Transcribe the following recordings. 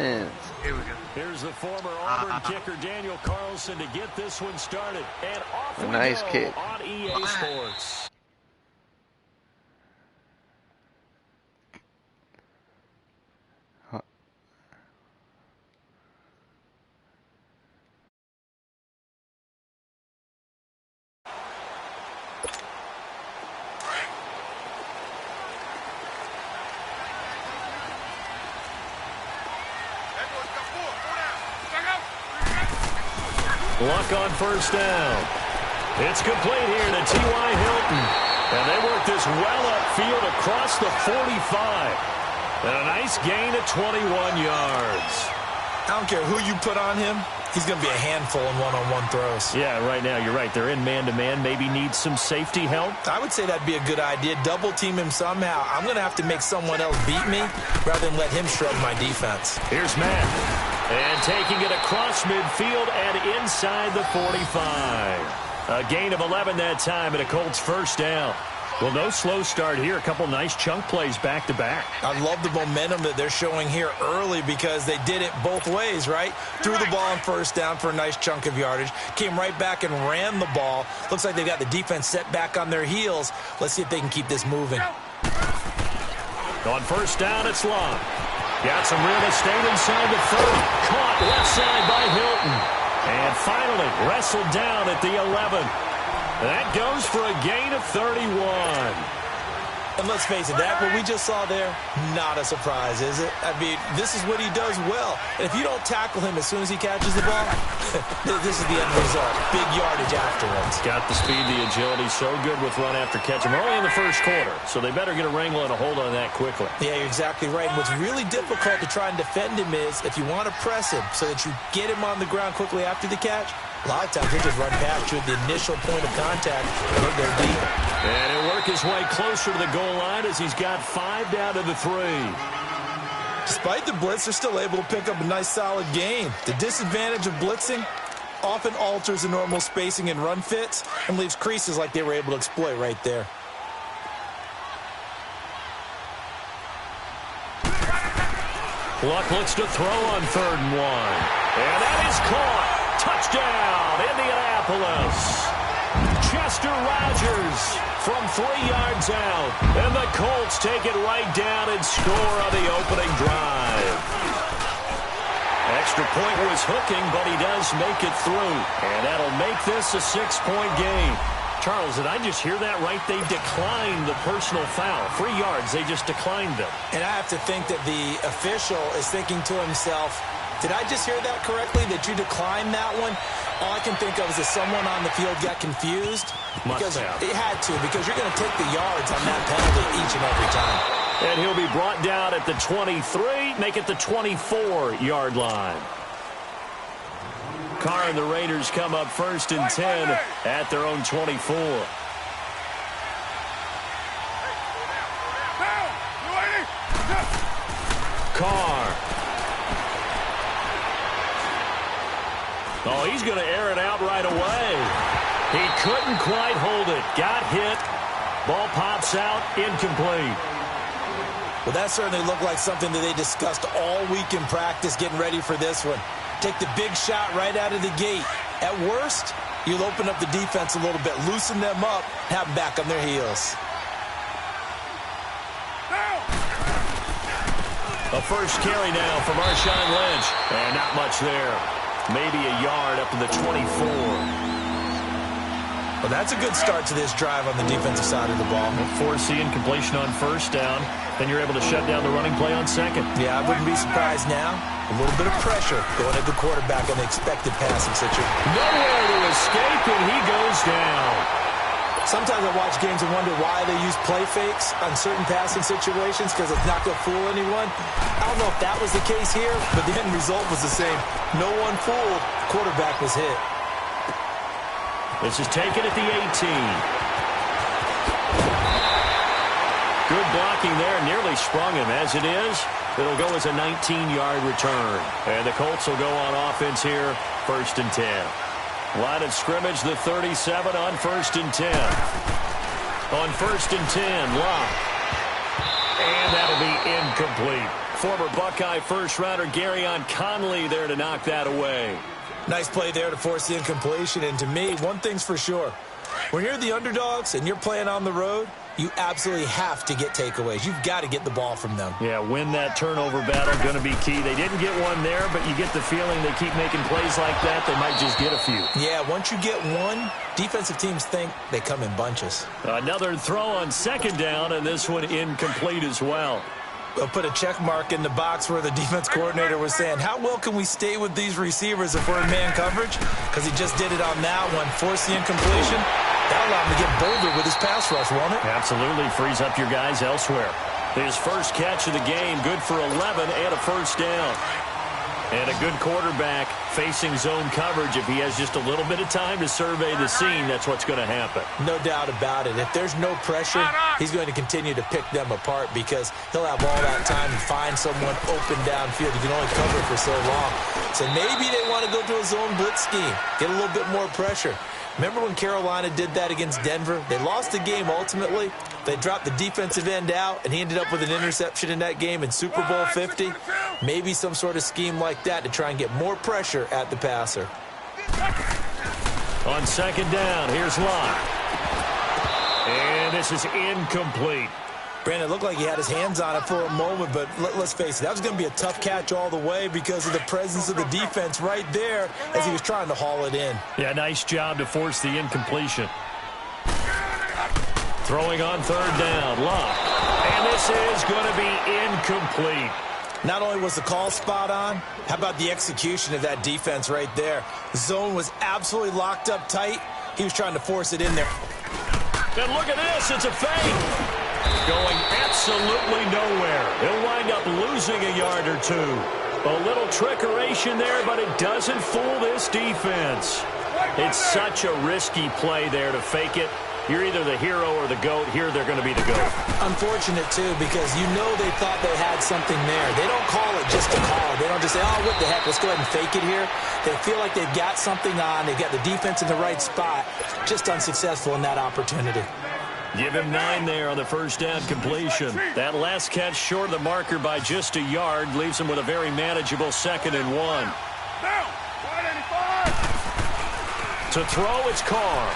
Here we go. Here's the former Auburn kicker Daniel Carlson to get this one started. And off we Nice go kick. on EA Sports. Luck on first down. It's complete here to T.Y. Hilton. And they work this well upfield across the 45. And a nice gain of 21 yards. I don't care who you put on him. He's going to be a handful in one-on-one throws. Yeah, right now you're right. They're in man-to-man. Maybe need some safety help. I would say that'd be a good idea. Double team him somehow. I'm going to have to make someone else beat me rather than let him shred my defense. Here's Matt. And taking it across midfield and inside the 45. A gain of 11 that time and a Colts first down. Well, no slow start here. A couple nice chunk plays back-to-back. I love the momentum that they're showing here early because they did it both ways, right? Threw the ball on first down for a nice chunk of yardage. Came right back and ran the ball. Looks like they got the defense set back on their heels. Let's see if they can keep this moving. On first down, it's long. Got some real estate inside the 30. Caught left side by Hilton. And finally wrestled down at the 11. That goes for a gain of 31. And let's face it, that what we just saw there, not a surprise, is it? I mean, this is what he does well. And if you don't tackle him as soon as he catches the ball, this is the end result. Big yardage afterwards. Got the speed, the agility, so good with run after catch. We're only in the first quarter, so they better get a wrangle and a hold on that quickly. Yeah, you're exactly right. And what's really difficult to try and defend him is if you want to press him so that you get him on the ground quickly after the catch, a lot of times he'll just run past you at the initial point of contact and he'll go deep. And he'll work his way closer to the goal line as he's got 5 down to the 3. Despite the blitz, they're still able to pick up a nice solid gain. The disadvantage of blitzing often alters the normal spacing and run fits and leaves creases like they were able to exploit right there. Luck looks to throw on 3rd and 1. And that is caught. Touchdown, Indianapolis. Chester Rogers from 3 yards out. And the Colts take it right down and score on the opening drive. Extra point was hooking, but he does make it through. And that'll make this a 6-point game. Charles, did I just hear that right? They declined the personal foul. 3 yards, they just declined them. And I have to think that the official is thinking to himself, did I just hear that correctly, that you declined that one? All I can think of is that someone on the field got confused. Must have. It had to, because you're going to take the yards on that penalty each and every time. And he'll be brought down at the 23, make it the 24-yard line. Carr and the Raiders come up 1st and 10 at their own 24. Carr. Oh, he's going to air it out right away. He couldn't quite hold it. Got hit. Ball pops out. Incomplete. Well, that certainly looked like something that they discussed all week in practice getting ready for this one. Take the big shot right out of the gate. At worst, you'll open up the defense a little bit, loosen them up, have them back on their heels. A first carry now from Marshawn Lynch. And not much there. Maybe a yard up to the 24. Well, that's a good start to this drive on the defensive side of the ball. Forcing incompletion on first down. Then you're able to shut down the running play on second. Yeah, I wouldn't be surprised now. A little bit of pressure going at the quarterback on the expected passing situation. Nowhere to escape, and he goes down. Sometimes I watch games and wonder why they use play fakes on certain passing situations, because it's not going to fool anyone. I don't know if that was the case here, but the end result was the same. No one fooled. Quarterback was hit. This is taken at the 18. Good blocking there. Nearly sprung him. As it is, it'll go as a 19-yard return. And the Colts will go on offense here, 1st and 10. Line of scrimmage, the 37 on 1st and 10. On 1st and 10, Locke. And that'll be incomplete. former Buckeye first-rounder Garyon Conley there to knock that away. Nice play there to force the incompletion. And to me, one thing's for sure. When you're the underdogs and you're playing on the road, you absolutely have to get takeaways. You've got to get the ball from them. Yeah, win that turnover battle, going to be key. They didn't get one there, but you get the feeling they keep making plays like that, they might just get a few. Yeah, once you get one, defensive teams think they come in bunches. Another throw on second down, and this one incomplete as well. We'll put a check mark in the box where the defense coordinator was saying, how well can we stay with these receivers if we're in man coverage? Because he just did it on that one, forced the incompletion. That allowed him to get bolder with his pass rush, won't it? Absolutely, frees up your guys elsewhere. His first catch of the game, good for 11 and a first down. And a good quarterback facing zone coverage. If he has just a little bit of time to survey the scene, that's what's going to happen. No doubt about it. If there's no pressure, he's going to continue to pick them apart because he'll have all that time to find someone open downfield. You can only cover it for so long. So maybe they want to go to a zone blitz scheme, get a little bit more pressure. Remember when Carolina did that against Denver? They lost the game ultimately. They dropped the defensive end out, and he ended up with an interception in that game in Super Bowl 50. Maybe some sort of scheme like that to try and get more pressure at the passer. On second down, here's Locke. And this is incomplete. Brandon, it looked like he had his hands on it for a moment, but let's face it, that was going to be a tough catch all the way because of the presence of the defense right there as he was trying to haul it in. Yeah, nice job to force the incompletion. Throwing on third down, Locke. And this is going to be incomplete. Not only was the call spot on, how about the execution of that defense right there? The zone was absolutely locked up tight. He was trying to force it in there. And look at this, it's a fake. Going absolutely nowhere. He'll wind up losing a yard or two. A little trickeration there, but it doesn't fool this defense. It's such a risky play there to fake it. You're either the hero or the GOAT. Here they're going to be the GOAT. Unfortunate, too, because you know they thought they had something there. They don't call it just to call it. They don't just say, oh, what the heck, let's go ahead and fake it here. They feel like they've got something on. They've got the defense in the right spot. Just unsuccessful in that opportunity. Give him 9 there on the first down completion. That last catch short of the marker by just a yard leaves him with a very manageable 2nd and 1. To throw, it's Carr.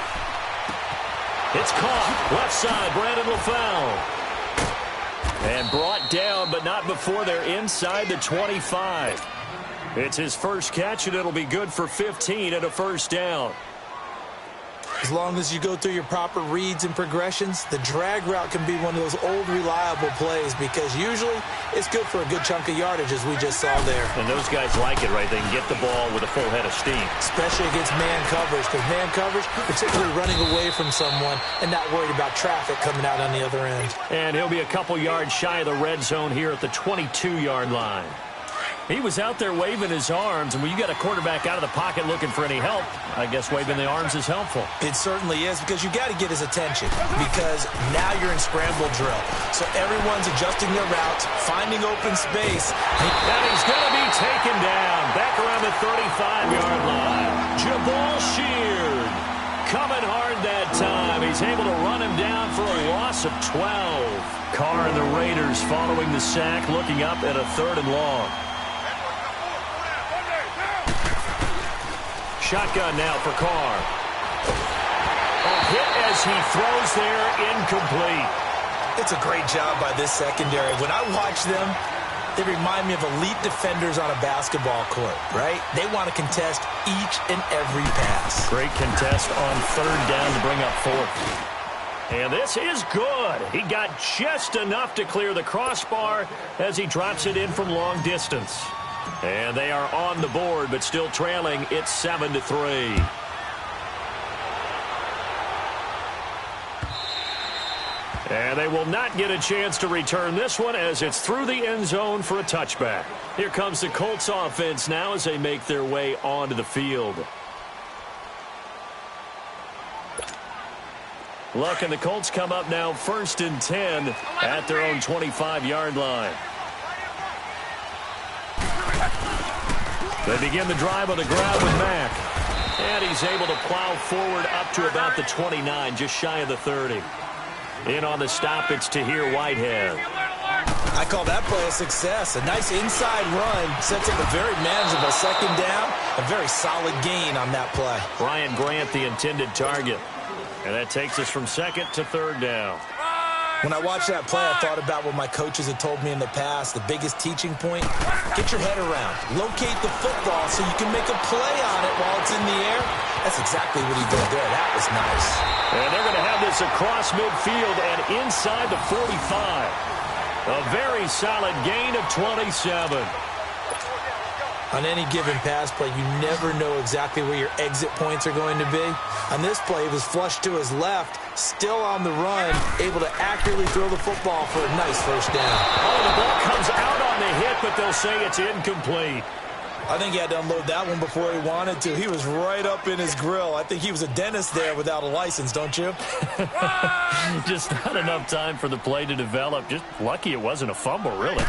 It's caught. Left side, Brandon LaFell. And brought down, but not before they're inside the 25. It's his first catch, and it'll be good for 15 and a first down. As long as you go through your proper reads and progressions, the drag route can be one of those old reliable plays because usually it's good for a good chunk of yardage as we just saw there. And those guys like it, right? They can get the ball with a full head of steam. Especially against man coverage because man coverage, particularly running away from someone and not worried about traffic coming out on the other end. And he'll be a couple yards shy of the red zone here at the 22-yard line. He was out there waving his arms, and when you got a quarterback out of the pocket looking for any help, I guess waving the arms is helpful. It certainly is because you got to get his attention because now you're in scramble drill. So everyone's adjusting their routes, finding open space. And he's going to be taken down back around the 35-yard line. Jabal Sheard coming hard that time. He's able to run him down for a loss of 12. Carr and the Raiders following the sack, looking up at a 3rd and long. Shotgun now for Carr. A hit as he throws there, incomplete. It's a great job by this secondary. When I watch them, they remind me of elite defenders on a basketball court, right? They want to contest each and every pass. Great contest on 3rd down to bring up 4th. And this is good. He got just enough to clear the crossbar as he drops it in from long distance. And they are on the board, but still trailing. It's 7-3. And they will not get a chance to return this one as it's through the end zone for a touchback. Here comes the Colts offense now as they make their way onto the field. Look, and the Colts come up now 1st and 10 at their own 25-yard line. They begin the drive on the ground with Mack. And he's able to plow forward up to about the 29, just shy of the 30. In on the stop, it's Tahir Whitehead. I call that play a success. A nice inside run sets up a very manageable second down. A very solid gain on that play. Brian Grant, the intended target. And that takes us from second to third down. When I watched that play, I thought about what my coaches had told me in the past. The biggest teaching point, get your head around. Locate the football so you can make a play on it while it's in the air. That's exactly what he did there. That was nice. And they're going to have this across midfield and inside the 45. A very solid gain of 27. On any given pass play, you never know exactly where your exit points are going to be. On this play, he was flushed to his left, still on the run, able to accurately throw the football for a nice first down. Oh, the ball comes out on the hit, but they'll say it's incomplete. I think he had to unload that one before he wanted to. He was right up in his grill. I think he was a dentist there without a license, don't you? Just not enough time for the play to develop. Just lucky it wasn't a fumble, really.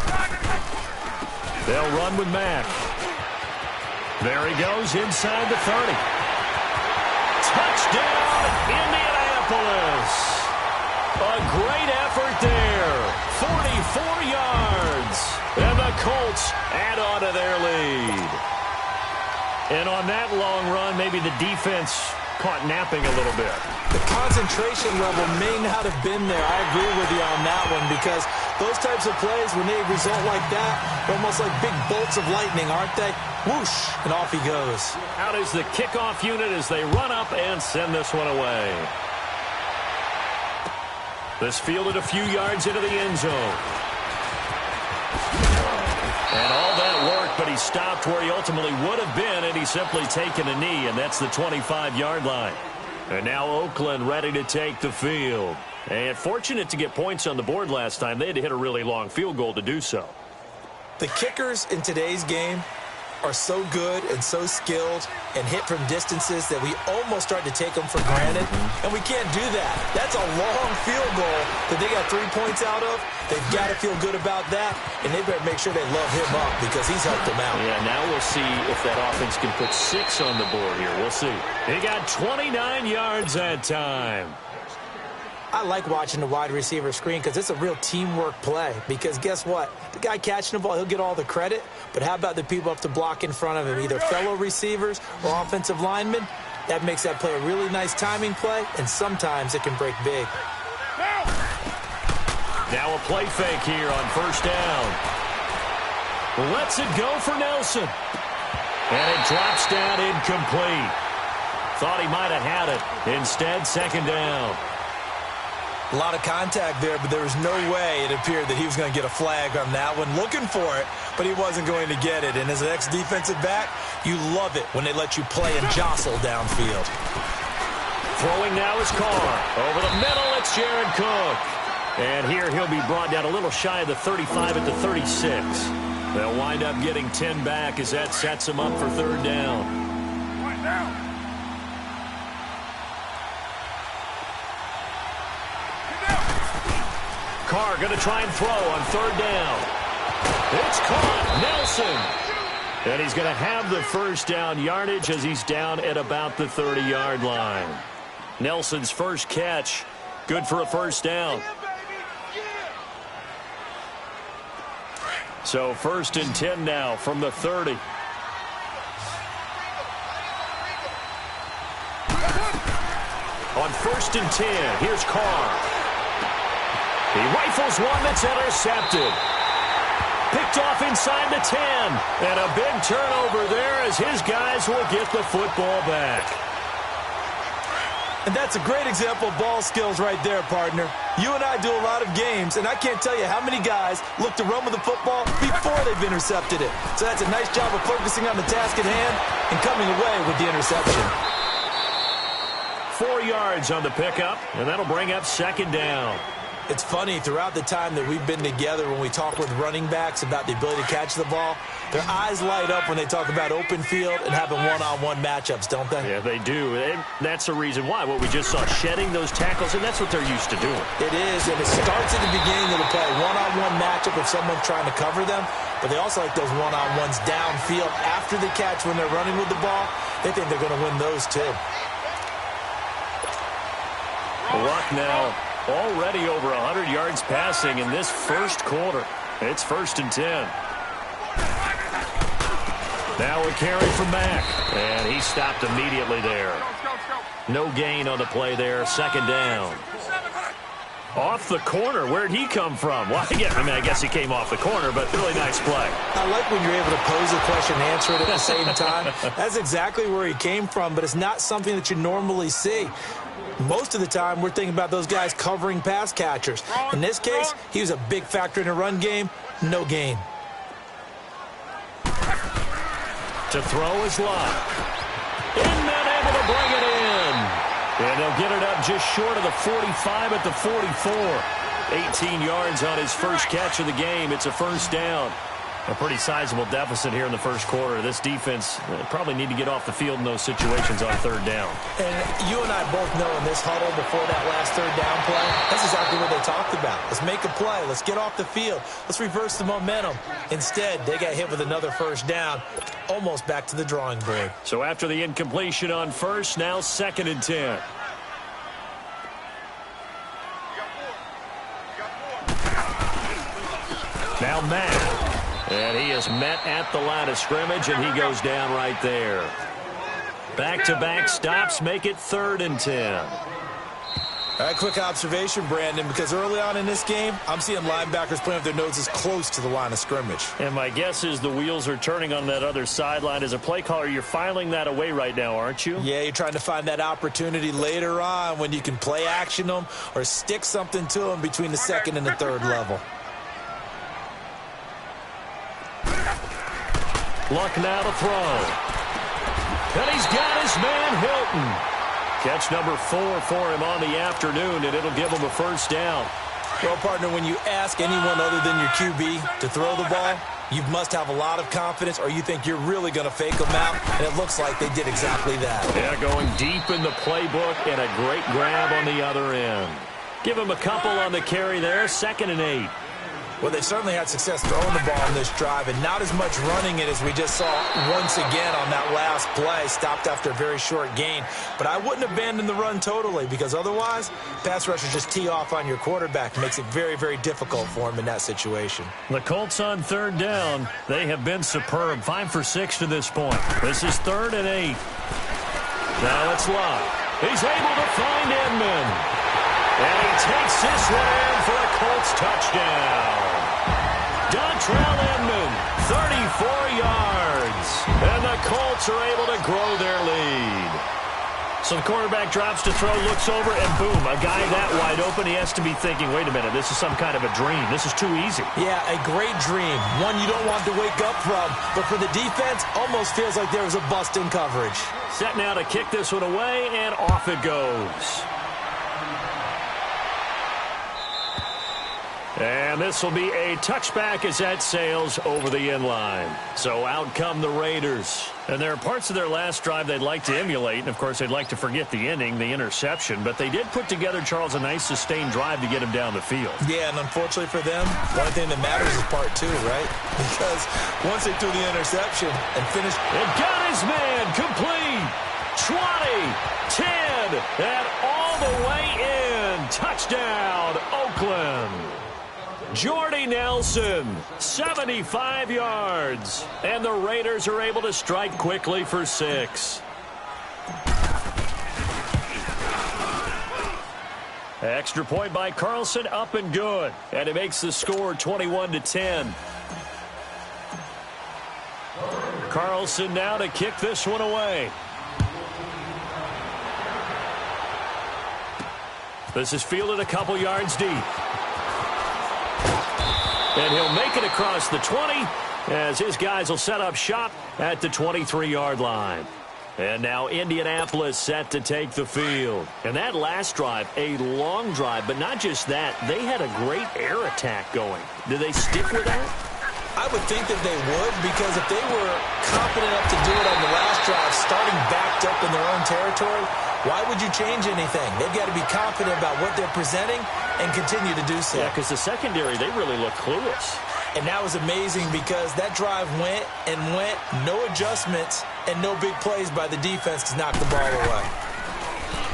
They'll run with Mack. There he goes inside the 30. Touchdown, Indianapolis. A great effort there. 44 yards. And the Colts add on to their lead. And on that long run, maybe the defense caught napping a little bit. The concentration level may not have been there. I agree with you on that one because those types of plays, when they result like that, they're almost like big bolts of lightning, aren't they? Whoosh, and off he goes. Out is the kickoff unit as they run up and send this one away. This fielded a few yards into the end zone. And all that worked, but he stopped where he ultimately would have been, and he's simply taken a knee, and that's the 25-yard line. And now Oakland ready to take the field. And fortunate to get points on the board last time. They had to hit a really long field goal to do so. The kickers in today's game are so good and so skilled and hit from distances that we almost start to take them for granted, and we can't do that. That's a long field goal that they got 3 points out of. They've got to feel good about that, and they better make sure they love him up because he's helped them out. Yeah, now we'll see if that offense can put 6 on the board here. We'll see. He got 29 yards that time. I like watching the wide receiver screen because it's a real teamwork play. Because guess what? The guy catching the ball, he'll get all the credit. But how about the people up to block in front of him, either fellow receivers or offensive linemen? That makes that play a really nice timing play, and sometimes it can break big. Now a play fake here on first down. Lets it go for Nelson. And it drops down incomplete. Thought he might have had it. Instead, second down. A lot of contact there, but there was no way it appeared that he was going to get a flag on that one. Looking for it, but he wasn't going to get it. And as an ex-defensive back, you love it when they let you play and jostle downfield. Throwing now is Carr. Over the middle, it's Jared Cook. And here he'll be brought down a little shy of the 35 at the 36. They'll wind up getting 10 back as that sets him up for third down. Right now. Carr going to try and throw on third down. It's caught. Nelson. And he's going to have the first down yardage as he's down at about the 30-yard line. Nelson's first catch, good for a first down. So first and 10 now from the 30. On first and 10, here's Carr. He rifles one that's intercepted. Picked off inside the 10. And a big turnover there as his guys will get the football back. And that's a great example of ball skills right there, partner. You and I do a lot of games, and I can't tell you how many guys look to run with the football before they've intercepted it. So that's a nice job of focusing on the task at hand and coming away with the interception. 4 yards on the pickup, and that'll bring up second down. It's funny, throughout the time that we've been together, when we talk with running backs about the ability to catch the ball, their eyes light up when they talk about open field and having one-on-one matchups, don't they? Yeah, they do. And that's the reason why. What we just saw, shedding those tackles, and that's what they're used to doing. It is, and it starts at the beginning of the play. One-on-one matchup if someone's trying to cover them, but they also like those one-on-ones downfield after the catch when they're running with the ball. They think they're going to win those, too. Luck now already over 100 yards passing in this first quarter. It's 1st and 10. Now a carry from Mack. And he stopped immediately there. No gain on the play there. 2nd down. Off the corner. Where'd he come from? Well, I guess he came off the corner, but really nice play. I like when you're able to pose a question and answer it at the same time. That's exactly where he came from, but it's not something that you normally see. Most of the time, we're thinking about those guys covering pass catchers. In this case, he was a big factor in the run game. No gain. To throw is Lott. Inman able to bring it in. And they'll get it up just short of the 45 at the 44. 18 yards on his first catch of the game. It's a 1st down. A pretty sizable deficit here in the 1st quarter. This defense probably need to get off the field in those situations on 3rd down. And you and I both know in this huddle before that last 3rd down play, that's exactly what they talked about. Let's make a play. Let's get off the field. Let's reverse the momentum. Instead, they got hit with another 1st down, almost back to the drawing board. So after the incompletion on 1st, now 2nd and 10. Now Matt. And he is met at the line of scrimmage, and he goes down right there. Back-to-back stops make it 3rd and 10. All right, quick observation, Brandon, because early on in this game, I'm seeing linebackers playing with their noses close to the line of scrimmage. And my guess is the wheels are turning on that other sideline. As a play caller, you're filing that away right now, aren't you? Yeah, you're trying to find that opportunity later on when you can play action them or stick something to them between the 2nd and the 3rd level. Luck now to throw. And he's got his man Hilton. Catch number 4 for him on the afternoon, and it'll give him a 1st down. Well, partner, when you ask anyone other than your QB to throw the ball, you must have a lot of confidence or you think you're really going to fake them out, and it looks like they did exactly that. Yeah, going deep in the playbook and a great grab on the other end. Give him a couple on the carry there, 2nd and 8. Well, they certainly had success throwing the ball in this drive, and not as much running it as we just saw once again on that last play. Stopped after a very short gain. But I wouldn't abandon the run totally, because otherwise, pass rushers just tee off on your quarterback. It makes it very, very difficult for him in that situation. The Colts on 3rd down. They have been superb. 5 for 6 to this point. This is 3rd and 8. Now it's Lott. He's able to find Inman. And he takes this one in for a Colts touchdown. Dontrell Inman, 34 yards. And the Colts are able to grow their lead. So the quarterback drops to throw, looks over, and boom, a guy that wide open. He has to be thinking, wait a minute, this is some kind of a dream. This is too easy. Yeah, a great dream. One you don't want to wake up from. But for the defense, almost feels like there was a bust in coverage. Set now to kick this one away, and off it goes. And this will be a touchback as that sails over the end line. So out come the Raiders. And there are parts of their last drive they'd like to emulate. And, of course, they'd like to forget the ending, the interception. But they did put together, Charles, a nice sustained drive to get him down the field. Yeah, and unfortunately for them, one thing that matters is part 2, right? Because once they threw the interception and finished. And got his man complete. 20, 10, and all the way in. Touchdown, Oakland. Jordy Nelson, 75 yards. And the Raiders are able to strike quickly for 6. Extra point by Carlson, up and good. And it makes the score 21-10. Carlson now to kick this one away. This is fielded a couple yards deep. And he'll make it across the 20 as his guys will set up shop at the 23-yard line. And now Indianapolis set to take the field. And that last drive, a long drive, but not just that. They had a great air attack going. Do they stick with that? I would think that they would, because if they were confident enough to do it on the last drive, starting backed up in their own territory, why would you change anything? They've got to be confident about what they're presenting and continue to do so. Yeah, because the secondary, they really look clueless. And that was amazing because that drive went and went, no adjustments, and no big plays by the defense to knock the ball away.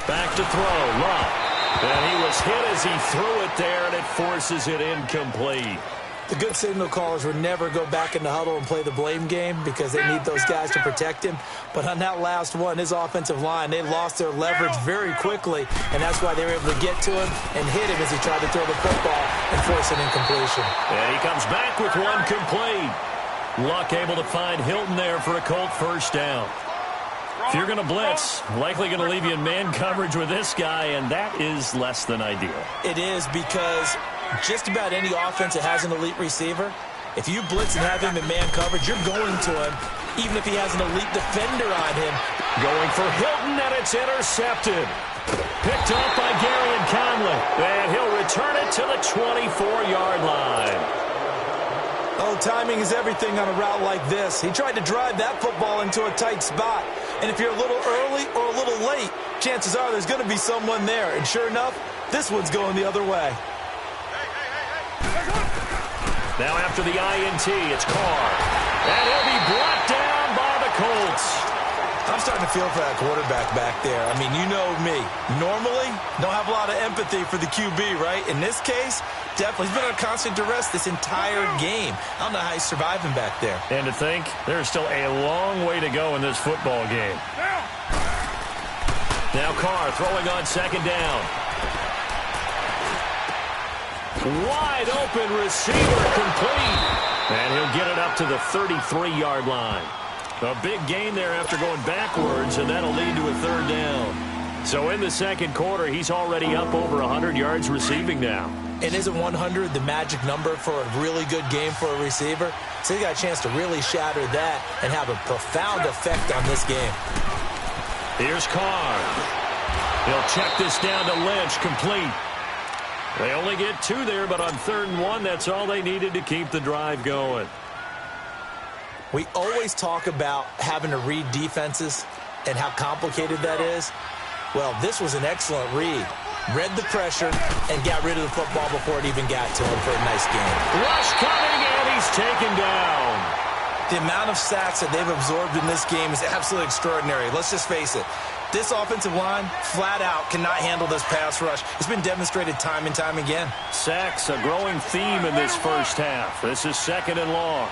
Back to throw, Lott. And he was hit as he threw it there, and it forces it incomplete. The good signal callers would never go back in the huddle and play the blame game because they need those guys to protect him. But on that last one, his offensive line, they lost their leverage very quickly, and that's why they were able to get to him and hit him as he tried to throw the football and force an incompletion. And he comes back with one complete. Luck able to find Hilton there for a Colt first down. If you're going to blitz, likely going to leave you in man coverage with this guy, and that is less than ideal. It is, because just about any offense that has an elite receiver, if you blitz and have him in man coverage, you're going to him, even if he has an elite defender on him. Going for Hilton, and it's intercepted. Picked up by Gary and Conley, and he'll return it to the 24-yard line. Oh, timing is everything on a route like this. He tried to drive that football into a tight spot. And if you're a little early or a little late, chances are there's going to be someone there. And sure enough, this one's going the other way. Now after the INT, it's Carr. And he'll be brought down by the Colts. I'm starting to feel for that quarterback back there. I mean, you know me. Normally, don't have a lot of empathy for the QB, right? In this case, definitely. He's been under constant duress this entire game. I don't know how he's surviving back there. And to think, there's still a long way to go in this football game. Now Carr throwing on second down. Wide open receiver complete. And he'll get it up to the 33-yard line. A big gain there after going backwards, and that'll lead to a third down. So in the second quarter, he's already up over 100 yards receiving now. And isn't 100 the magic number for a really good game for a receiver? So he got a chance to really shatter that and have a profound effect on this game. Here's Carr. He'll check this down to Lynch, complete. They only get two there, but on 3rd and 1, that's all they needed to keep the drive going. We always talk about having to read defenses and how complicated that is. Well, this was an excellent read. Read the pressure and got rid of the football before it even got to him for a nice game. Rush coming, and he's taken down. The amount of sacks that they've absorbed in this game is absolutely extraordinary. Let's just face it. This offensive line, flat out, cannot handle this pass rush. It's been demonstrated time and time again. Sacks, a growing theme in this first half. This is 2nd and long.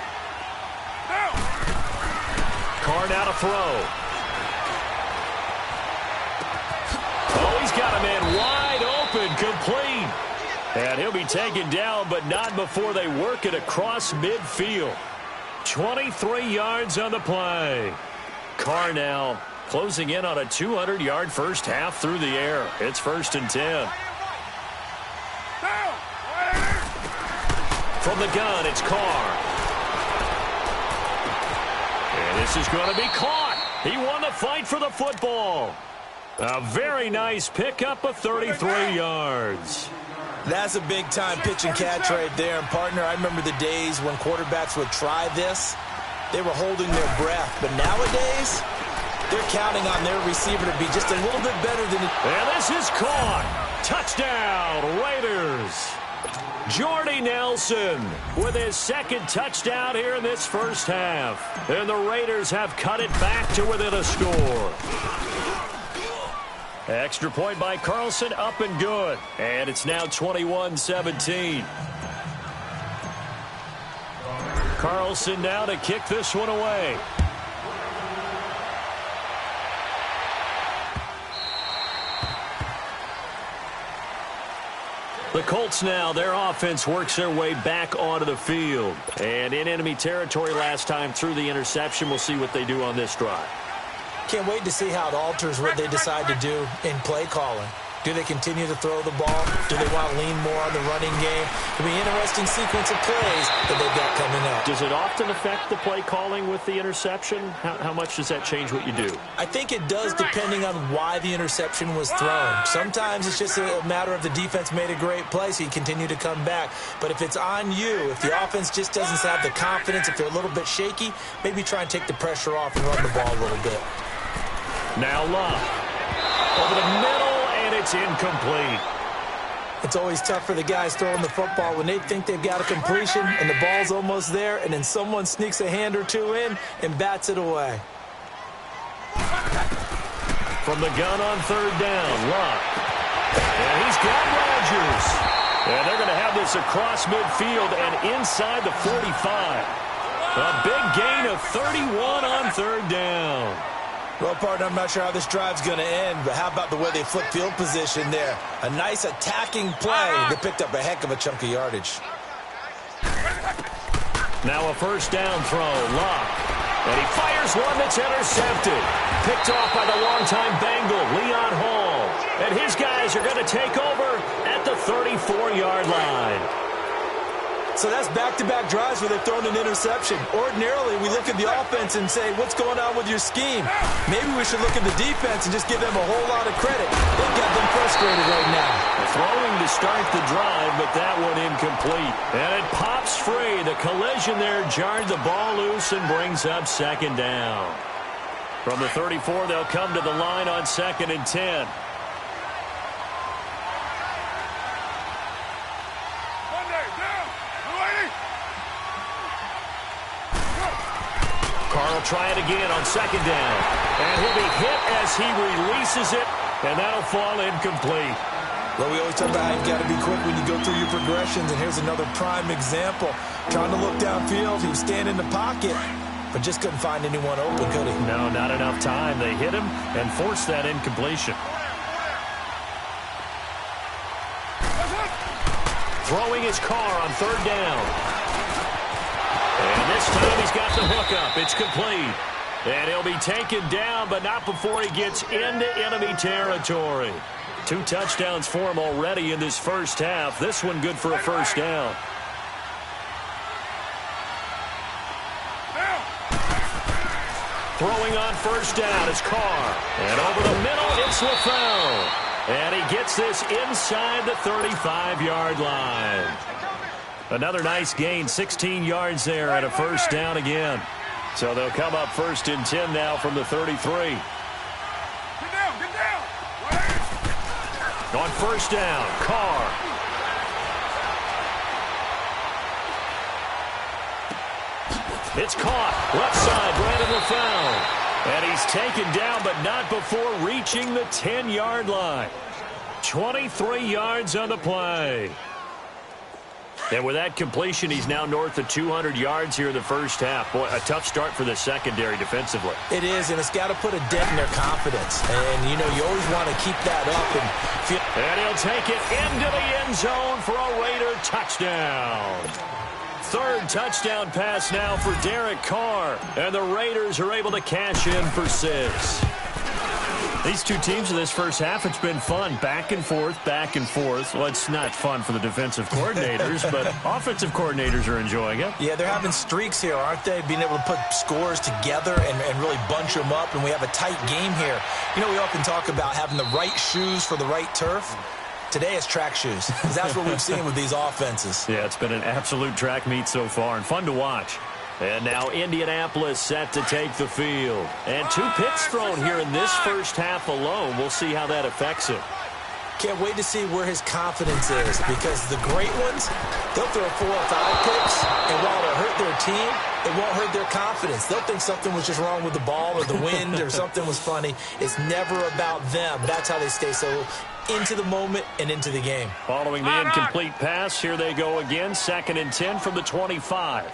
Carr now to throw. Oh, he's got a man wide open, complete. And he'll be taken down, but not before they work it across midfield. 23 yards on the play. Carr now closing in on a 200-yard first half through the air. It's 1st and 10. From the gun, it's Carr. And this is going to be caught. He won the fight for the football. A very nice pickup of 33 yards. That's a big-time pitch and catch right there. And, partner, I remember the days when quarterbacks would try this. They were holding their breath. But nowadays, they're counting on their receiver to be just a little bit better than it. And this is caught. Touchdown, Raiders. Jordy Nelson with his 2nd touchdown here in this first half. And the Raiders have cut it back to within a score. Extra point by Carlson, up and good. And it's now 21-17. Carlson now to kick this one away. The Colts now, their offense works their way back onto the field. And in enemy territory last time through the interception. We'll see what they do on this drive. Can't wait to see how it alters what they decide to do in play calling. Do they continue to throw the ball? Do they want to lean more on the running game? It'll be an interesting sequence of plays that they've got coming up. Does it often affect the play calling with the interception? How much does that change what you do? I think it does, depending on why the interception was thrown. Sometimes it's just a matter of the defense made a great play, so you continue to come back. But if it's on you, if the offense just doesn't have the confidence, if they're a little bit shaky, maybe try and take the pressure off and run the ball a little bit. Now Luck. Over the middle, and it's incomplete. It's always tough for the guys throwing the football when they think they've got a completion and the ball's almost there, and then someone sneaks a hand or two in and bats it away. From the gun on 3rd down, Luck. And he's got Rodgers. And they're going to have this across midfield and inside the 45. A big gain of 31 on third down. Well, partner, I'm not sure how this drive's going to end, but how about the way they flip field position there? A nice attacking play. They picked up a heck of a chunk of yardage. Now a first down throw, Luck. And he fires one that's intercepted. Picked off by the longtime Bengal, Leon Hall. And his guys are going to take over at the 34-yard line. So that's back-to-back drives where they've thrown an interception. Ordinarily, we look at the offense and say, what's going on with your scheme? Maybe we should look at the defense and just give them a whole lot of credit. They've got them frustrated right now. Throwing to start the drive, but that one incomplete. And it pops free. The collision there jarred the ball loose and brings up second down. From the 34, they'll come to the line on 2nd and 10. Carr will try it again on 2nd down. And he'll be hit as he releases it, and that'll fall incomplete. Well, we always talk about how you've got to be quick when you go through your progressions, and here's another prime example. Trying to look downfield, he was standing in the pocket, but just couldn't find anyone open, could he? No, not enough time. They hit him and forced that incompletion. Throwing his Carr on 3rd down. And this time he's got the hook up. It's complete. And he'll be taken down, but not before he gets into enemy territory. 2 touchdowns for him already in this first half. This one good for a first down. Throwing on 1st down is Carr. And over the middle, it's LaFell. And he gets this inside the 35-yard line. Another nice gain, 16 yards there and a first down again. So they'll come up 1st and 10 now from the 33. Get down. On 1st down, Carr. It's caught. Left side, Brandon LaFell. And he's taken down, but not before reaching the 10-yard line. 23 yards on the play. And with that completion, he's now north of 200 yards here in the first half. Boy, a tough start for the secondary defensively. It is, and it's got to put a dent in their confidence. And, you know, you always want to keep that up. And he'll take it into the end zone for a Raider touchdown. 3rd touchdown pass now for Derek Carr. And the Raiders are able to cash in for 6. These two teams in this first half, it's been fun. Back and forth, back and forth. Well, it's not fun for the defensive coordinators, but offensive coordinators are enjoying it. Yeah, they're having streaks here, aren't they? Being able to put scores together and really bunch them up, and we have a tight game here. You know, we often talk about having the right shoes for the right turf. Today it's track shoes, because that's what we've seen with these offenses. Yeah, it's been an absolute track meet so far, and fun to watch. And now Indianapolis set to take the field. And 2 picks thrown here in this first half alone. We'll see how that affects him. Can't wait to see where his confidence is, because the great ones, they'll throw 4 or 5 picks, and while it'll hurt their team, it won't hurt their confidence. They'll think something was just wrong with the ball or the wind or something was funny. It's never about them. That's how they stay so into the moment and into the game. Following the incomplete pass, here they go again. 2nd and 10 from the 25.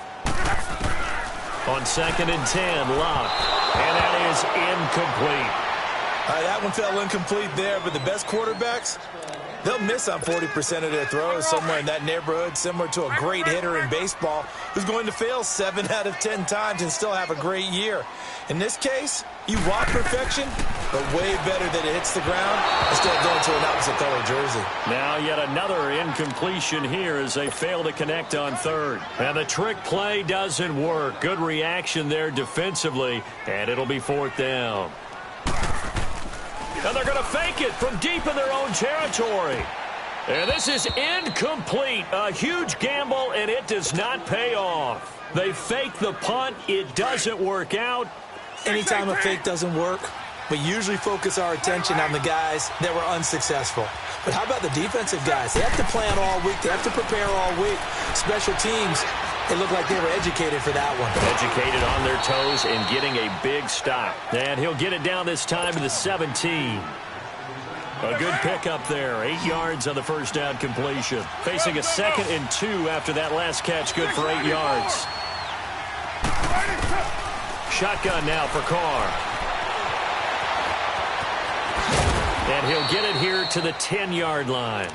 On 2nd and 10, Luck. And that is incomplete. That one fell incomplete there, but the best quarterbacks, they'll miss on 40% of their throws, somewhere in that neighborhood, similar to a great hitter in baseball who's going to fail 7 out of 10 times and still have a great year. In this case, you want perfection, but way better that it hits the ground instead of going to an opposite color jersey. Now yet another incompletion here as they fail to connect on 3rd. And the trick play doesn't work. Good reaction there defensively, and it'll be 4th down. And they're going to fake it from deep in their own territory. And this is incomplete. A huge gamble, and it does not pay off. They fake the punt. It doesn't work out. Anytime a fake doesn't work, we usually focus our attention on the guys that were unsuccessful. But how about the defensive guys? They have to plan all week. They have to prepare all week. Special teams, it looked like they were educated for that one. Educated on their toes and getting a big stop. And he'll get it down this time to the 17. A good pickup there. 8 yards on the first down completion. Facing a 2nd and 2 after that last catch. Good for 8 yards. Shotgun now for Carr. And he'll get it here to the 10-yard line.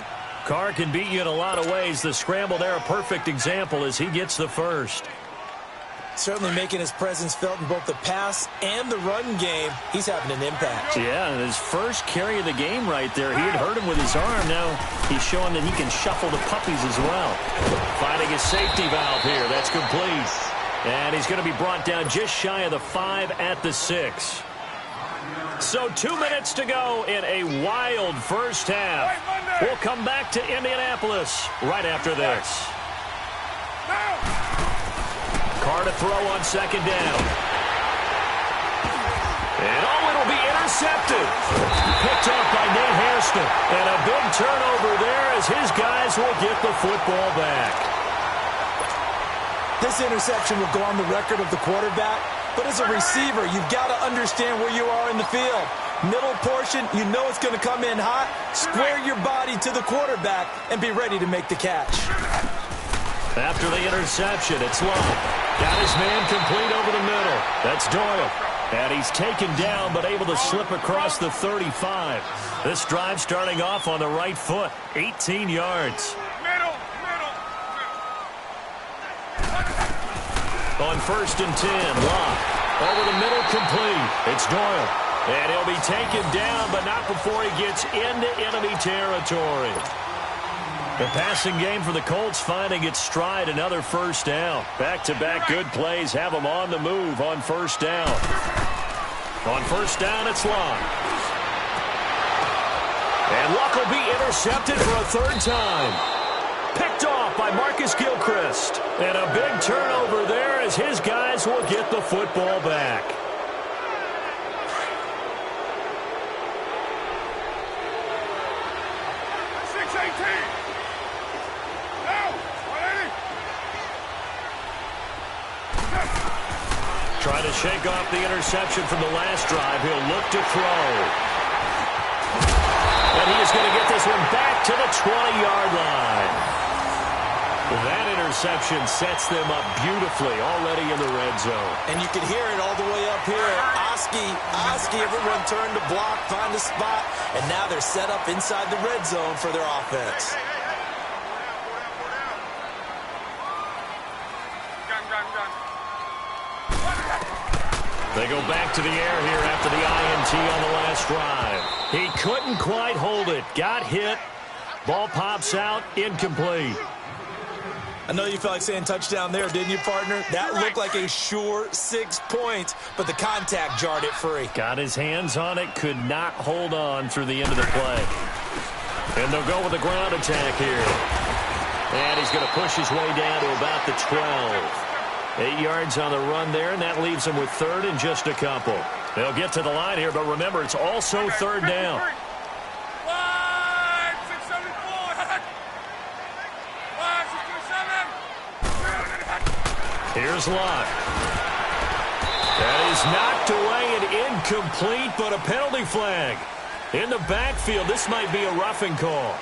Carr can beat you in a lot of ways. The scramble there, a perfect example as he gets the first. Certainly making his presence felt in both the pass and the run game. He's having an impact. Yeah, and his first carry of the game right there. He had hurt him with his arm. Now he's showing that he can shuffle the puppies as well. Finding his safety valve here. That's complete. And he's going to be brought down just shy of the 5 at the 6. So 2 minutes to go in a wild first half. We'll come back to Indianapolis right after this. Carr to throw on 2nd down. And it'll be intercepted. Picked up by Nate Hairston. And a big turnover there as his guys will get the football back. This interception will go on the record of the quarterback. But as a receiver, you've got to understand where you are in the field. Middle portion, you know it's going to come in hot. Square your body to the quarterback and be ready to make the catch. After the interception, it's Long. Got his man complete over the middle. That's Doyle. And he's taken down but able to slip across the 35. This drive starting off on the right foot. 18 yards. On 1st and 10, Locke. Over the middle, complete. It's Doyle. And he'll be taken down, but not before he gets into enemy territory. The passing game for the Colts finding its stride, another first down. Back-to-back good plays have them on the move on 1st down. On 1st down, it's Locke. And Locke will be intercepted for a 3rd time. Picked off by Marcus Gilchrist. And a big turnover there as his guys will get the football back. Trying to shake off the interception from the last drive. He'll look to throw. And he is going to get this one back to the 20-yard line. That interception sets them up beautifully already in the red zone. And you can hear it all the way up here. Oski, everyone turned to block, find a spot, and now they're set up inside the red zone for their offense. They go back to the air here after the INT on the last drive. He couldn't quite hold it. Got hit. Ball pops out. Incomplete. I know you felt like saying touchdown there, didn't you, partner? That looked like a sure 6 points, but the contact jarred it free. Got his hands on it. Could not hold on through the end of the play. And they'll go with a ground attack here. And he's going to push his way down to about the 12. 8 yards on the run there, and that leaves them with 3rd and just a couple. They'll get to the line here, but remember, it's also 3rd down. Here's Locke. That is knocked away and incomplete, but a penalty flag. In the backfield, this might be a roughing call.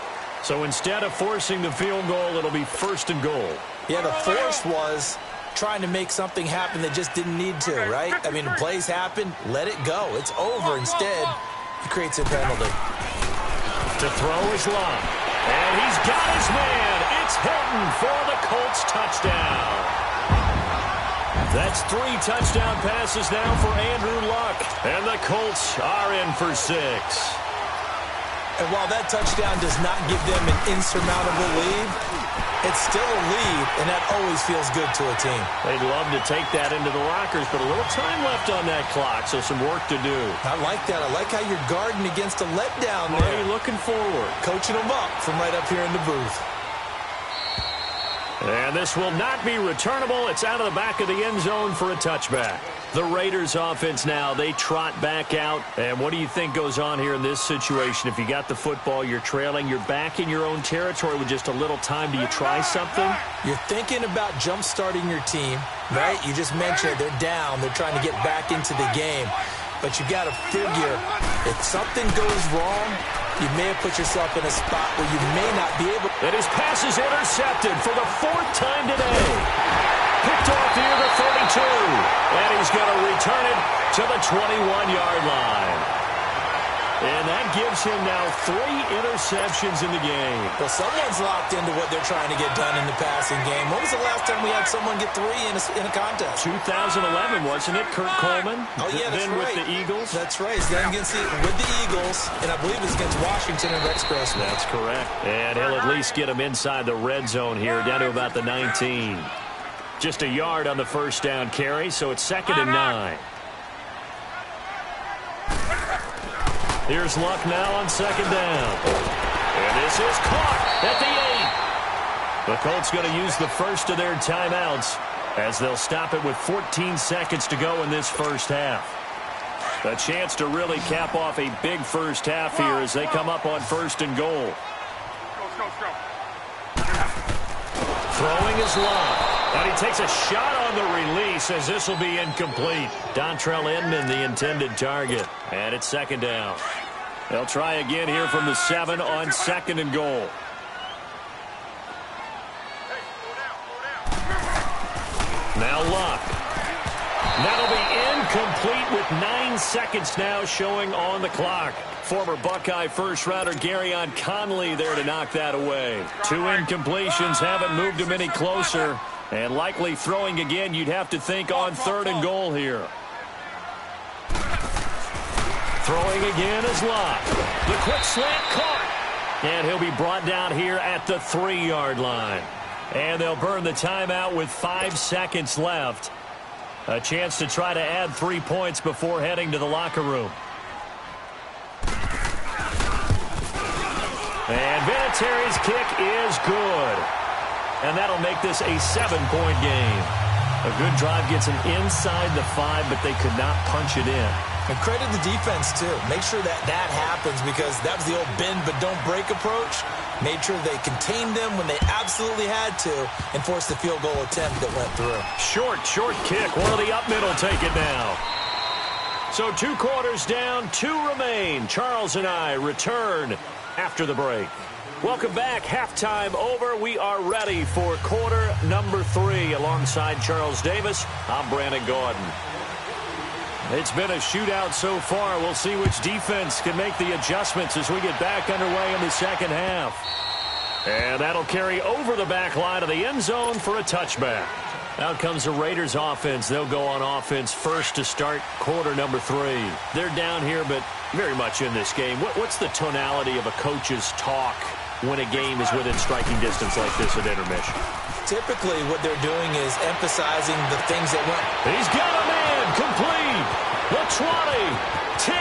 So instead of forcing the field goal, it'll be 1st and goal. Yeah, the force was trying to make something happen that just didn't need to, right? I mean, plays happen, let it go. It's over. Instead, he creates a penalty. To throw is Locke. And he's got his man. It's Hilton for the Colts touchdown. That's 3 touchdown passes now for Andrew Luck. And the Colts are in for 6. And while that touchdown does not give them an insurmountable lead, it's still a lead, and that always feels good to a team. They'd love to take that into the lockers, but a little time left on that clock, so some work to do. I like that. I like how you're guarding against a letdown there. Already looking forward. Coaching them up from right up here in the booth. And this will not be returnable. It's out of the back of the end zone for a touchback. The Raiders offense now, they trot back out. And what do you think goes on here in this situation? If you got the football, you're trailing, you're back in your own territory with just a little time. Do you try something? You're thinking about jump-starting your team, right? You just mentioned they're down. They're trying to get back into the game. but you got to figure if something goes wrong, you may have put yourself in a spot where you may not be able. And his pass is intercepted for the 4th time today. Picked off near the 32. And he's going to return it to the 21-yard line. And that gives him now 3 interceptions in the game. Well, someone's locked into what they're trying to get done in the passing game. When was the last time we had someone get 3 in a contest? 2011, wasn't it, Kurt Coleman? Oh, yeah, that's then right. With the Eagles? That's right. Then with the Eagles, and I believe it's against Washington and Rex Grossman. That's correct. And he'll at least get him inside the red zone here, down to about the 19. Just a yard on the first down carry, so it's 2nd and 9. Here's Luck now on 2nd down. And this is caught at the 8. The Colts going to use the first of their timeouts as they'll stop it with 14 seconds to go in this first half. A chance to really cap off a big first half here as they come up on 1st and goal. Throwing is Luck. And he takes a shot on the release as this will be incomplete. Dontrell Inman, the intended target. And it's 2nd down. They'll try again here from the 7 on 2nd and goal. Now Luck. That'll be incomplete with 9 seconds now showing on the clock. Former Buckeye first-rounder Garyon Conley there to knock that away. 2 incompletions haven't moved him any closer. And likely throwing again, you'd have to think on 3rd and goal here. Throwing again is Luck. The quick slant caught. And he'll be brought down here at the 3-yard line. And they'll burn the timeout with 5 seconds left. A chance to try to add 3 points before heading to the locker room. And Vinatieri's kick is good. And that'll make this a 7-point game. A good drive gets them inside the 5, but they could not punch it in. And credit the defense, too. Make sure that happens because that was the old bend but don't break approach. Made sure they contained them when they absolutely had to and forced the field goal attempt that went through. Short kick. One of the up middle take it now. So 2 quarters down, 2 remain. Charles and I return after the break. Welcome back. Halftime over. We are ready for quarter number 3. Alongside Charles Davis, I'm Brandon Gordon. It's been a shootout so far. We'll see which defense can make the adjustments as we get back underway in the second half. And that'll carry over the back line of the end zone for a touchback. Out comes the Raiders offense. They'll go on offense first to start quarter number 3. They're down here, but very much in this game. What's the tonality of a coach's talk when a game is within striking distance like this at intermission? Typically, what they're doing is emphasizing the things that went. He's got a man complete. The 20, 10,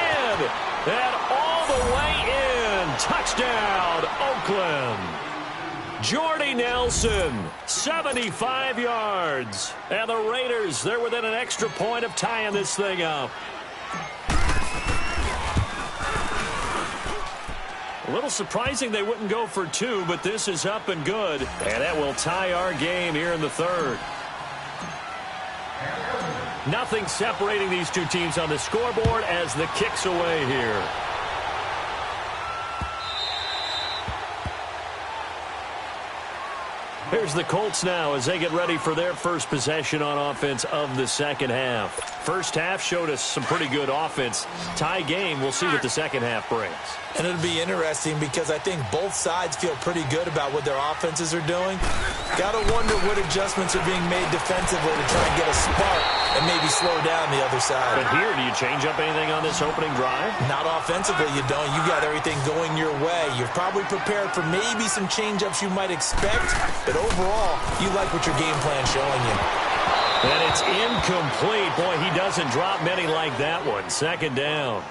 and all the way in. Touchdown, Oakland. Jordy Nelson, 75 yards. And the Raiders, they're within an extra point of tying this thing up. A little surprising they wouldn't go for 2, but this is up and good. And that will tie our game here in the 3rd. Nothing separating these 2 teams on the scoreboard as the kick's away here. Here's the Colts now as they get ready for their first possession on offense of the second half. First half showed us some pretty good offense. Tie game, we'll see what the second half brings. And it'll be interesting because I think both sides feel pretty good about what their offenses are doing. Got to wonder what adjustments are being made defensively to try and get a spark and maybe slow down the other side. But here, do you change up anything on this opening drive? Not offensively, you don't. You got everything going your way. You're probably prepared for maybe some change-ups you might expect, but overall, you like what your game plan's showing you. And it's incomplete. Boy, he doesn't drop many like that one. Second down.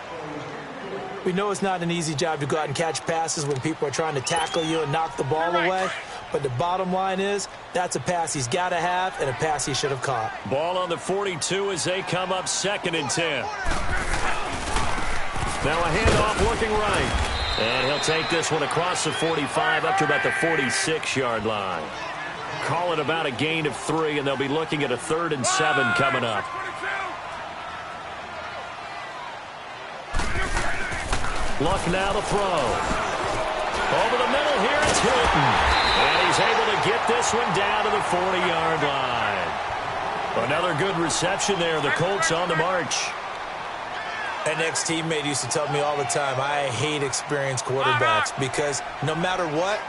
We know it's not an easy job to go out and catch passes when people are trying to tackle you and knock the ball away. But the bottom line is, that's a pass he's got to have and a pass he should have caught. Ball on the 42 as they come up 2nd and 10. Now a handoff looking right. And he'll take this one across the 45 up to about the 46-yard line. Call it about a gain of 3, and they'll be looking at a 3rd and 7 coming up. Luck now to throw. Over the middle here, it's Hilton. And he's able to get this one down to the 40-yard line. Another good reception there. The Colts on the march. An ex-teammate used to tell me all the time, I hate experienced quarterbacks because no matter what,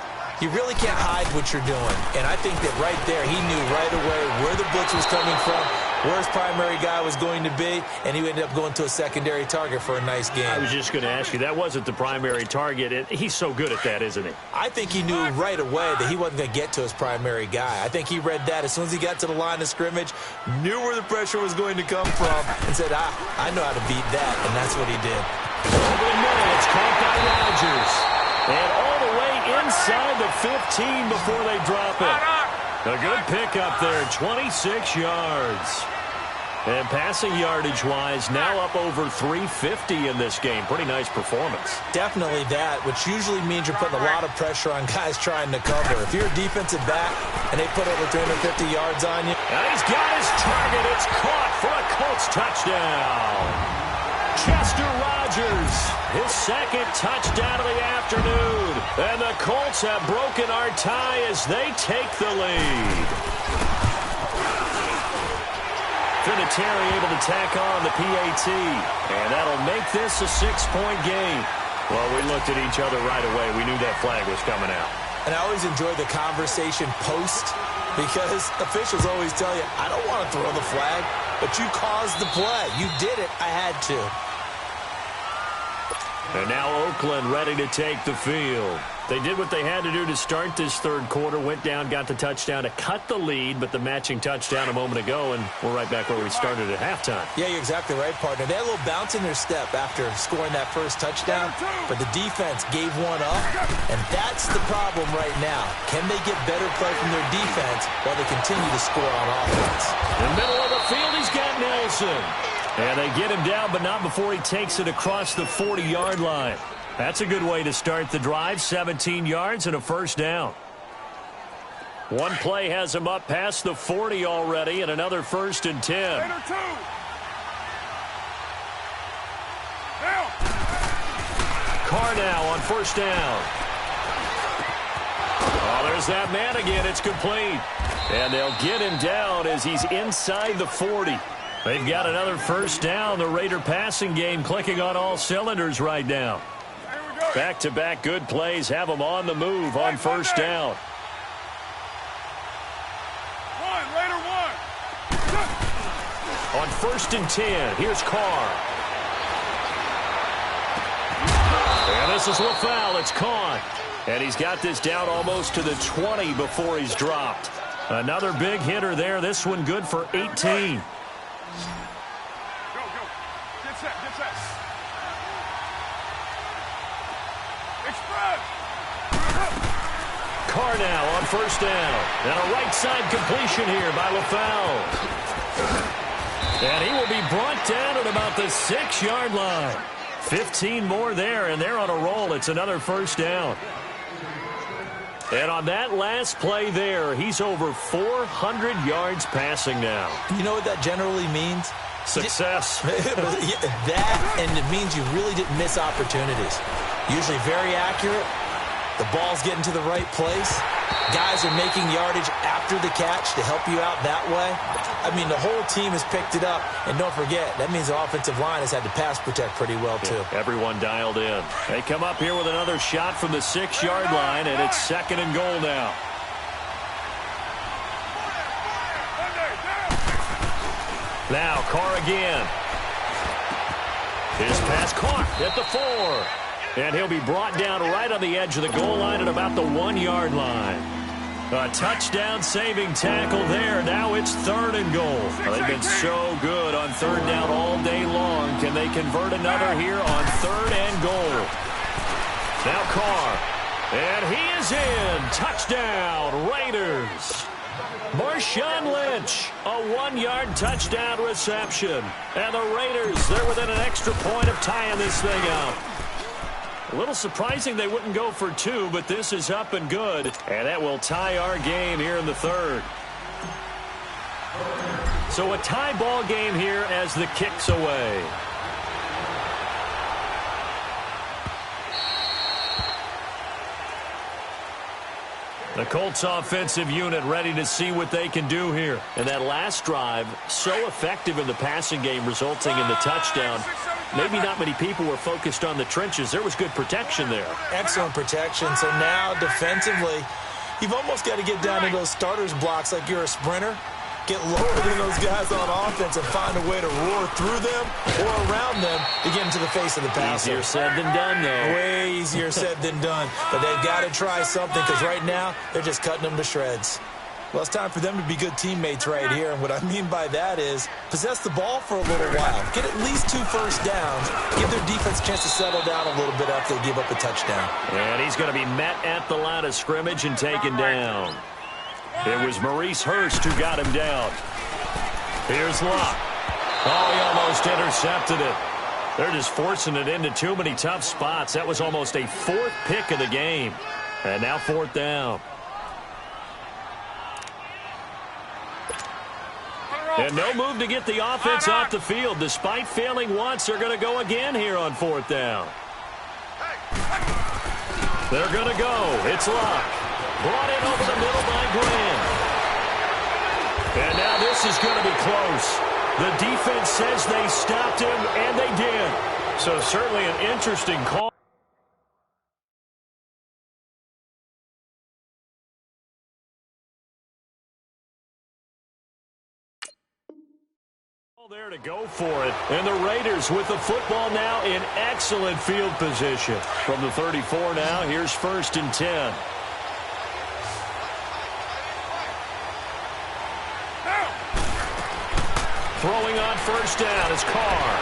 you really can't hide what you're doing. And I think that right there, he knew right away where the blitz was coming from, where his primary guy was going to be, and he ended up going to a secondary target for a nice game. I was just going to ask you, that wasn't the primary target. He's so good at that, isn't he? I think he knew right away that he wasn't going to get to his primary guy. I think he read that as soon as he got to the line of scrimmage, knew where the pressure was going to come from, and said, I know how to beat that, and that's what he did. Over the middle, it's caught by Rodgers. And all the way inside the 15 before they drop it. A good pickup there, 26 yards. And passing yardage-wise, now up over 350 in this game. Pretty nice performance. Definitely that, which usually means you're putting a lot of pressure on guys trying to cover. If you're a defensive back and they put over 350 yards on you. And he's got his target. It's caught for a Colts touchdown. Chester Rogers, his second touchdown of the afternoon. And the Colts have broken our tie as they take the lead. Vinatieri able to tack on the PAT. And that'll make this a 6-point game. Well, we looked at each other right away. We knew that flag was coming out. And I always enjoy the conversation post because officials always tell you, I don't want to throw the flag, but you caused the play. You did it. I had to. And now Oakland ready to take the field. They did what they had to do to start this third quarter, went down, got the touchdown to cut the lead, but the matching touchdown a moment ago, and we're right back where we started at halftime. Yeah, you're exactly right, partner. They had a little bounce in their step after scoring that first touchdown, but the defense gave one up, and that's the problem right now. Can they get better play from their defense while they continue to score on offense? In the middle of the field, he's got Nelson. And they get him down, but not before he takes it across the 40-yard line. That's a good way to start the drive, 17 yards and a first down. One play has him up past the 40 already, and another 1st and 10. Carr now on 1st down. Oh, there's that man again. It's complete. And they'll get him down as he's inside the 40. They've got another 1st down. The Raider passing game clicking on all cylinders right now. Back-to-back good plays have them on the move on 1st down. On 1st and 10, here's Carr. And this is LaFell. It's caught. And he's got this down almost to the 20 before he's dropped. Another big hitter there. This one good for 18. Carr now on 1st down. And a right side completion here by LaFell. And he will be brought down at about the 6-yard line. 15 more there, and they're on a roll. It's another 1st down. And on that last play there, he's over 400 yards passing now. You know what that generally means? Success. That, and it means you really didn't miss opportunities. Usually very accurate. The ball's getting to the right place. Guys are making yardage after the catch to help you out that way. I mean, the whole team has picked it up. And don't forget, that means the offensive line has had to pass protect pretty well, too. Yeah, everyone dialed in. They come up here with another shot from the 6-yard line, and it's 2nd and goal now. Now, Carr again. His pass caught at the 4. And he'll be brought down right on the edge of the goal line at about the 1-yard line. A touchdown-saving tackle there. Now it's 3rd and goal. Well, they've been so good on 3rd down all day long. Can they convert another here on 3rd and goal? Now Carr. And he is in. Touchdown, Raiders. Marshawn Lynch, a 1-yard touchdown reception. And the Raiders, they're within an extra point of tying this thing up. A little surprising they wouldn't go for 2, but this is up and good. And that will tie our game here in the 3rd. So a tie ball game here as the kick's away. The Colts offensive unit ready to see what they can do here. And that last drive, so effective in the passing game, resulting in the touchdown. Maybe not many people were focused on the trenches. There was good protection there. Excellent protection. So now defensively, you've almost got to get down to those starters blocks like you're a sprinter. Get lower than those guys on offense and find a way to roar through them or around them to get into the face of the passer. Easier said than done, though. Way easier said than done. But they've got to try something because right now they're just cutting them to shreds. Well, it's time for them to be good teammates right here. And what I mean by that is possess the ball for a little while. Get at least 2 first downs. Give their defense a chance to settle down a little bit after they give up a touchdown. And he's going to be met at the line of scrimmage and taken down. It was Maurice Hurst who got him down. Here's Locke. Oh, he almost intercepted it. They're just forcing it into too many tough spots. That was almost a 4th pick of the game. And now 4th down. And no move to get the offense off the field. Despite failing once, they're going to go again here on 4th down. They're going to go. It's Locke. Brought in over the middle by Graham. And now this is going to be close. The defense says they stopped him, and they did. So certainly an interesting call. There to go for it. And the Raiders with the football now in excellent field position. From the 34 now, here's 1st and 10. Throwing on 1st down is Carr.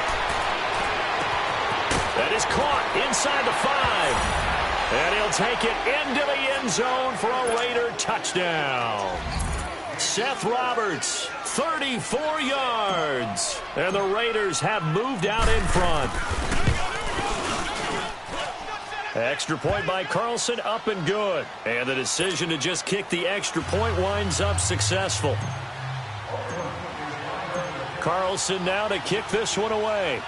That is caught inside the 5. And he'll take it into the end zone for a Raider touchdown. Seth Roberts, 34 yards. And the Raiders have moved out in front. Extra point by Carlson, up and good. And the decision to just kick the extra point winds up successful. Carlson now to kick this one away.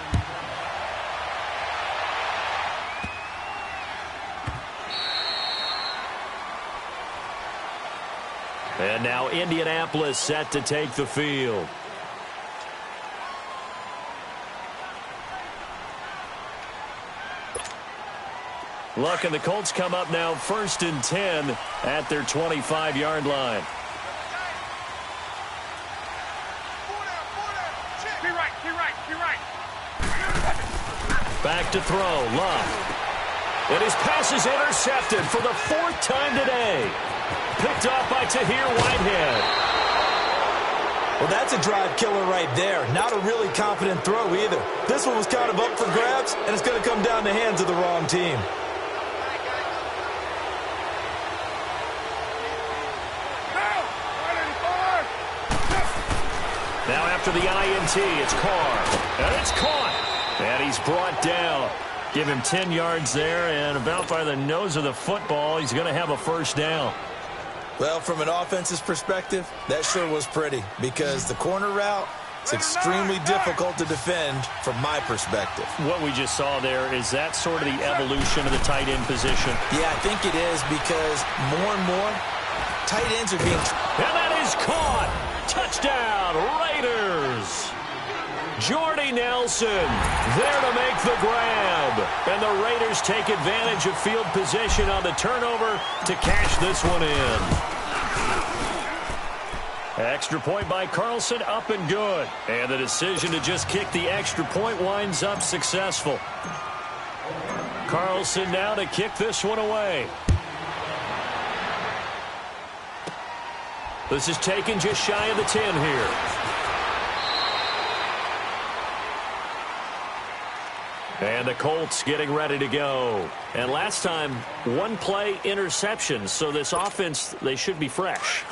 And now Indianapolis set to take the field. Luck and the Colts come up now 1st and 10 at their 25-yard line. Back to throw, Luck. And his pass is intercepted for the 4th time today. Picked off by Tahir Whitehead. Well, that's a drive killer right there. Not a really confident throw either. This one was kind of up for grabs, and it's going to come down the hands of the wrong team. Now after the INT, it's Carr. And it's caught. And he's brought down. Give him 10 yards there, and about by the nose of the football, he's going to have a 1st down. Well, from an offense's perspective, that sure was pretty because the corner route is extremely difficult to defend from my perspective. What we just saw there, is that sort of the evolution of the tight end position? Yeah, I think it is because more and more tight ends are being... And that is caught. Touchdown, Raiders. Jordy Nelson there to make the grab. And the Raiders take advantage of field position on the turnover to cash this one in. Extra point by Carlson, up and good. And the decision to just kick the extra point winds up successful. Carlson now to kick this one away. This is taken just shy of the 10 here. And the Colts getting ready to go. And last time, 1-play interception. So this offense, they should be fresh.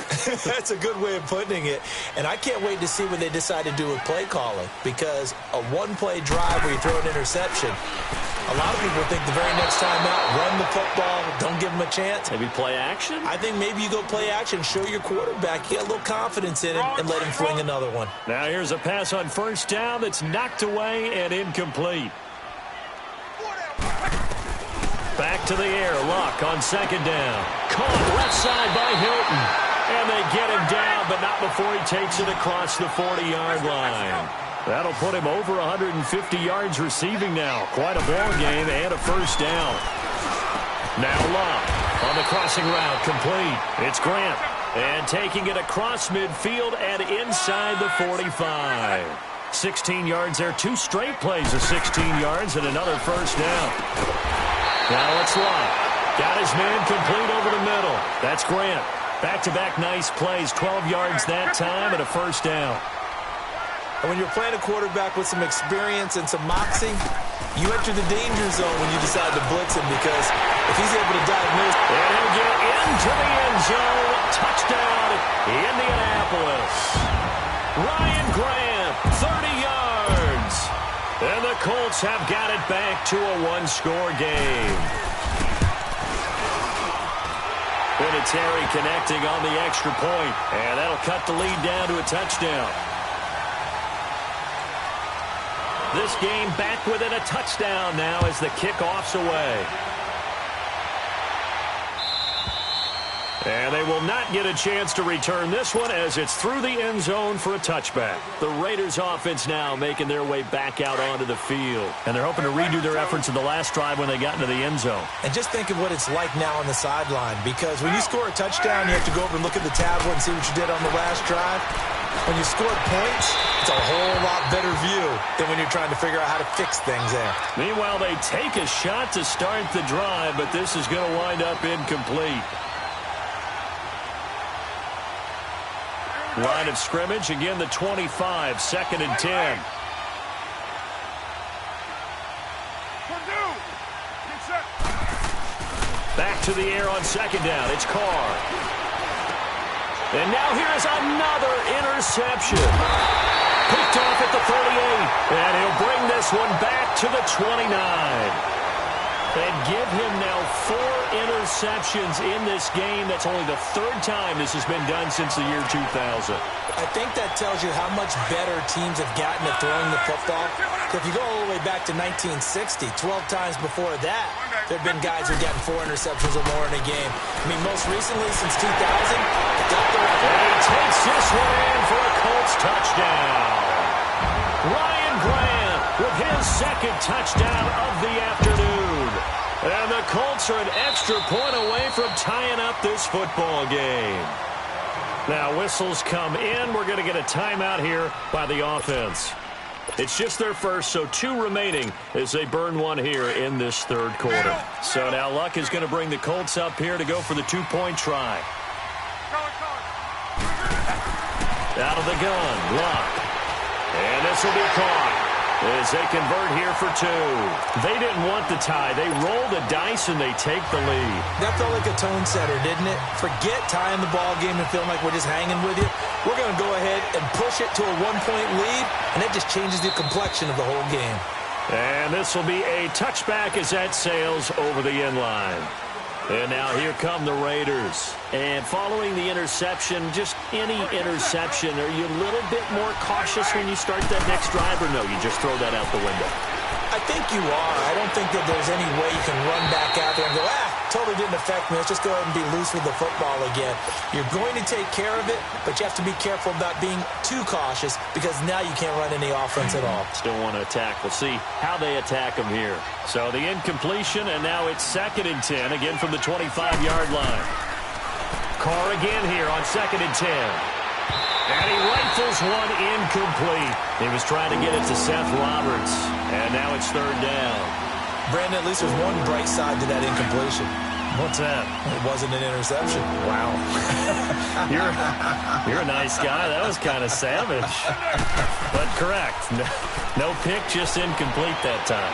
That's a good way of putting it. And I can't wait to see what they decide to do with play calling. Because a 1-play drive where you throw an interception, a lot of people think the very next time out, run the football, don't give them a chance. Maybe play action? I think maybe you go play action, show your quarterback, get a little confidence in him, and let him fling another one. Now here's a pass on 1st down that's knocked away and incomplete. Back to the air. Luck on second down. Caught left side by Hilton. And they get him down, but not before he takes it across the 40-yard line. That'll put him over 150 yards receiving now. Quite a ball game and a first down. Now Luck on the crossing route, complete. It's Grant. And taking it across midfield and inside the 45. 16 yards there. 2 straight plays of 16 yards and another first down. Now it's Luck. Got his man complete over the middle. That's Grant. Back-to-back nice plays. 12 yards that time and a first down. And when you're playing a quarterback with some experience and some moxie, you enter the danger zone when you decide to blitz him, because if he's able to diagnose... And he'll get into the end zone. Touchdown, Indianapolis. Ryan Grant, 30 yards. And the Colts have got it back to a one-score game. Vinatieri connecting on the extra point, and that'll cut the lead down to a touchdown. This game back within a touchdown now as the kickoff's away. And they will not get a chance to return this one as it's through the end zone for a touchback. The Raiders offense now making their way back out onto the field. And they're hoping to redo their efforts in the last drive when they got into the end zone. And just think of what it's like now on the sideline, because when you score a touchdown, you have to go over and look at the tablet and see what you did on the last drive. When you scored points, it's a whole lot better view than when you're trying to figure out how to fix things there. Meanwhile, they take a shot to start the drive, but this is going to wind up incomplete. Line of scrimmage, again the 25, 2nd and 10. Back to the air on second down, it's Carr. And now here's another interception. Picked off at the 38, and he'll bring this one back to the 29. And give him now 4 interceptions in this game. That's only the 3rd time this has been done since the year 2000. I think that tells you how much better teams have gotten at throwing the football. If you go all the way back to 1960, 12 times before that, there have been guys who've gotten 4 interceptions or more in a game. I mean, most recently, since 2000, and he takes this one in for a Colts touchdown. Ryan Grant with his 2nd touchdown of the afternoon. And the Colts are an extra point away from tying up this football game. Now whistles come in. We're going to get a timeout here by the offense. It's just their first, so 2 remaining as they burn one here in this 3rd quarter. So now Luck is going to bring the Colts up here to go for the 2-point try. Out of the gun, Luck. And this will be caught as they convert here for 2. They didn't want the tie. They roll the dice and they take the lead. That felt like a tone setter, didn't it? Forget tying the ball game and feeling like we're just hanging with you. We're going to go ahead and push it to a 1-point lead, and that just changes the complexion of the whole game. And this will be a touchback as that sails over the end line. And now here come the Raiders. And following the interception, just any interception, are you a little bit more cautious when you start that next drive, or no, you just throw that out the window? I think you are. I don't think that there's any way you can run back out there and go, totally didn't affect me. Let's just go ahead and be loose with the football again. You're going to take care of it, but you have to be careful about being too cautious, because now you can't run any offense at all. Still want to attack. We'll see how they attack them here. So the incompletion, and now it's 2nd and 10, again from the 25-yard line. Carr again here on 2nd and 10. And he rifles one incomplete. He was trying to get it to Seth Roberts. And now it's 3rd down. Brandon, at least there's one bright side to that incompletion. What's that? It wasn't an interception. Wow. You're a nice guy. That was kind of savage. But correct. No pick, just incomplete that time.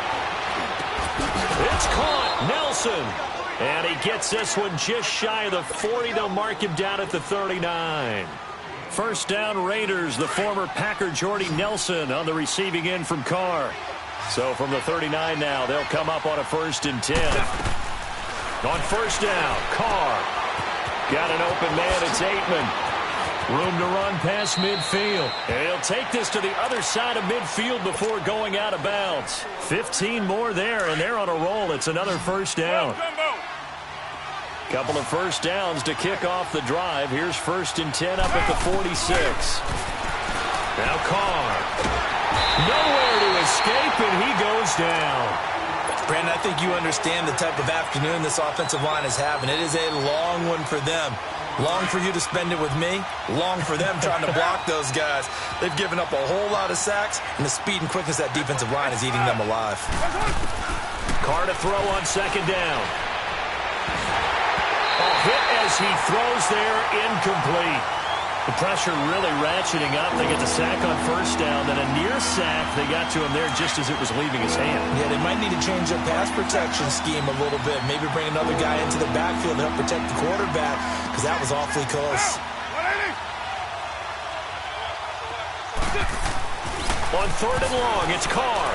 It's caught. Nelson. And he gets this one just shy of the 40. They'll mark him down at the 39. First down, Raiders. The former Packer Jordy Nelson on the receiving end from Carr. So from the 39 now, they'll come up on a 1st and 10. On 1st down, Carr. Got an open man, it's Aitman. Room to run past midfield. And he'll take this to the other side of midfield before going out of bounds. 15 more there, and they're on a roll. It's another first down. Couple of first downs to kick off the drive. Here's 1st and 10 up at the 46. Now Carr. Nowhere to escape, and he goes down. Brandon, I think you understand the type of afternoon this offensive line is having. It is a long one for them. Long for you to spend it with me. Long for them trying to block those guys. They've given up a whole lot of sacks, and the speed and quickness of that defensive line is eating them alive. Carr to throw on 2nd down. A hit as he throws there, incomplete. The pressure really ratcheting up. They get the sack on 1st down, then a near sack. They got to him there just as it was leaving his hand. Yeah, they might need to change their pass protection scheme a little bit. Maybe bring another guy into the backfield to help protect the quarterback, because that was awfully close. On 3rd and long, it's Carr.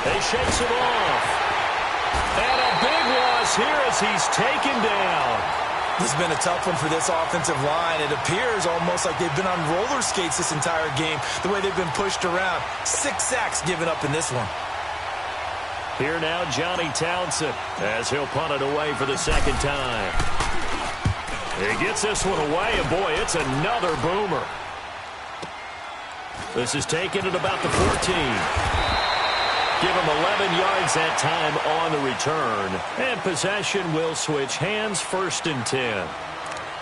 He shakes it off. And a big loss here as he's taken down. This has been a tough one for this offensive line. It appears almost like they've been on roller skates this entire game, the way they've been pushed around. 6 sacks given up in this one. Here now, Johnny Townsend, as he'll punt it away for the 2nd time. He gets this one away, and boy, it's another boomer. This is taken at about the 14. Give him 11 yards that time on the return. And possession will switch hands, 1st and 10.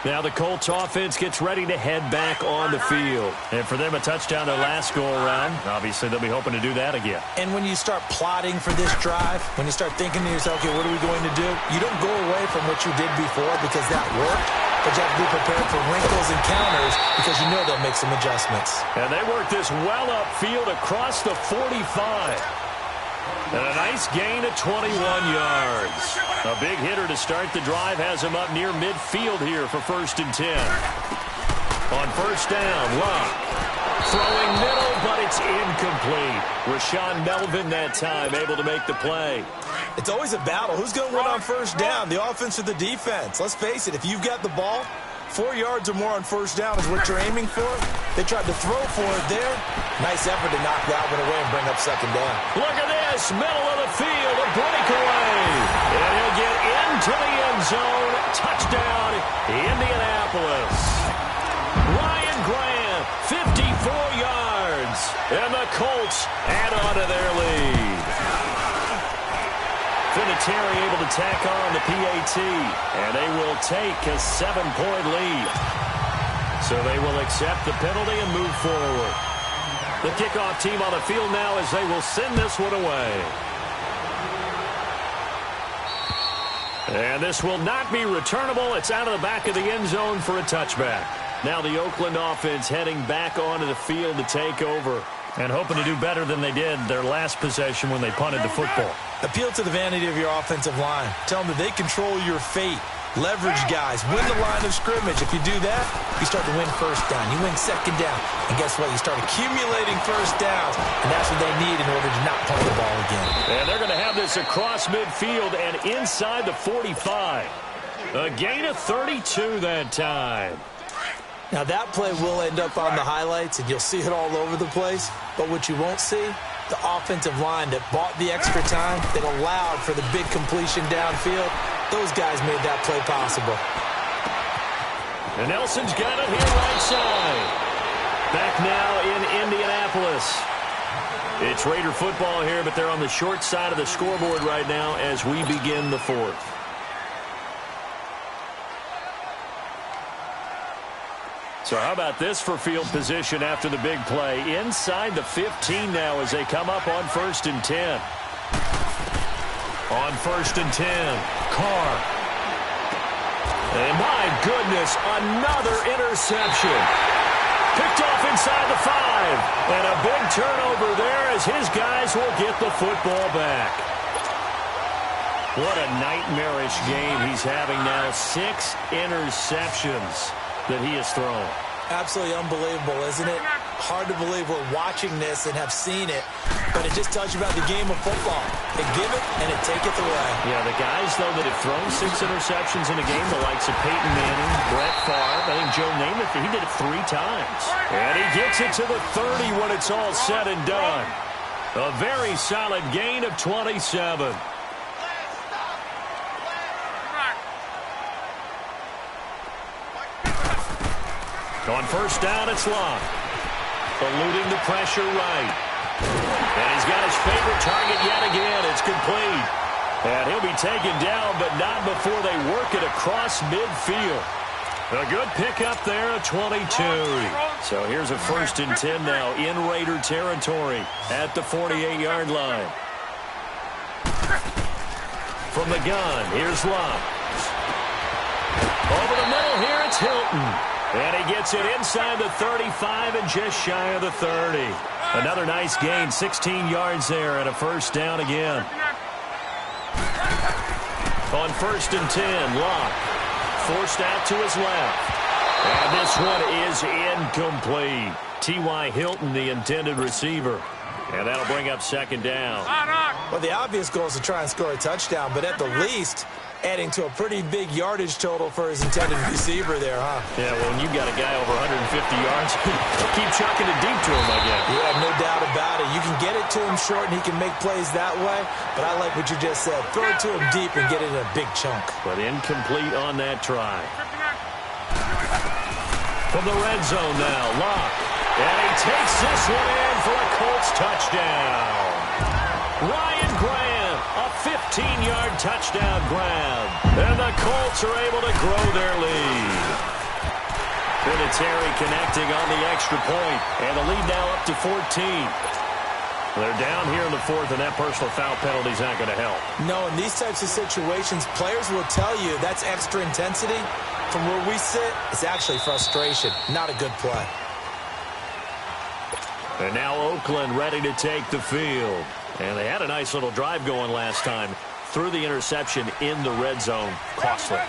Now the Colts offense gets ready to head back on the field. And for them, a touchdown their last go-around. Obviously, they'll be hoping to do that again. And when you start plotting for this drive, when you start thinking to yourself, okay, what are we going to do? You don't go away from what you did before because that worked. But you have to be prepared for wrinkles and counters because you know they'll make some adjustments. And they work this well upfield across the 45. And a nice gain of 21 yards. A big hitter to start the drive has him up near midfield here for 1st and 10. On 1st down, Luck. Throwing middle, but it's incomplete. Rashaan Melvin that time able to make the play. It's always a battle. Who's going to win on 1st down, the offense or the defense? Let's face it, if you've got the ball, 4 yards or more on 1st down is what you're aiming for. They tried to throw for it there. Nice effort to knock that one away and bring up 2nd down. Look at this, middle of the field, a breakaway. And he'll get into the end zone. Touchdown, Indianapolis. Ryan Grant, 54 yards. And the Colts add on to their lead. Vinatieri able to tack on the PAT, and they will take a 7-point lead. So they will accept the penalty and move forward. The kickoff team on the field now as they will send this one away. And this will not be returnable. It's out of the back of the end zone for a touchback. Now the Oakland offense heading back onto the field to take over and hoping to do better than they did their last possession when they punted the football. Appeal to the vanity of your offensive line. Tell them that they control your fate. Leverage guys. Win the line of scrimmage. If you do that, you start to win 1st down. You win 2nd down. And guess what? You start accumulating 1st downs. And that's what they need in order to not punt the ball again. And they're going to have this across midfield and inside the 45. A gain of 32 that time. Now that play will end up on the highlights, and you'll see it all over the place. But what you won't see, the offensive line that bought the extra time, that allowed for the big completion downfield, those guys made that play possible. And Nelson's got it here right side. Back now in Indianapolis. It's Raider football here, but they're on the short side of the scoreboard right now as we begin the 4th. So how about this for field position after the big play? Inside the 15 now as they come up on 1st and 10. On 1st and 10, Carr. And my goodness, another interception. Picked off inside the 5. And a big turnover there as his guys will get the football back. What a nightmarish game he's having now. 6 interceptions that he has thrown. Absolutely unbelievable, isn't it? hard to believe we're watching this and have seen it, but it just tells you about the game of football. They give it and they take it away. Yeah, the guys, though, that have thrown 6 interceptions in a game, the likes of Peyton Manning, Brett Favre, I think Joe Namath, he did it 3 times. And he gets it to the 30 when it's all said and done. A very solid gain of 27. On first down, it's Locke. Eluding the pressure right. And he's got his favorite target yet again. It's complete. And he'll be taken down, but not before they work it across midfield. A good pickup there at 22. So here's a 1st and 10 now in Raider territory at the 48-yard line. From the gun, here's Locke. Over the middle here, it's Hilton. And he gets it inside the 35 and just shy of the 30. Another nice gain, 16 yards there and a 1st down again. On 1st and 10, Locke forced out to his left. And this one is incomplete. T.Y. Hilton, the intended receiver. And that'll bring up 2nd down. Well, the obvious goal is to try and score a touchdown, but at the least, adding to a pretty big yardage total for his intended receiver there, huh? Yeah, well, when you've got a guy over 150 yards, keep chucking it deep to him, I guess. Yeah, no doubt about it. You can get it to him short, and he can make plays that way, but I like what you just said. Throw it to him deep and get it in a big chunk. But incomplete on that try. From the red zone now, Locke. And he takes this one in for a Colts touchdown. Ryan Grant, a 15-yard touchdown grab. And the Colts are able to grow their lead. Vinatieri connecting on the extra point. And the lead now up to 14. They're down here in the 4th, and that personal foul penalty is not going to help. No, in these types of situations, players will tell you that's extra intensity. From where we sit, it's actually frustration. Not a good play. And now Oakland ready to take the field. And they had a nice little drive going last time. Threw the interception in the red zone. Costly.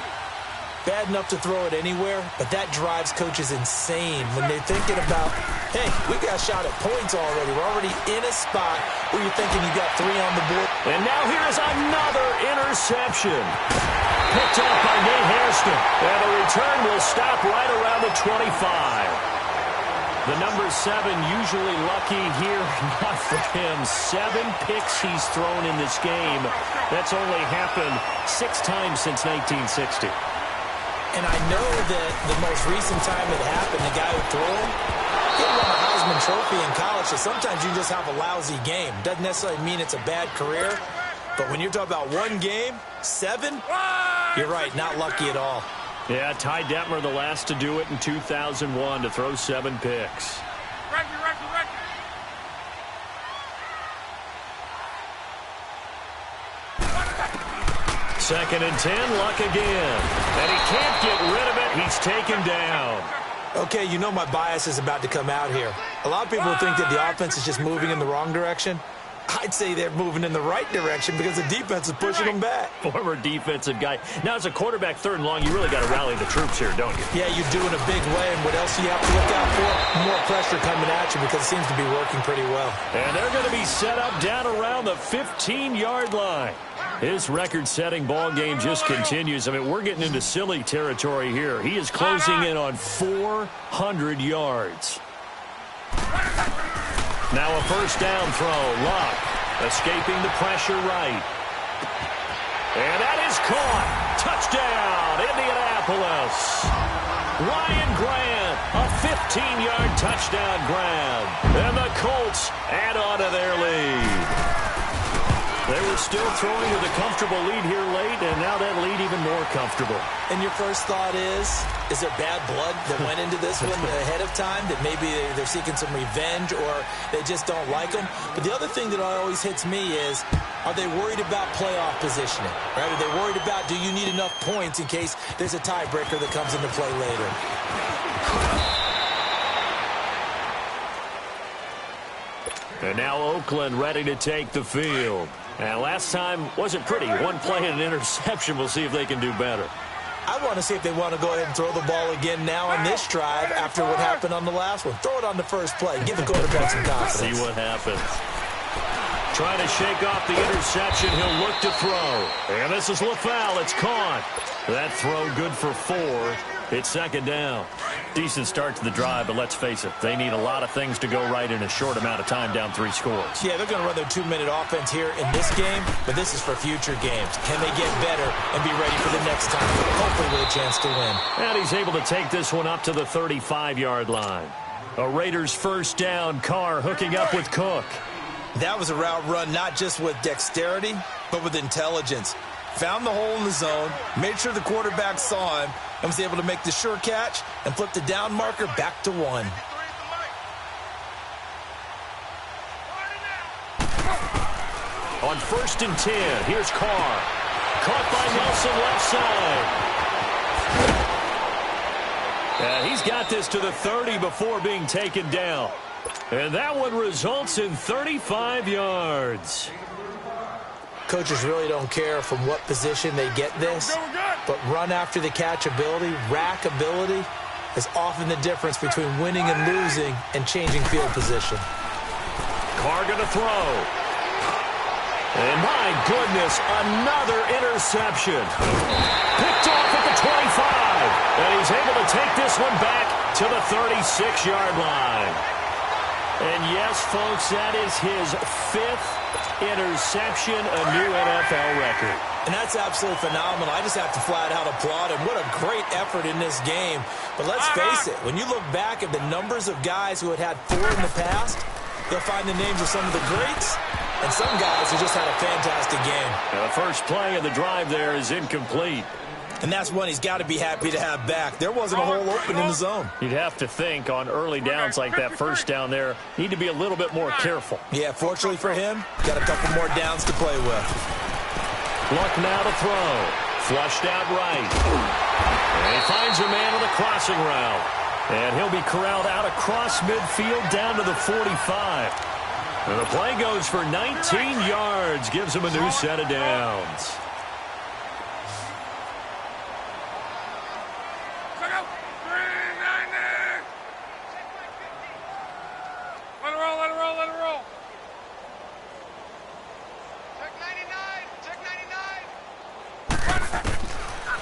Bad enough to throw it anywhere, but that drives coaches insane when they're thinking about, hey, we got a shot at points already. We're already in a spot where you're thinking you got 3 on the board. And now here's another interception. Picked up by Nate Hairston. And the return will stop right around the 25. The number 7 usually lucky here. Not for him. 7 picks he's thrown in this game. That's only happened 6 times since 1960. And I know that the most recent time it happened, the guy who threw him, he won a Heisman Trophy in college, so sometimes you just have a lousy game. Doesn't necessarily mean it's a bad career, but when you're talking about 1 game, 7, you're right, not lucky at all. Yeah, Ty Detmer, the last to do it in 2001, to throw 7 picks. Second and 10, Luck again. And he can't get rid of it. He's taken down. Okay, you know my bias is about to come out here. A lot of people think that the offense is just moving in the wrong direction. I'd say they're moving in the right direction because the defense is pushing them back. Former defensive guy. Now, as a quarterback, 3rd and long, you really got to rally the troops here, don't you? Yeah, you do in a big way. And what else do you have to look out for? More pressure coming at you because it seems to be working pretty well. And they're going to be set up down around the 15-yard line. His record-setting ball game just continues. I mean, we're getting into silly territory here. He is closing in on 400 yards. Now a 1st down throw. Locke escaping the pressure right. And that is caught. Touchdown, Indianapolis. Ryan Grant, a 15-yard touchdown grab. And the Colts add on to their lead. They were still throwing with a comfortable lead here late, and now that lead even more comfortable. And your first thought is there bad blood that went into this one ahead of time, that maybe they're seeking some revenge or they just don't like them? But the other thing that always hits me is, are they worried about playoff positioning? Right? Are they worried about, do you need enough points in case there's a tiebreaker that comes into play later? And now Oakland ready to take the field. And last time wasn't pretty. 1 play and an interception. We'll see if they can do better. I want to see if they want to go ahead and throw the ball again now on this drive after what happened on the last one. Throw it on the first play. Give the quarterback some confidence. See what happens. Trying to shake off the interception. He'll look to throw. And this is LaFowl. It's caught. That throw good for 4. It's second down. Decent start to the drive, but let's face it, they need a lot of things to go right in a short amount of time down 3 scores. Yeah, they're going to run their 2-minute offense here in this game, but this is for future games. Can they get better and be ready for the next time? Hopefully with a chance to win. And he's able to take this one up to the 35-yard line. A Raiders first down. Carr hooking up with Cook. That was a route run not just with dexterity, but with intelligence. Found the hole in the zone, made sure the quarterback saw him, and was able to make the sure catch and flip the down marker back to 1. On 1st and 10, here's Carr. Caught by Nelson left side. He's got this to the 30 before being taken down. And that one results in 35 yards. Coaches really don't care from what position they get this, but run after the catch ability, rack ability, is often the difference between winning and losing and changing field position. Carr going to throw. And my goodness, another interception. Picked off at the 25. And he's able to take this one back to the 36-yard line. And yes, folks, that is his 5th interception, a new NFL record. And that's absolutely phenomenal. I just have to flat out applaud him. What a great effort in this game. But let's face it, when you look back at the numbers of guys who had 4 in the past, you'll find the names of some of the greats and some guys who just had a fantastic game. Now, the first play of the drive there is incomplete. And that's one he's got to be happy to have back. There wasn't a hole open in the zone. You'd have to think on early downs like that first down there, need to be a little bit more careful. Yeah, fortunately for him, got a couple more downs to play with. Luck now to throw. Flushed out right. And he finds a man on the crossing route. And he'll be corralled out across midfield down to the 45. And the play goes for 19 yards. Gives him a new set of downs.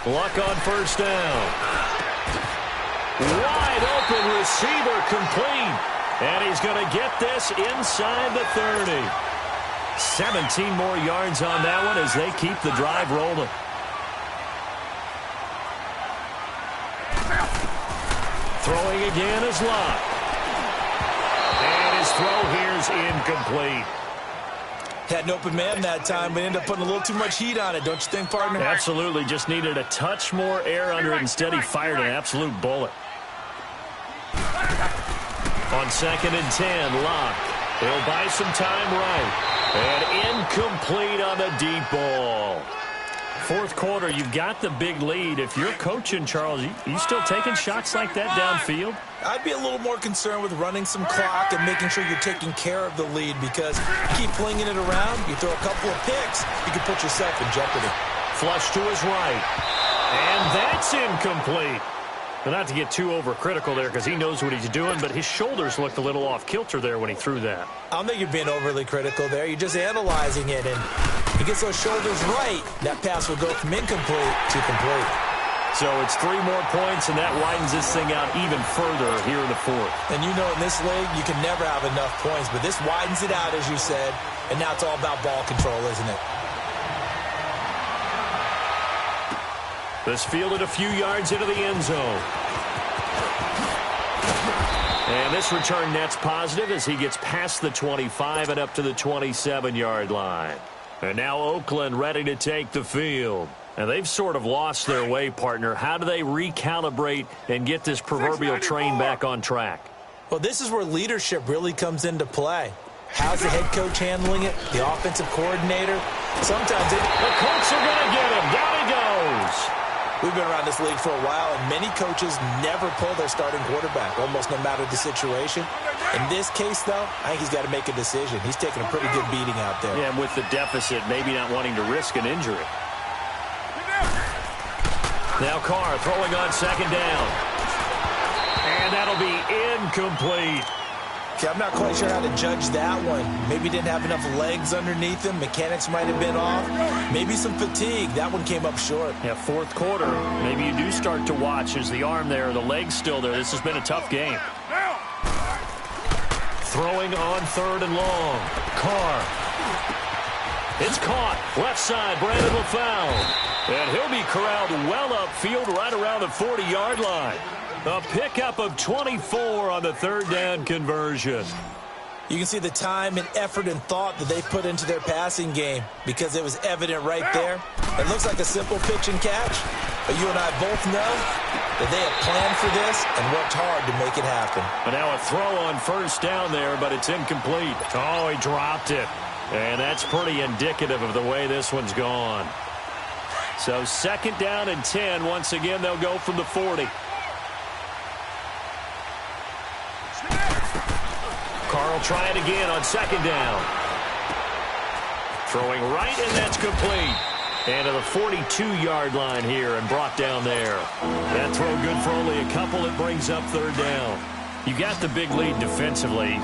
Luck on first down. Wide open receiver complete. And he's going to get this inside the 30. 17 more yards on that one as they keep the drive rolling. Throwing again is Luck. And his throw here is incomplete. Had an open man that time, but ended up putting a little too much heat on it, don't you think, partner? Absolutely. Just needed a touch more air under it. Instead, he fired an absolute bullet. On 2nd and 10, Luck. He'll buy some time right. And incomplete on the deep ball. 4th quarter, you've got the big lead. If you're coaching, Charles, you still taking shots like that downfield? I'd be a little more concerned with running some clock and making sure you're taking care of the lead, because you keep flinging it around, you throw a couple of picks, you can put yourself in jeopardy. Flush to his right. And that's incomplete. But not to get too overcritical there, because he knows what he's doing, but his shoulders looked a little off kilter there when he threw that. I don't think you're being overly critical there. You're just analyzing it, and he gets those shoulders right. That pass will go from incomplete to complete. So it's 3 more points, and that widens this thing out even further here in the 4th. And you know in this league, you can never have enough points, but this widens it out, as you said, and now it's all about ball control, isn't it? This fielded a few yards into the end zone. And this return net's positive as he gets past the 25 and up to the 27-yard line. And now Oakland ready to take the field. And they've sort of lost their way, partner. How do they recalibrate and get this proverbial train back on track? Well, this is where leadership really comes into play. How's the head coach handling it? The offensive coordinator? Sometimes the Colts are going to get him. Down he goes. We've been around this league for a while, and many coaches never pull their starting quarterback, almost no matter the situation. In this case, though, I think he's got to make a decision. He's taking a pretty good beating out there. Yeah, and with the deficit, maybe not wanting to risk an injury. Now Carr throwing on second down. And that'll be incomplete. Okay, I'm not quite sure how to judge that one. Maybe didn't have enough legs underneath him. Mechanics might have been off. Maybe some fatigue. That one came up short. Yeah, fourth quarter. Maybe you do start to watch. Is the arm there, the leg's still there? This has been a tough game. Throwing on third and long. Carr. It's caught. Left side, Brandon LaFowl. And he'll be corralled well upfield right around the 40-yard line. A pickup of 24 on the third down conversion. You can see the time and effort and thought that they put into their passing game because it was evident right there. It looks like a simple pitch and catch, but you and I both know that they have planned for this and worked hard to make it happen. But now a throw on first down there, but it's incomplete. Oh, he dropped it. And that's pretty indicative of the way this one's gone. So second down and 10. Once again, they'll go from the 40. Carr will try it again on second down. Throwing right, and that's complete. And to the 42-yard line here and brought down there. That throw good for only a couple. It brings up third down. You got the big lead defensively,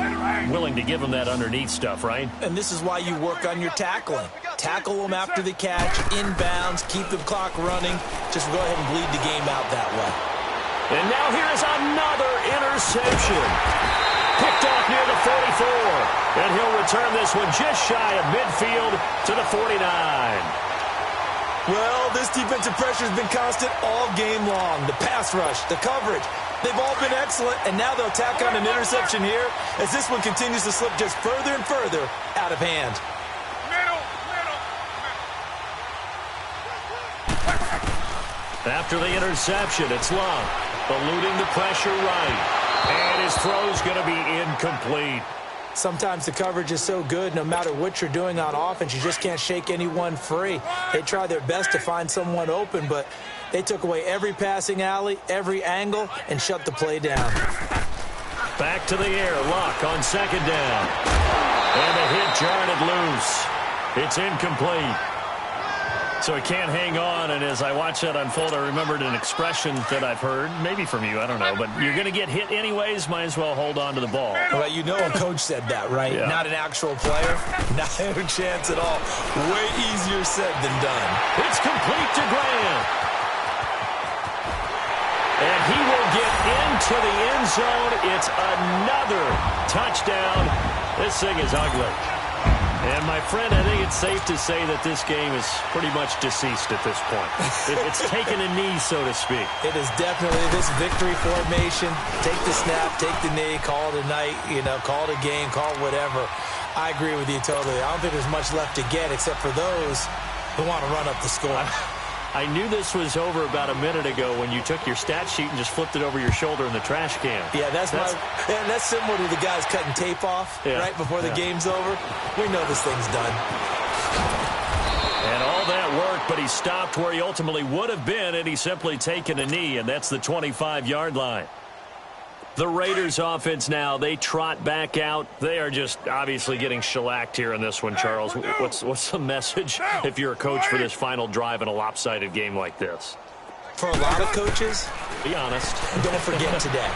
willing to give them that underneath stuff, right? And this is why you work on your tackling. Tackle them after the catch, inbounds, keep the clock running. Just go ahead and bleed the game out that way. And now here's another interception. Picked off near the 44. And he'll return this one just shy of midfield to the 49. Well, this defensive pressure has been constant all game long. The pass rush, the coverage, they've all been excellent, and now they'll tack on an interception here as this one continues to slip just further and further out of hand. After the interception, it's Love, eluding the pressure right. And his throw's going to be incomplete. Sometimes the coverage is so good, no matter what you're doing on offense, you just can't shake anyone free. They try their best to find someone open, but they took away every passing alley, every angle, and shut the play down. Back to the air, Luck on second down. And the hit jarred it loose. It's incomplete. So he can't hang on, and as I watched that unfold, I remembered an expression that I've heard, maybe from you, I don't know, but you're going to get hit anyways, might as well hold on to the ball. Well, you know a coach said that, right? Yeah. Not an actual player. Not a chance at all. Way easier said than done. It's complete to Graham. And he will get into the end zone. It's another touchdown. This thing is ugly. And, my friend, I think it's safe to say that this game is pretty much deceased at this point. It's taken a knee, so to speak. It is definitely this victory formation. Take the snap, take the knee, call it a night, call it a game, call it whatever. I agree with you totally. I don't think there's much left to get except for those who want to run up the score. I knew this was over about a minute ago when you took your stat sheet and just flipped it over your shoulder in the trash can. Yeah, that's similar to the guys cutting tape off right before the game's over. We know this thing's done. And all that work, but he stopped where he ultimately would have been, and he's simply taken a knee, and that's the 25-yard line. The Raiders offense now, they trot back out. They are just obviously getting shellacked here in this one, Charles. What's the message if you're a coach for this final drive in a lopsided game like this? For a lot of coaches, be honest. Don't forget today.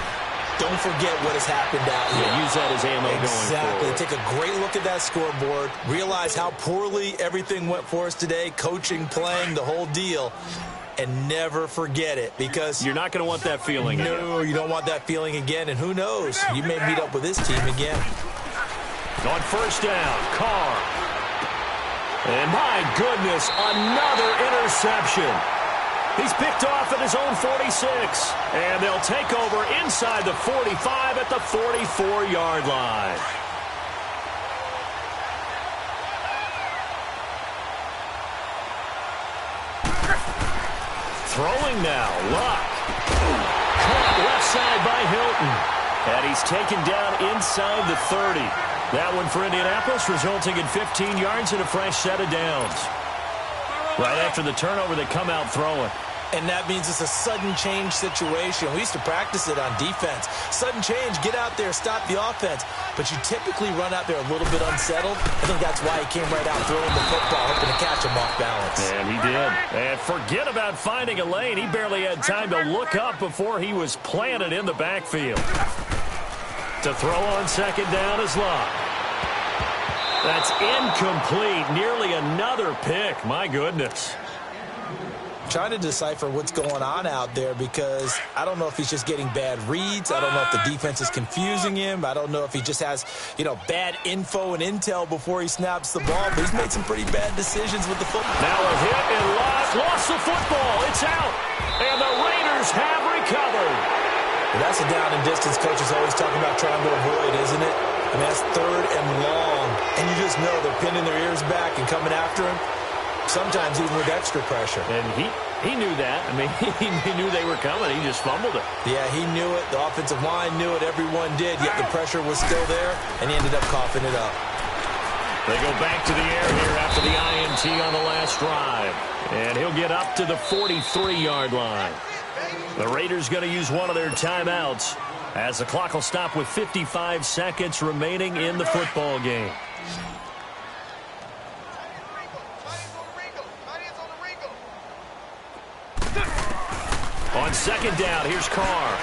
Don't forget what has happened out here. Yeah, use that as ammo going forward. Exactly. Take a great look at that scoreboard. Realize how poorly everything went for us today. Coaching, playing, the whole deal. And never forget it, because you're not going to want that feeling again. No, you don't want that feeling again. And who knows? You may meet up with this team again. On first down, Carr. And my goodness, another interception. He's picked off at his own 46. And they'll take over inside the 45 at the 44-yard line. Throwing now, Luck. Caught left side by Hilton. And he's taken down inside the 30. That one for Indianapolis, resulting in 15 yards and a fresh set of downs. Right after the turnover, they come out throwing. And that means it's a sudden change situation. We used to practice it on defense. Sudden change, get out there, stop the offense. But you typically run out there a little bit unsettled. I think that's why he came right out throwing the football, hoping to catch him off balance. And he did. And forget about finding a lane. He barely had time to look up before he was planted in the backfield. To throw on second down is Locke. That's incomplete. Nearly another pick. My goodness. Trying to decipher what's going on out there because I don't know if he's just getting bad reads. I don't know if the defense is confusing him. I don't know if he just has, bad info and intel before he snaps the ball. But he's made some pretty bad decisions with the football. Now a hit and lost the football. It's out. And the Raiders have recovered. Well, that's a down and distance coach is always talking about trying to avoid, isn't it? I mean, that's third and long. And you just know they're pinning their ears back and coming after him. Sometimes even with extra pressure. And he knew that. I mean, he knew they were coming. He just fumbled it. Yeah, he knew it. The offensive line knew it. Everyone did. Yet the pressure was still there, and he ended up coughing it up. They go back to the air here after the INT on the last drive. And he'll get up to the 43-yard line. The Raiders going to use one of their timeouts as the clock will stop with 55 seconds remaining in the football game. On second down, here's Carr.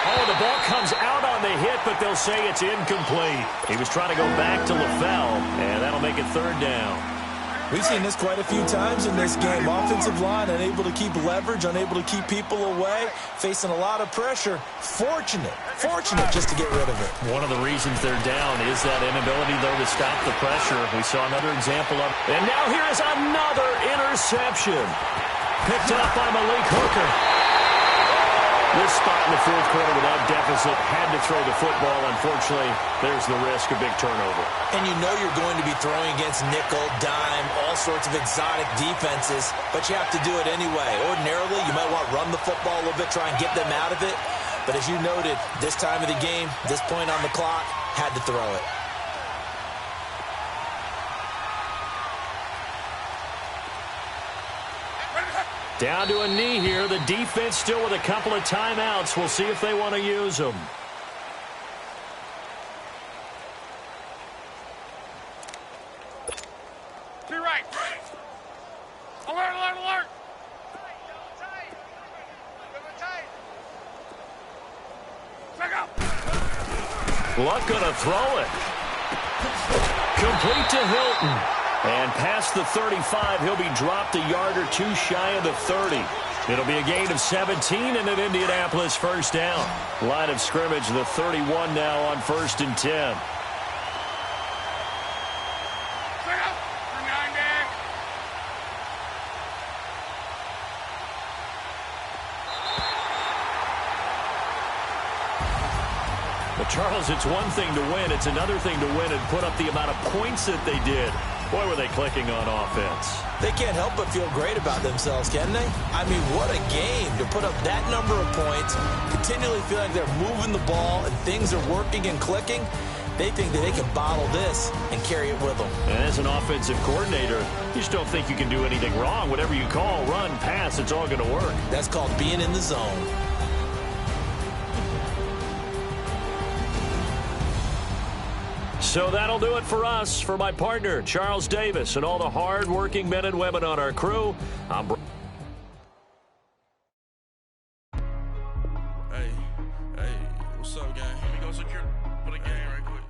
Oh, the ball comes out on the hit, but they'll say it's incomplete. He was trying to go back to LaFell, and that'll make it third down. We've seen this quite a few times in this game. Offensive line unable to keep leverage, unable to keep people away, facing a lot of pressure. Fortunate just to get rid of it. One of the reasons they're down is that inability, though, to stop the pressure. We saw another example of it. And now here is another interception. Picked up by Malik Hooker. This spot in the fourth quarter without deficit, had to throw the football. Unfortunately, there's the risk of big turnover. And you know you're going to be throwing against nickel, dime, all sorts of exotic defenses, but you have to do it anyway. Ordinarily, you might want to run the football a little bit, try and get them out of it. But as you noted, this time of the game, this point on the clock, had to throw it. Down to a knee here. The defense still with a couple of timeouts. We'll see if they want to use them. To your right. Alert, alert, alert. Back up. Luck going to throw it. Complete to Hilton. And past the 35, he'll be dropped a yard or two shy of the 30. It'll be a gain of 17 and an Indianapolis first down. Line of scrimmage, the 31 now on 1st and 10. But Charles, it's one thing to win. It's another thing to win and put up the amount of points that they did. Boy, were they clicking on offense. They can't help but feel great about themselves, can they? I mean, what a game to put up that number of points, continually feel like they're moving the ball and things are working and clicking. They think that they can bottle this and carry it with them. And as an offensive coordinator, you just don't think you can do anything wrong. Whatever you call, run, pass, it's all going to work. That's called being in the zone. So that'll do it for us. For my partner, Charles Davis, and all the hard-working men and women on our crew, I'm... Hey, what's up, gang? Let me go secure for the game right quick.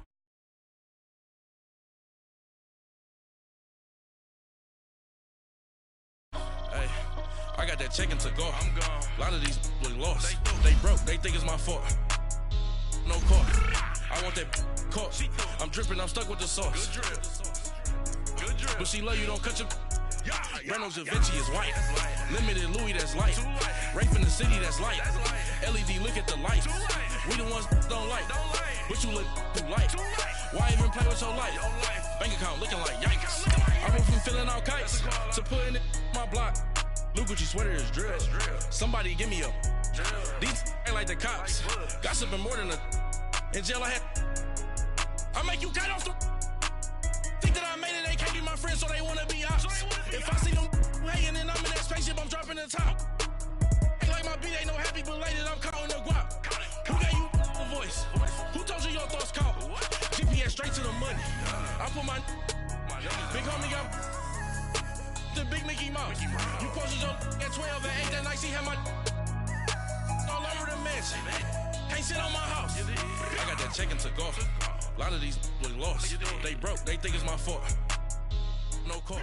Hey, I got that chicken to go. I'm gone. A lot of these look lost. They broke. They think it's my fault. No court. I want that caught. I'm dripping, I'm stuck with the sauce. Good drip. But she love you, don't cut your... Reynolds Da Vinci is white. Limited Louis, that's light. Rape in the city, that's light. LED, look at the light. We the ones don't like. But you look too light. Why even play with your life? Bank account looking like yikes. I went from filling out kites to putting it in my block. Blue Gucci sweater is drill. Somebody give me a... These ain't like the cops. Gossiping more than a... In jail I make you cut off the... Think that I made it, they can't be my friends, so they wanna be ops. If I see them hating and I'm in that space, spaceship, I'm dropping the top. Ain't like my beat ain't no happy belated, I'm counting the guap. Who gave you a voice? Who told you your thoughts count? GPS straight to the money. I put my big homie got the big Mickey Mouse. You posted your at 12 and 8 that night, she had my all over the mansion. Can't sit on my house. I got that check into golf. A lot of these was lost. They broke, they think it's my fault. No court.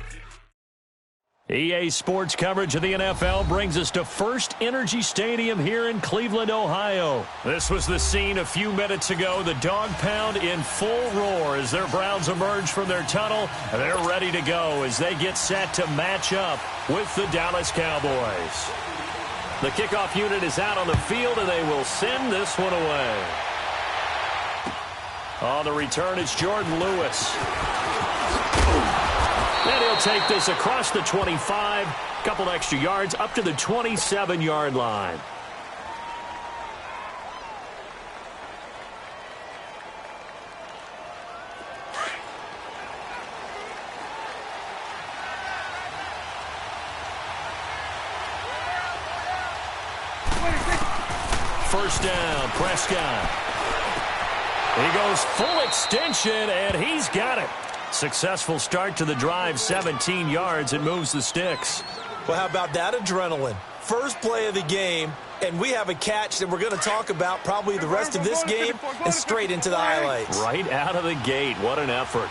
EA Sports coverage of the NFL brings us to First Energy Stadium here in Cleveland, Ohio. This was the scene a few minutes ago. The dog pound in full roar as their Browns emerge from their tunnel. They're ready to go as they get set to match up with the Dallas Cowboys. The kickoff unit is out on the field, and they will send this one away. On the return, it's Jordan Lewis. And he'll take this across the 25, couple extra yards, up to the 27-yard line. First down, Prescott. He goes full extension, and he's got it. Successful start to the drive, 17 yards, and moves the sticks. Well, how about that adrenaline? First play of the game, and we have a catch that we're going to talk about probably the rest of this game and straight into the highlights. Right out of the gate. What an effort.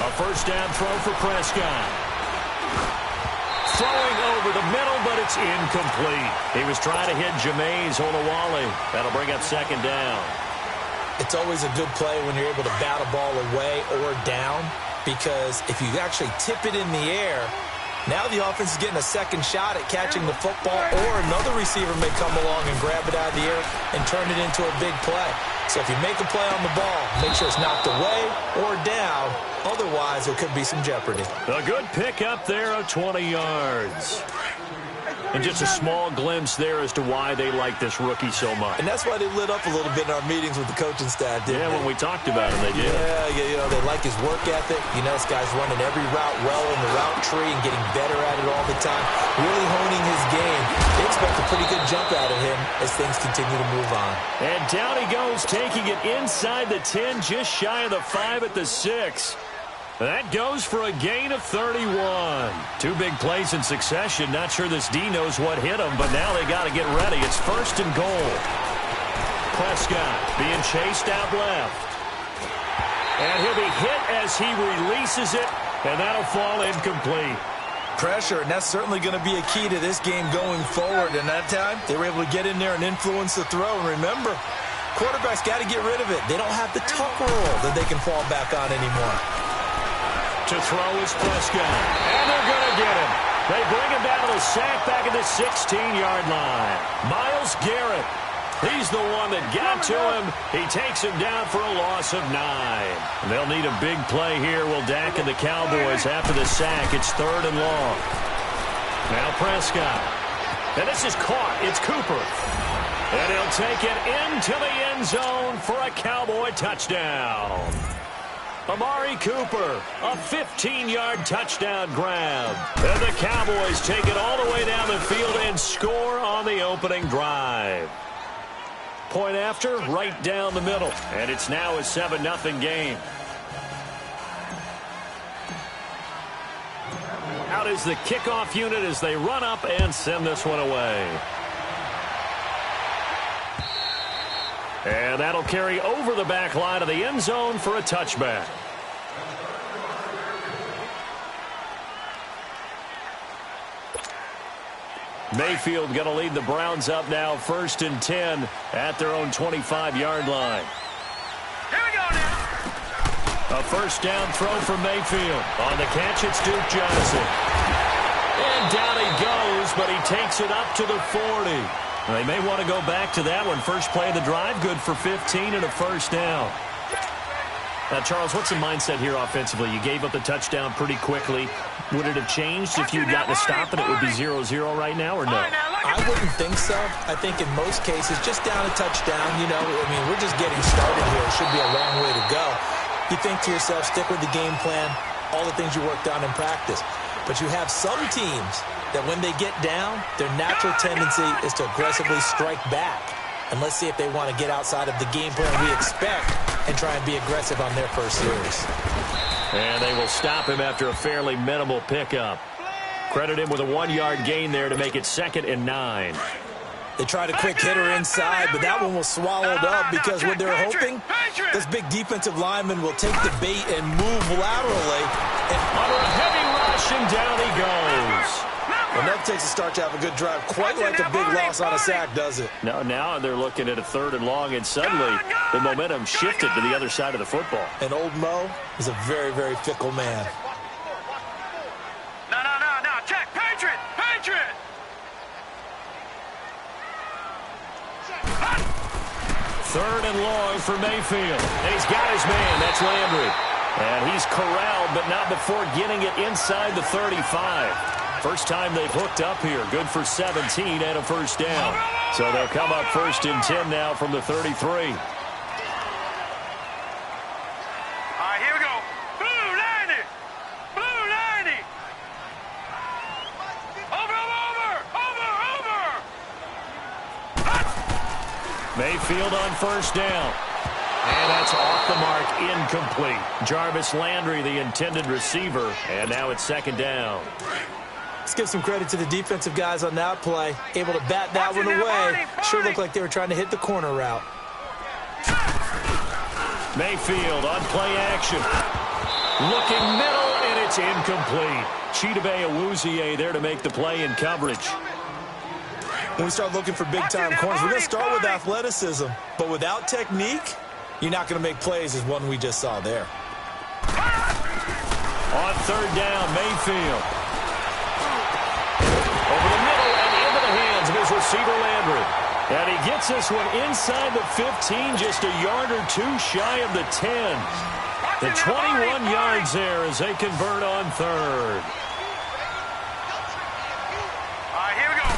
A first down throw for Prescott. Throwing over the middle, but it's incomplete. He was trying to hit Jameis Olawale. That'll bring up second down. It's always a good play when you're able to bat a ball away or down, because if you actually tip it in the air, now the offense is getting a second shot at catching the football, or another receiver may come along and grab it out of the air and turn it into a big play. So if you make a play on the ball, make sure it's knocked away or down. Otherwise, there could be some jeopardy. A good pickup there of 20 yards. And just a small glimpse there as to why they like this rookie so much. And that's why they lit up a little bit in our meetings with the coaching staff, didn't they? Yeah, when we talked about him, they did. Yeah, you know, they like his work ethic. You know, this guy's running every route well in the route tree and getting better at it all the time. Really honing his game. They expect a pretty good jump out of him as things continue to move on. And down he goes, taking it inside the 10, just shy of the 5 at the 6. That goes for a gain of 31. Two big plays in succession. Not sure this D knows what hit him, but now they got to get ready. It's first and goal. Prescott being chased out left. And he'll be hit as he releases it, and that'll fall incomplete. Pressure, and that's certainly going to be a key to this game going forward. And that time, they were able to get in there and influence the throw. And remember, quarterbacks got to get rid of it. They don't have the tuck rule that they can fall back on anymore. To throw is Prescott, and they're going to get him. They bring him down to the sack back at the 16-yard line. Myles Garrett, he's the one that got to him. He takes him down for a loss of 9. They'll need a big play here. Will Dak and the Cowboys after the sack. It's third and long. Now Prescott. And this is caught. It's Cooper. And he'll take it into the end zone for a Cowboy touchdown. Amari Cooper, a 15-yard touchdown grab. And the Cowboys take it all the way down the field and score on the opening drive. Point after, right down the middle. And it's now a 7-0 game. Out is the kickoff unit as they run up and send this one away. And that'll carry over the back line of the end zone for a touchback. Mayfield going to lead the Browns up now, 1st and 10 at their own 25-yard line. Here we go now. A first down throw for Mayfield. On the catch, it's Duke Johnson. And down he goes, but he takes it up to the 40. They may want to go back to that one. First play of the drive, good for 15 and a first down. Now, Charles, what's the mindset here offensively? You gave up the touchdown pretty quickly. Would it have changed if you had gotten a stop and it would be 0-0 right now, or no? I wouldn't think so. I think in most cases, just down a touchdown, you know, I mean, we're just getting started here. It should be a long way to go. You think to yourself, stick with the game plan, all the things you worked on in practice. But you have some teams that when they get down, their natural tendency is to aggressively strike back. And let's see if they want to get outside of the game plan we expect and try and be aggressive on their first series. And they will stop him after a fairly minimal pickup. Credit him with a 1-yard gain there to make it 2nd and 9. They tried a quick hitter inside, but that one was swallowed up because what they're hoping, this big defensive lineman will take the bait and move laterally. And under a heavy rush, and down he goes. Well, never takes a start to have a good drive. Quite like a big loss on a sack, does it? Now they're looking at a 3rd and long, and suddenly the momentum shifted to the other side of the football. And old Mo is a very, very fickle man. No, check. Patriot! 3rd and long for Mayfield. And he's got his man. That's Landry. And he's corralled, but not before getting it inside the 35. First time they've hooked up here. Good for 17 and a first down. So they'll come up 1st and 10 now from the 33. All right, here we go. Blue 90. Over. Mayfield on first down. And that's off the mark, incomplete. Jarvis Landry, the intended receiver, and now it's 2nd down. Let's give some credit to the defensive guys on that play. Able to bat that one away. Sure looked like they were trying to hit the corner route. Mayfield on play action. Looking middle, and it's incomplete. Chidobe Awuzie there to make the play in coverage. When we start looking for big-time corners, we're going to start with athleticism. But without technique, you're not going to make plays as one we just saw there. On 3rd down, Mayfield. Over the middle and into the hands of his receiver, Landry. And he gets this one inside the 15, just a yard or two shy of the 10. The 21 yards there as they convert on 3rd. All right, here we go.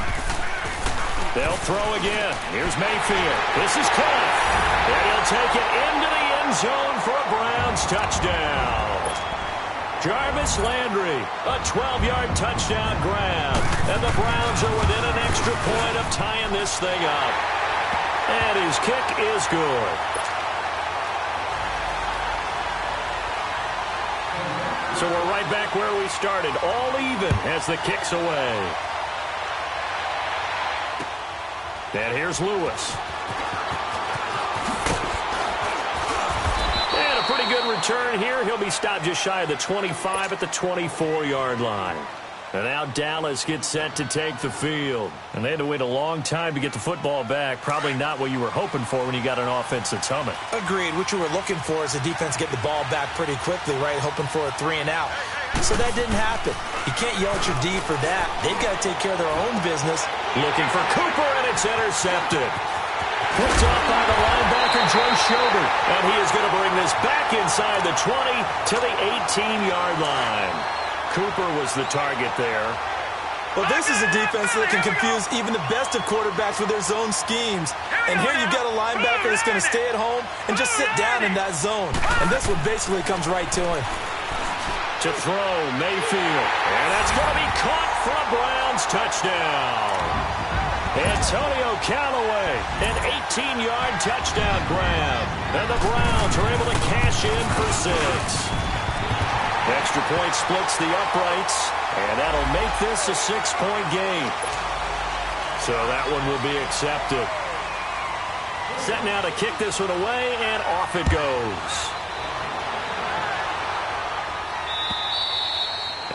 They'll throw again. Here's Mayfield. This is caught. And he'll take it into the end zone for a Browns touchdown. Jarvis Landry, a 12-yard touchdown grab. And the Browns are within an extra point of tying this thing up. And his kick is good. So we're right back where we started, all even as the kick's away. And here's Lewis. And a pretty good return here. He'll be stopped just shy of the 25 at the 24-yard line. And now Dallas gets set to take the field. And they had to wait a long time to get the football back. Probably not what you were hoping for when you got an offense that's humming. Agreed. What you were looking for is the defense get the ball back pretty quickly, right? Hoping for a 3 and out. So that didn't happen. You can't yell at your D for that. They've got to take care of their own business. Looking for Cooper, and it's intercepted. Picked off by the linebacker, Joe Schobert. And he is going to bring this back inside the 20 to the 18-yard line. Cooper was the target there. Well, this is a defense that can confuse even the best of quarterbacks with their zone schemes. And here you've got a linebacker that's going to stay at home and just sit down in that zone. And this one basically comes right to him. To throw, Mayfield. And that's going to be caught for a Browns touchdown. Antonio Callaway, an 18-yard touchdown grab. And the Browns are able to cash in for 6. Extra point splits the uprights, and that'll make this a 6-point game. So that one will be accepted. Set now to kick this one away, and off it goes.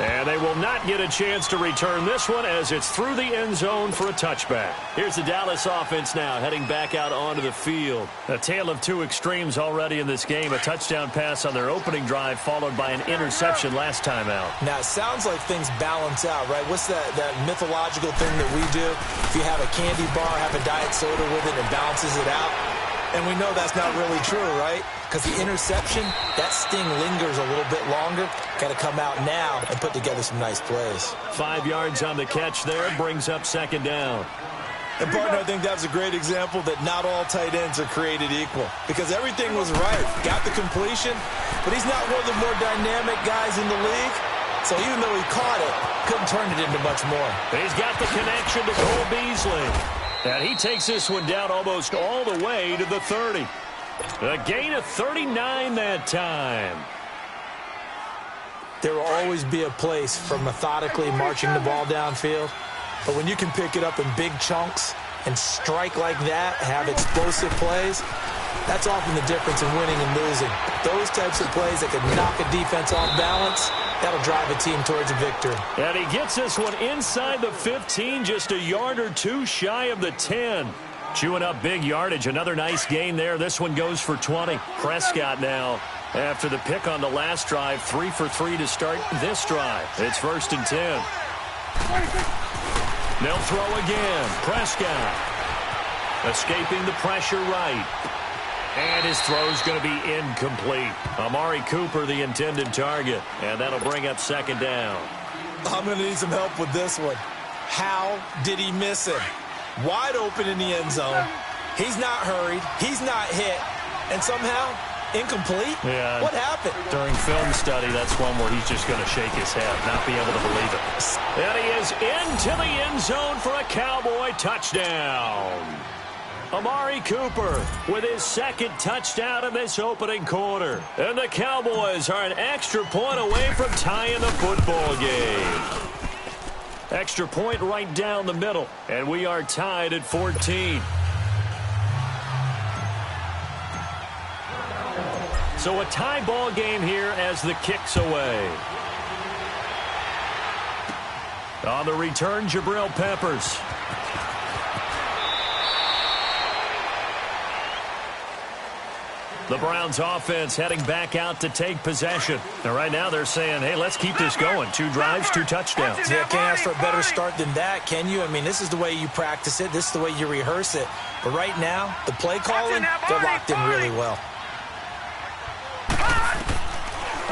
And they will not get a chance to return this one as it's through the end zone for a touchback. Here's the Dallas offense now heading back out onto the field. A tale of two extremes already in this game. A touchdown pass on their opening drive followed by an interception last time out. Now, it sounds like things balance out, right? What's that mythological thing that we do? If you have a candy bar, have a diet soda with it, it balances it out. And we know that's not really true, right? Because the interception, that sting lingers a little bit longer. Got to come out now and put together some nice plays. 5 yards on the catch there. Brings up 2nd down. And, partner, I think that's a great example that not all tight ends are created equal because everything was right. Got the completion, but he's not one of the more dynamic guys in the league. So even though he caught it, couldn't turn it into much more. He's got the connection to Cole Beasley. And he takes this one down almost all the way to the 30. A gain of 39 that time. There will always be a place for methodically marching the ball downfield. But when you can pick it up in big chunks and strike like that, have explosive plays, that's often the difference in winning and losing. Those types of plays that can knock a defense off balance, that'll drive a team towards a victory. And he gets this one inside the 15, just a yard or two shy of the 10. Chewing up big yardage. Another nice gain there. This one goes for 20. Prescott now, after the pick on the last drive, 3 for 3 to start this drive. It's 1st and 10. They'll throw again. Prescott escaping the pressure right. And his throw's going to be incomplete. Amari Cooper, the intended target. And that'll bring up 2nd down. I'm going to need some help with this one. How did he miss him? Wide open in the end zone. He's not hurried. He's not hit. And somehow, incomplete? Yeah. What happened? During film study, that's one where he's just going to shake his head, not be able to believe it. And he is into the end zone for a Cowboy touchdown. Amari Cooper with his 2nd touchdown in this opening quarter. And the Cowboys are an extra point away from tying the football game. Extra point right down the middle. And we are tied at 14. So a tie ball game here as the kick's away. On the return, Jabril Peppers. The Browns offense heading back out to take possession. And right now they're saying, hey, let's keep this going. 2 drives, 2 touchdowns. Yeah, can't ask for a better start than that, can you? I mean, this is the way you practice it. This is the way you rehearse it. But right now, the play calling, they're locked in really well.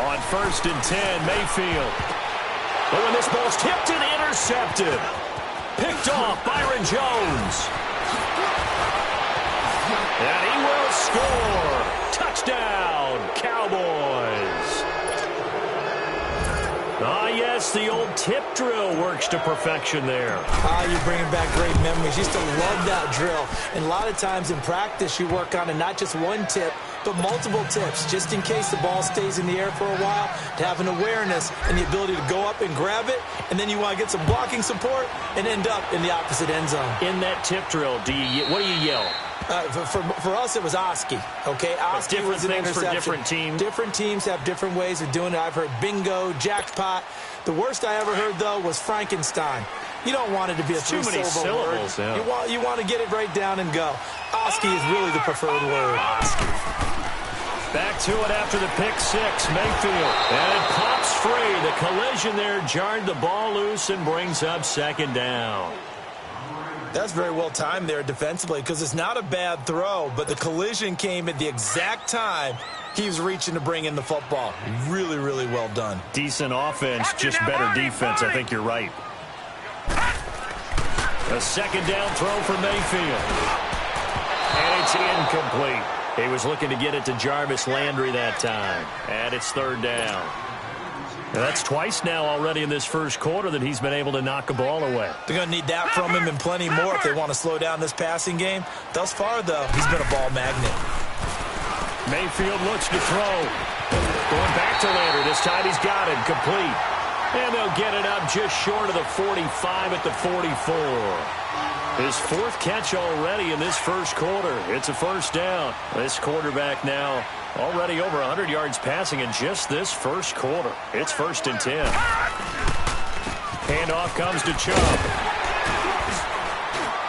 On 1st and 10, Mayfield. But when this ball's tipped and intercepted. Picked off Byron Jones. And he will score. Touchdown, Cowboys. Ah, yes, the old tip drill works to perfection there. You're bringing back great memories. Used to love that drill. And a lot of times in practice, you work on it, not just one tip, but multiple tips, just in case the ball stays in the air for a while, to have an awareness and the ability to go up and grab it, and then you want to get some blocking support and end up in the opposite end zone. In that tip drill, what do you yell? For us, it was Oski. Okay, Oski was an interception. For different teams. Different teams have different ways of doing it. I've heard bingo, jackpot. The worst I ever heard, though, was Frankenstein. You don't want it to be a three-syllable word. Yeah. You want to get it right down and go. Oski is really the preferred word. Back to it after the pick 6, Mayfield. And it pops free. The collision there jarred the ball loose and brings up 2nd down. That's very well timed there defensively because it's not a bad throw, but the collision came at the exact time he was reaching to bring in the football. Really, really well done. Decent offense, just better defense. I think you're right. A 2nd down throw for Mayfield. And it's incomplete. He was looking to get it to Jarvis Landry that time. And it's 3rd down. And that's twice now already in this first quarter that he's been able to knock a ball away. They're going to need that from him and plenty more if they want to slow down this passing game. Thus far, though, he's been a ball magnet. Mayfield looks to throw. Going back to Landry. This time he's got it. Complete. And they'll get it up just short of the 45 at the 44. His 4th catch already in this first quarter. It's a 1st down. This quarterback now already over 100 yards passing in just this first quarter. It's 1st and 10. Handoff comes to Chubb.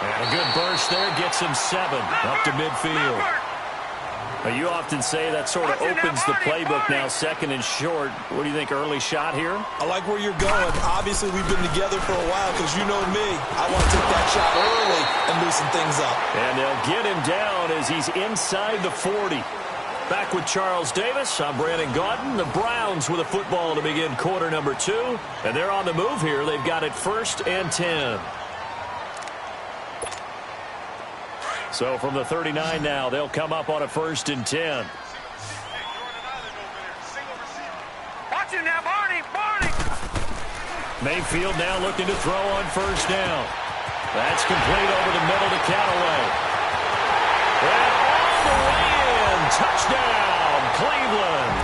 And a good burst there gets him 7 up to midfield. Now, you often say that sort of opens the playbook now, 2nd and short. What do you think, early shot here? I like where you're going. Obviously, we've been together for a while because you know me. I want to take that shot early and loosen things up. And they'll get him down as he's inside the 40. Back with Charles Davis, I'm Brandon Gaudin. The Browns with a football to begin quarter number 2. And they're on the move here. They've got it 1st and 10. So from the 39 now, they'll come up on a 1st and 10. Watch him now, Barney! Mayfield now looking to throw on 1st down. That's complete over the middle to Callaway. And all the way in. Touchdown, Cleveland.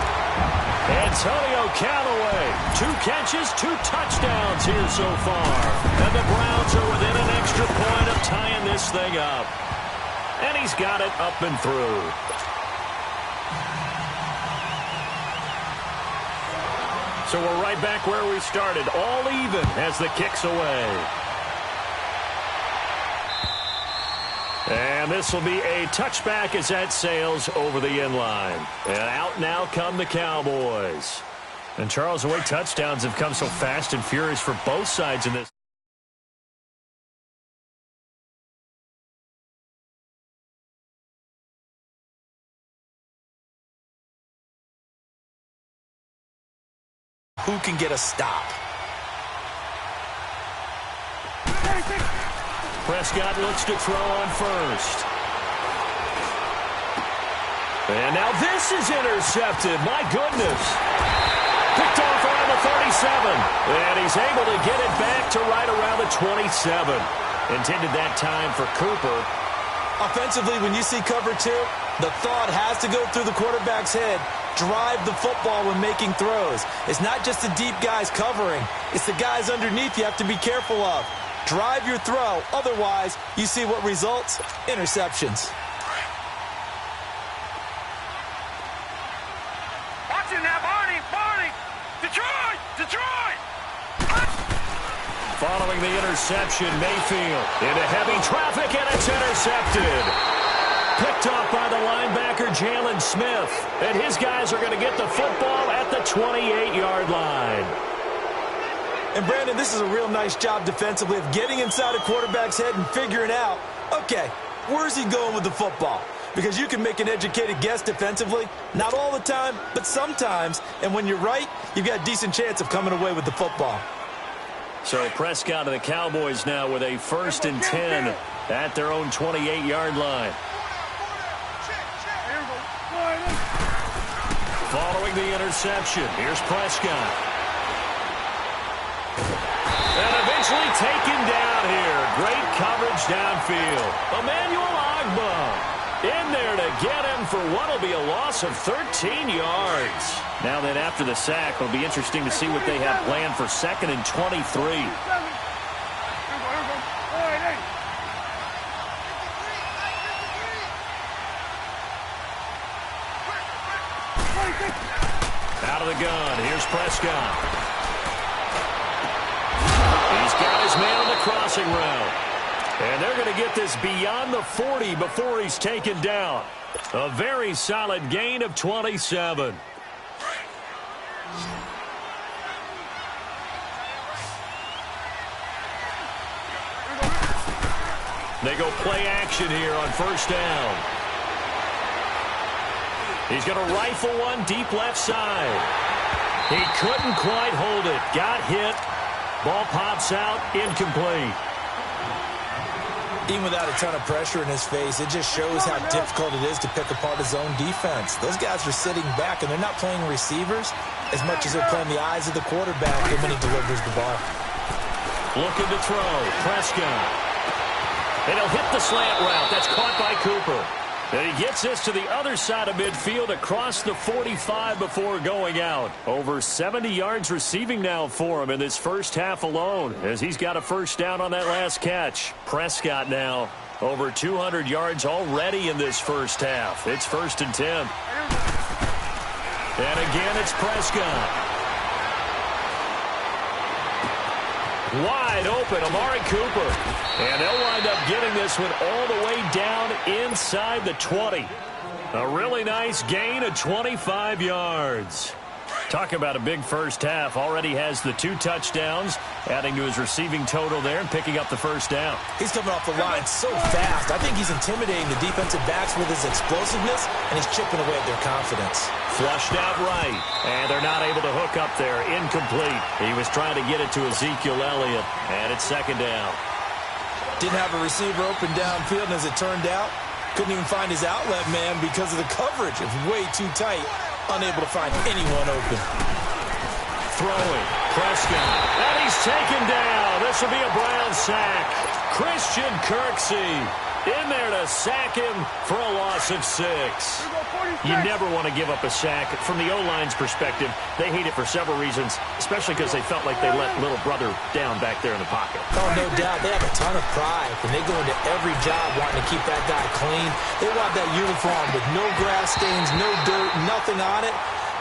Antonio Callaway, 2 catches, 2 touchdowns here so far. And the Browns are within an extra point of tying this thing up. And he's got it up and through. So we're right back where we started, all even as the kick's away. And this will be a touchback as that sails over the end line. And out now come the Cowboys. And Charles, the way touchdowns have come so fast and furious for both sides in this. Who can get a stop? Prescott looks to throw on 1st. And now this is intercepted. My goodness. Picked off around the 37. And he's able to get it back to right around the 27. Intended that time for Cooper. Offensively, when you see cover 2, the thought has to go through the quarterback's head. Drive the football when making throws. It's not just the deep guys covering. It's the guys underneath you have to be careful of. Drive your throw. Otherwise, you see what results? Interceptions. Watch him now, Barney! Detroit! Following the interception, Mayfield into heavy traffic, and it's intercepted. Picked off by the linebacker, Jalen Smith. And his guys are going to get the football at the 28-yard line. And, Brandon, this is a real nice job defensively of getting inside a quarterback's head and figuring out, okay, where's he going with the football? Because you can make an educated guess defensively. Not all the time, but sometimes. And when you're right, you've got a decent chance of coming away with the football. So Prescott and the Cowboys now with a 1st and 10 at their own 28-yard line. Following the interception, here's Prescott. And eventually taken down here. Great coverage downfield. Emmanuel Ogbah in there to get him for what will be a loss of 13 yards. Now then, after the sack, it'll be interesting to see what they have planned for 2nd and 23. Out of the gun, here's Prescott. He's got his man on the crossing route. And they're going to get this beyond the 40 before he's taken down. A very solid gain of 27. They go play action here on 1st down. He's going to rifle one deep left side. He couldn't quite hold it. Got hit. Ball pops out. Incomplete. Even without a ton of pressure in his face, it just shows how difficult it is to pick apart his own defense. Those guys are sitting back, and they're not playing receivers as much as they're playing the eyes of the quarterback when he delivers the ball. Looking to throw. Prescott. And he'll hit the slant route. That's caught by Cooper. And he gets this to the other side of midfield across the 45 before going out. Over 70 yards receiving now for him in this first half alone, as he's got a 1st down on that last catch. Prescott now over 200 yards already in this first half. It's 1st and 10. And again, it's Prescott. Wide open, Amari Cooper. And they'll wind up getting this one all the way down inside the 20. A really nice gain of 25 yards. Talk about a big first half. Already has the 2 touchdowns, adding to his receiving total there and picking up the 1st down. He's coming off the line so fast. I think he's intimidating the defensive backs with his explosiveness, and he's chipping away at their confidence. Flushed out right, and they're not able to hook up there. Incomplete. He was trying to get it to Ezekiel Elliott, and it's 2nd down. Didn't have a receiver open downfield, and as it turned out, couldn't even find his outlet man because of the coverage. It was way too tight, unable to find anyone open. Throwing, Prescott, and he's taken down. This will be a Brown sack. Christian Kirksey in there to sack him for a loss of 6. You never want to give up a sack. From the O-line's perspective, they hate it for several reasons, especially because they felt like they let little brother down back there in the pocket. Oh, no doubt. They have a ton of pride. When they go into every job wanting to keep that guy clean, they want that uniform with no grass stains, no dirt, nothing on it.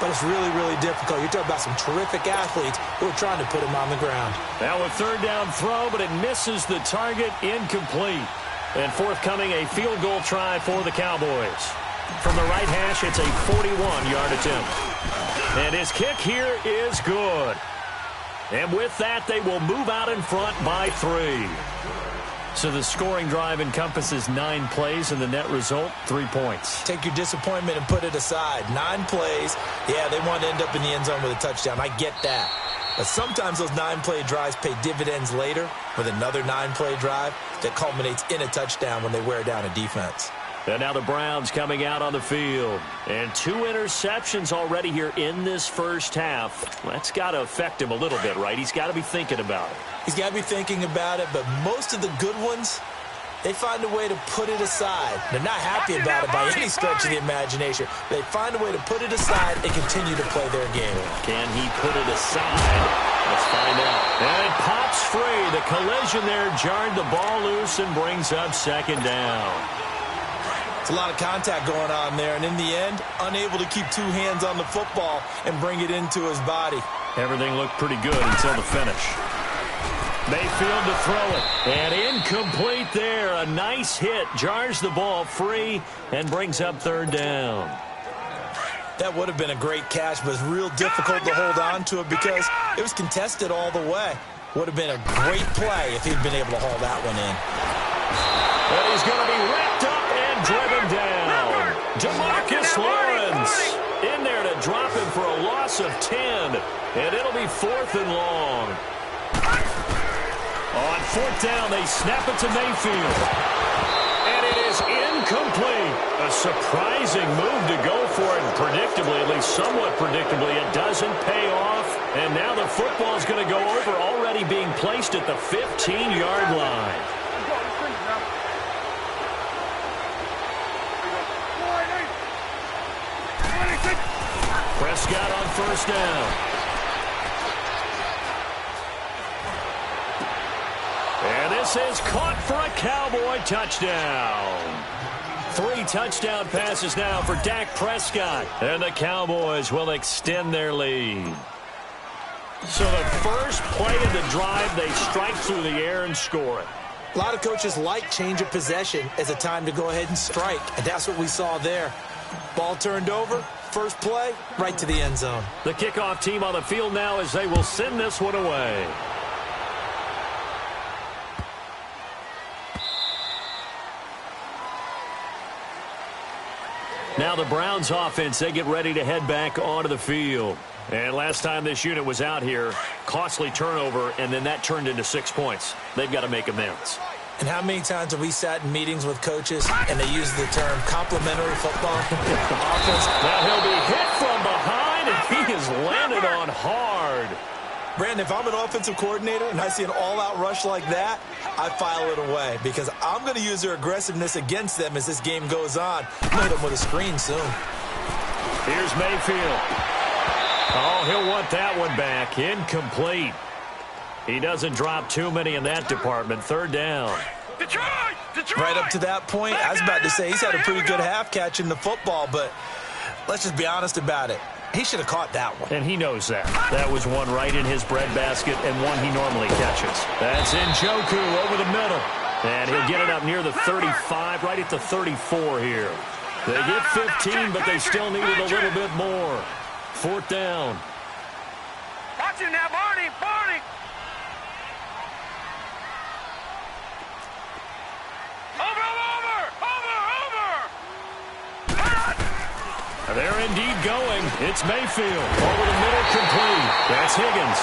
But it's really, really difficult. You're talking about some terrific athletes who are trying to put him on the ground. Now a third down throw, but it misses the target, incomplete. And forthcoming, a field goal try for the Cowboys. From the right hash, it's a 41-yard attempt. And his kick here is good. And with that, they will move out in front by 3. So the scoring drive encompasses 9 plays, and the net result, 3 points. Take your disappointment and put it aside. 9 plays. Yeah, they want to end up in the end zone with a touchdown. I get that. But sometimes those 9-play drives pay dividends later with another 9-play drive that culminates in a touchdown when they wear down a defense. And now the Browns coming out on the field. And 2 interceptions already here in this first half. That's got to affect him a little bit, right? He's got to be thinking about it. He's got to be thinking about it, but most of the good ones, they find a way to put it aside. They're not happy about it by any stretch of the imagination. They find a way to put it aside and continue to play their game. Can he put it aside? Let's find out. And it pops free. The collision there jarred the ball loose and brings up second down. It's a lot of contact going on there, and in the end, unable to keep 2 hands on the football and bring it into his body. Everything looked pretty good until the finish. Mayfield to throw it. And incomplete there. A nice hit. Jars the ball free and brings up third down. That would have been a great catch, but it's real difficult to hold on to it because it was contested all the way. Would have been a great play if he'd been able to haul that one in. And he's going to be wrapped up and driven down. DeMarcus Lawrence in there to drop him for a loss of 10. And it'll be 4th and long. On 4th down, they snap it to Mayfield. And it is incomplete. A surprising move to go for it. And predictably, at least somewhat predictably, it doesn't pay off. And now the football is going to go over, already being placed at the 15-yard line. Prescott on 1st down. And this is caught for a Cowboy touchdown. 3 touchdown passes now for Dak Prescott. And the Cowboys will extend their lead. So the first play of the drive, they strike through the air and score it. A lot of coaches like change of possession as a time to go ahead and strike. And that's what we saw there. Ball turned over. First play, right to the end zone. The kickoff team on the field now as they will send this one away. Now the Browns offense, they get ready to head back onto the field. And last time this unit was out here, costly turnover, and then that turned into 6 points. They've got to make amends. And how many times have we sat in meetings with coaches and they use the term complementary football? Offense. Now he'll be hit from behind, and he is landed on hard. Brandon, if I'm an offensive coordinator and I see an all-out rush like that, I file it away because I'm going to use their aggressiveness against them as this game goes on. Hit them with a screen soon. Here's Mayfield. Oh, he'll want that one back. Incomplete. He doesn't drop too many in that department. 3rd down. Detroit! Right up to that point, I was about to say he's had a pretty good half catching the football, but let's just be honest about it. He should have caught that one. And he knows that. That was one right in his breadbasket and one he normally catches. That's Njoku over the middle. And he'll get it up near the 35, right at the 34 here. They get 15, but they still needed a little bit more. 4th down. Watch him now, Barney! Barney! They're indeed going. It's Mayfield. Over the middle, complete. That's Higgins.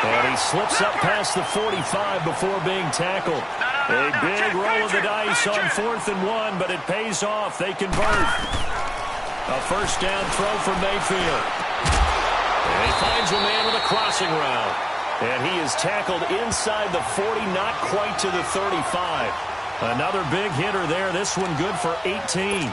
And he slips up past the 45 before being tackled. A big roll of the dice on 4th and 1, but it pays off. They convert. A first down throw from Mayfield. And he finds a man with a crossing route. And he is tackled inside the 40, not quite to the 35. Another big hitter there. This one good for 18.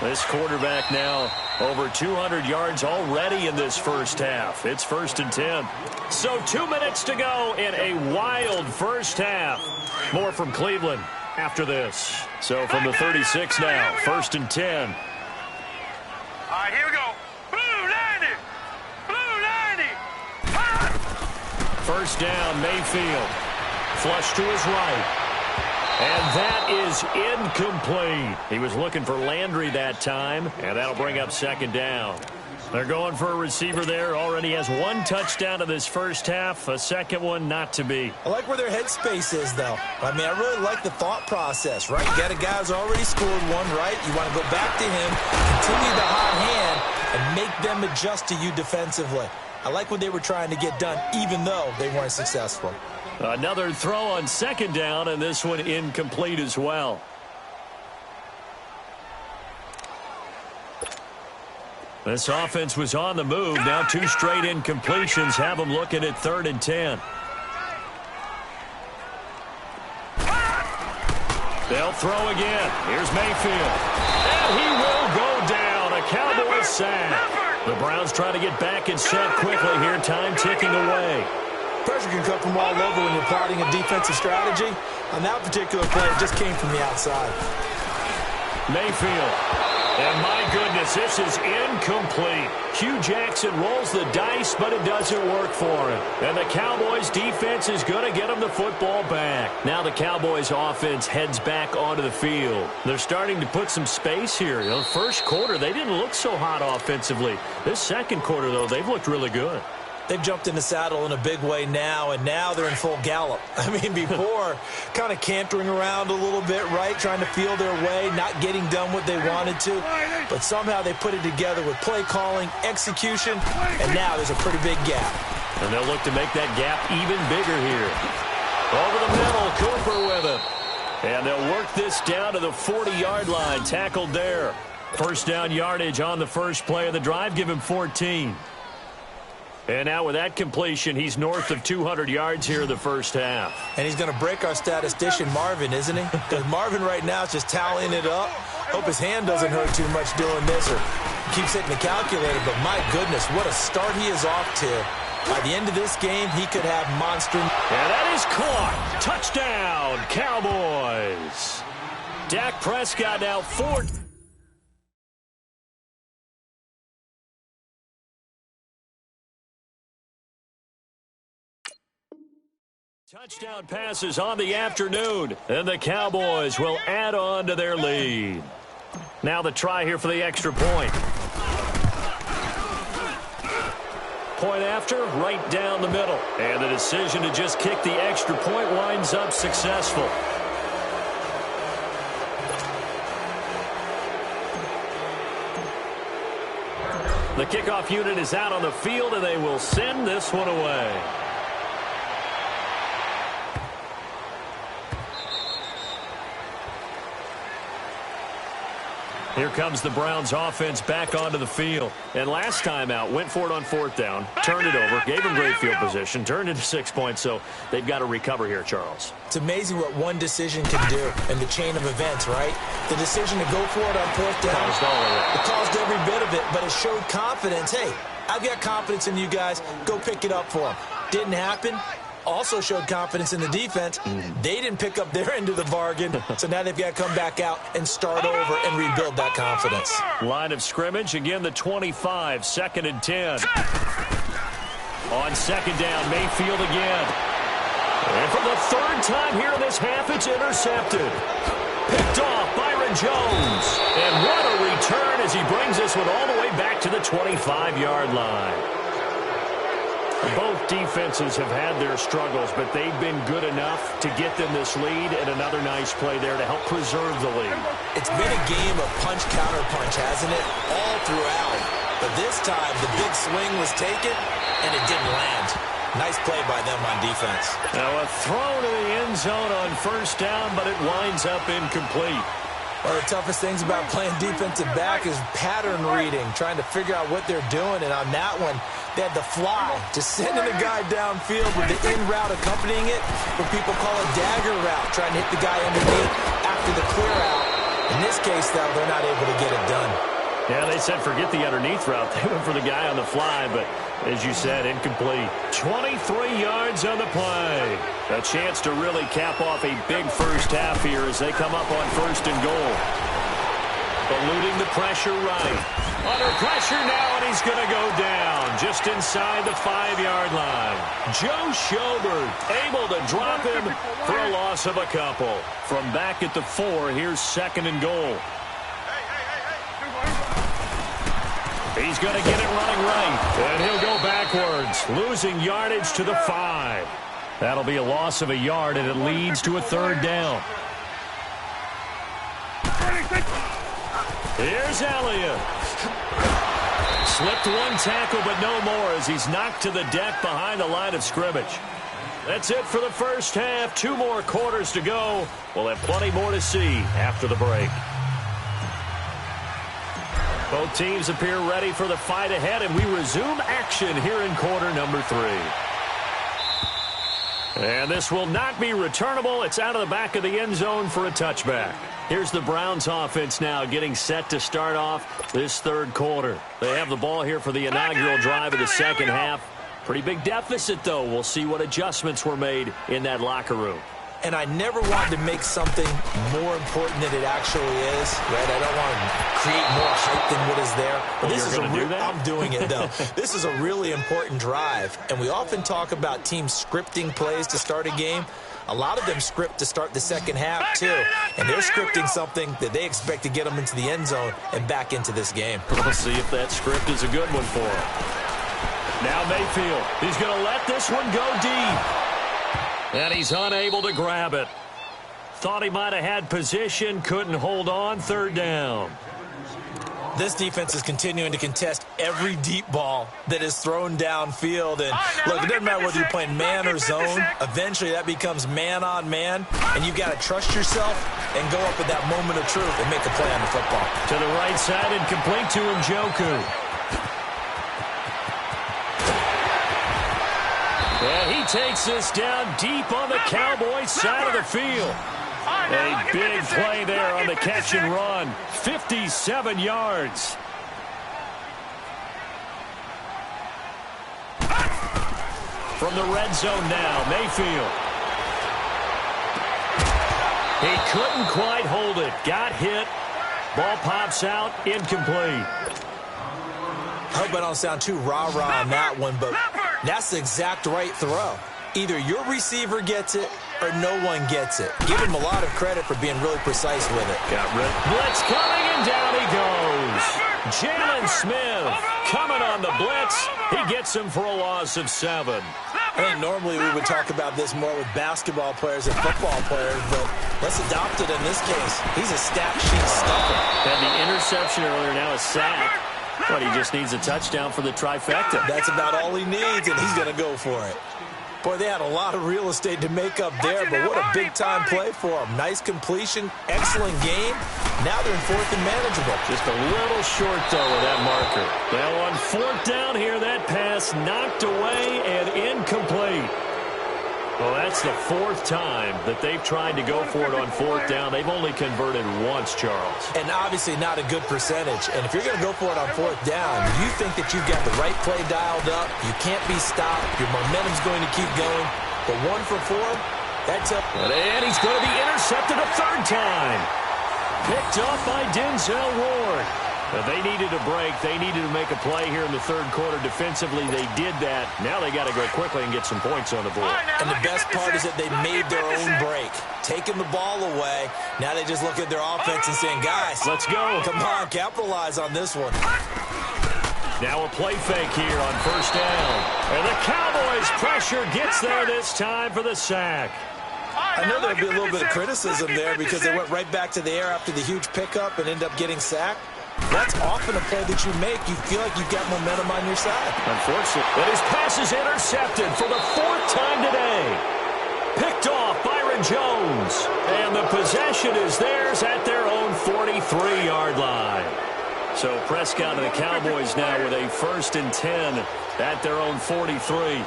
This quarterback now over 200 yards already in this first half. It's 1st and 10. So 2 minutes to go in a wild first half. More from Cleveland after this. So from the 36 now, 1st and 10. All right, here we go. Blue 90. Blue 90. First down, Mayfield. Flush to his right. And that is incomplete. He was looking for Landry that time, and that'll bring up 2nd down. They're going for a receiver there. Already has 1 touchdown in this first half. A second one not to be. I like where their headspace is, though. I mean, I really like the thought process, right? You got a guy who's already scored one, right? You want to go back to him, continue the hot hand, and make them adjust to you defensively. I like what they were trying to get done, even though they weren't successful. Another throw on 2nd down, and this one incomplete as well. This offense was on the move. Now 2 straight incompletions have them looking at 3rd and 10. They'll throw again. Here's Mayfield. And he will go down. A Cowboys sack. The Browns trying to get back and set quickly here. Time ticking away. Pressure can come from all over when you're plotting a defensive strategy. On that particular play, it just came from the outside. Mayfield. And my goodness, this is incomplete. Hugh Jackson rolls the dice, but it doesn't work for him. And the Cowboys defense is going to get him the football back. Now the Cowboys offense heads back onto the field. They're starting to put some space here. You know, first quarter, they didn't look so hot offensively. This second quarter, though, they've looked really good. They've jumped in the saddle in a big way now, and now they're in full gallop. I mean, before, kind of cantering around a little bit, right, trying to feel their way, not getting done what they wanted to. But somehow they put it together with play calling, execution, and now there's a pretty big gap. And they'll look to make that gap even bigger here. Over the middle, Cooper with it. And they'll work this down to the 40-yard line, tackled there. First down yardage on the first play of the drive, give him 14. And now with that completion, he's north of 200 yards here in the first half. And he's going to break our statistician, Marvin, isn't he? Because Marvin right now is just tallying it up. Hope his hand doesn't hurt too much doing this or keeps hitting the calculator. But my goodness, what a start he is off to. By the end of this game, he could have monster. And that is caught. Touchdown, Cowboys. Dak Prescott now 4. Touchdown passes on the afternoon, and the Cowboys will add on to their lead. Now the try here for the extra point. Point after, right down the middle. And the decision to just kick the extra point winds up successful. The kickoff unit is out on the field, and they will send this one away. Here comes the Browns offense back onto the field. And last time out, went for it on 4th down, turned it over, gave them great field position, turned it to 6 points, so they've got to recover here, Charles. It's amazing what one decision can do in the chain of events, right? The decision to go for it on 4th down, caused all of it. It caused every bit of it, but it showed confidence. Hey, I've got confidence in you guys. Go pick it up for them. Didn't happen. Also showed confidence in the defense. They didn't pick up their end of the bargain, so now they've got to come back out and start over and rebuild that confidence. Line of scrimmage, again the 25, 2nd and 10. On 2nd down, Mayfield again. And for the 3rd time here in this half, it's intercepted. Picked off Byron Jones. And what a return as he brings this one all the way back to the 25-yard line. Both defenses have had their struggles, but they've been good enough to get them this lead, and another nice play there to help preserve the lead. It's been a game of punch-counter-punch, hasn't it? All throughout. But this time, the big swing was taken, and it didn't land. Nice play by them on defense. Now a throw to the end zone on first down, but it winds up incomplete. One of the toughest things about playing defensive back is pattern reading, trying to figure out what they're doing. And on that one, they had the fly, just sending a guy downfield with the in route accompanying it, what people call a dagger route, trying to hit the guy underneath after the clear out. In this case, though, they're not able to get it done. Yeah, they said forget the underneath route. They went for the guy on the fly, but as you said, incomplete. 23 yards on the play. A chance to really cap off a big first half here as they come up on first and goal. Eluding the pressure right. Under pressure now, and he's going to go down just inside the 5-yard line. Joe Schobert able to drop him for a loss of a couple. From back at the 4, here's second and goal. He's going to get it running right, and he'll go backwards, losing yardage to the 5. That'll be a loss of a yard, and it leads to a third down. Here's Elliott. Slipped one tackle, but no more as he's knocked to the deck behind the line of scrimmage. That's it for the first half. 2 more quarters to go. We'll have plenty more to see after the break. Both teams appear ready for the fight ahead, and we resume action here in quarter number 3. And this will not be returnable. It's out of the back of the end zone for a touchback. Here's the Browns offense now getting set to start off this third quarter. They have the ball here for the inaugural drive of the second half. Pretty big deficit, though. We'll see what adjustments were made in that locker room. And I never wanted to make something more important than it actually is, right? I don't want to create more hype than what is there. But this is I'm doing it, though. This is a really important drive. And we often talk about teams scripting plays to start a game. A lot of them script to start the second half, too. And they're scripting something that they expect to get them into the end zone and back into this game. We'll see if that script is a good one for them. Now Mayfield. He's going to let this one go deep. And he's unable to grab it. Thought he might have had position, couldn't hold on, third down. This defense is continuing to contest every deep ball that is thrown downfield. And look, it doesn't matter whether you're playing man or zone. Eventually that becomes man on man. And you've got to trust yourself and go up with that moment of truth and make a play on the football. To the right side and complete to Njoku. And he takes this down deep on the Cowboys side of the field. A big play there on the catch and run. 57 yards. From the red zone now, Mayfield. He couldn't quite hold it. Got hit. Ball pops out, incomplete. I hope I don't sound too rah-rah on that one, but that's the exact right throw. Either your receiver gets it or no one gets it. Give him a lot of credit for being really precise with it. Got rid. Blitz coming, and down he goes. Jalen Smith coming on the blitz. He gets him for a loss of 7. I think normally we would talk about this more with basketball players and football players, but let's adopt it in this case. He's a stat sheet stuffer. Had the interception earlier, now a sack. But he just needs a touchdown for the trifecta. That's about all he needs, and he's going to go for it. Boy, they had a lot of real estate to make up there, but what a big-time play for him. Nice completion, excellent game. Now they're in fourth and manageable. Just a little short, though, with that marker. Now on fourth down here, that pass knocked away and incomplete. Well, that's the 4th time that they've tried to go for it on fourth down. They've only converted once, Charles. And obviously not a good percentage. And if you're going to go for it on fourth down, you think that you've got the right play dialed up. You can't be stopped. Your momentum's going to keep going. But 1 for 4, that's up. And he's going to be intercepted a 3rd time. Picked off by Denzel Ward. They needed a break. They needed to make a play here in the 3rd quarter defensively. They did that. Now they got to go quickly and get some points on the board. And the best part is that they made their own break. Taking the ball away. Now they just look at their offense and saying, guys, let's go. Come on, capitalize on this one. Now a play fake here on first down. And the Cowboys' pressure gets there this time for the sack. I know there'll be a little bit of criticism there because they went right back to the air after the huge pickup and ended up getting sacked. That's often a play that you make. You feel like you've got momentum on your side. Unfortunately, but his pass is intercepted for the 4th time today. Picked off Byron Jones. And the possession is theirs at their own 43-yard line. So Prescott and the Cowboys now with a 1st and 10 at their own 43.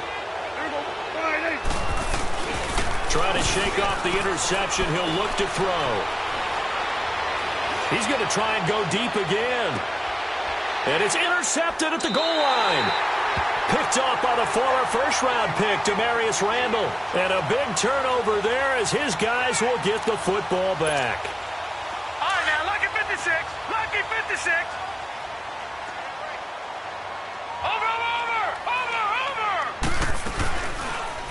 Trying to shake off the interception. He'll look to throw. He's going to try and go deep again. And it's intercepted at the goal line. Picked off by the former first-round pick, Demarius Randall. And a big turnover there as his guys will get the football back. All right, now, lucky 56. Lucky 56. Over.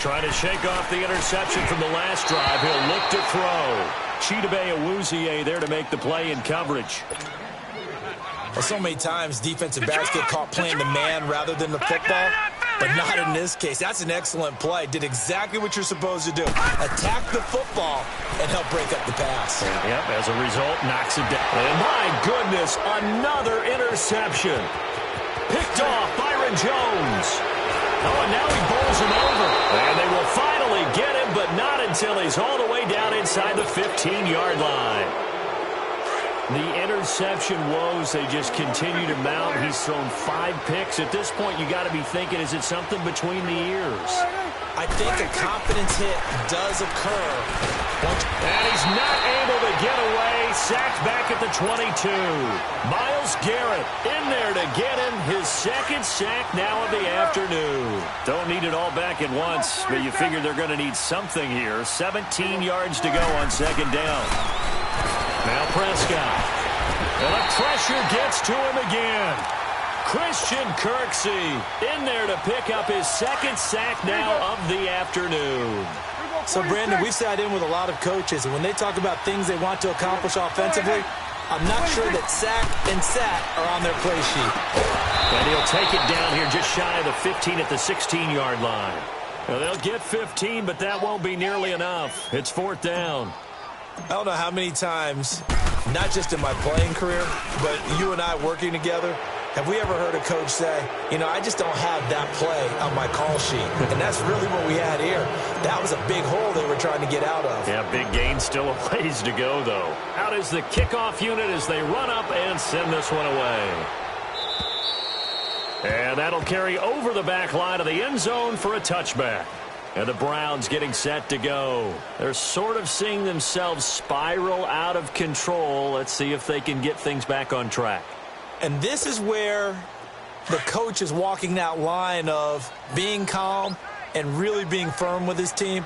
Trying to shake off the interception from the last drive. He'll look to throw. Chidobe Awuzie there to make the play in coverage. Well, so many times defensive backs get caught playing the man rather than the football, but not in this case. That's an excellent play. Did exactly what you're supposed to do. Attack the football and help break up the pass. Yep, as a result, knocks it down. And my goodness, another interception. Picked off Byron Jones. Oh, and now he bowls him over. And they will finally get him, but not until he's all the way down inside the 15-yard line. The interception woes, they just continue to mount. He's thrown 5 picks. At this point, you got to be thinking, is it something between the ears? I think a confidence hit does occur. And he's not able to get away. Sacked back at the 22. Myles Garrett in there to get him his 2nd sack now of the afternoon. Don't need it all back at once, but you figure they're going to need something here. 17 yards to go on 2nd down. Now Prescott. And the pressure gets to him again. Christian Kirksey in there to pick up his 2nd sack now of the afternoon. So, Brandon, we've sat in with a lot of coaches, and when they talk about things they want to accomplish offensively, I'm not sure that sack and sat are on their play sheet. And he'll take it down here just shy of the 15 at the 16-yard line. Well, they'll get 15, but that won't be nearly enough. It's 4th down. I don't know how many times, not just in my playing career, but you and I working together, have we ever heard a coach say, you know, I just don't have that play on my call sheet. And that's really what we had here. That was a big hole they were trying to get out of. Yeah, big gain, still a ways to go, though. Out is the kickoff unit as they run up and send this one away. And that'll carry over the back line of the end zone for a touchback. And the Browns getting set to go. They're sort of seeing themselves spiral out of control. Let's see if they can get things back on track. And this is where the coach is walking that line of being calm and really being firm with his team.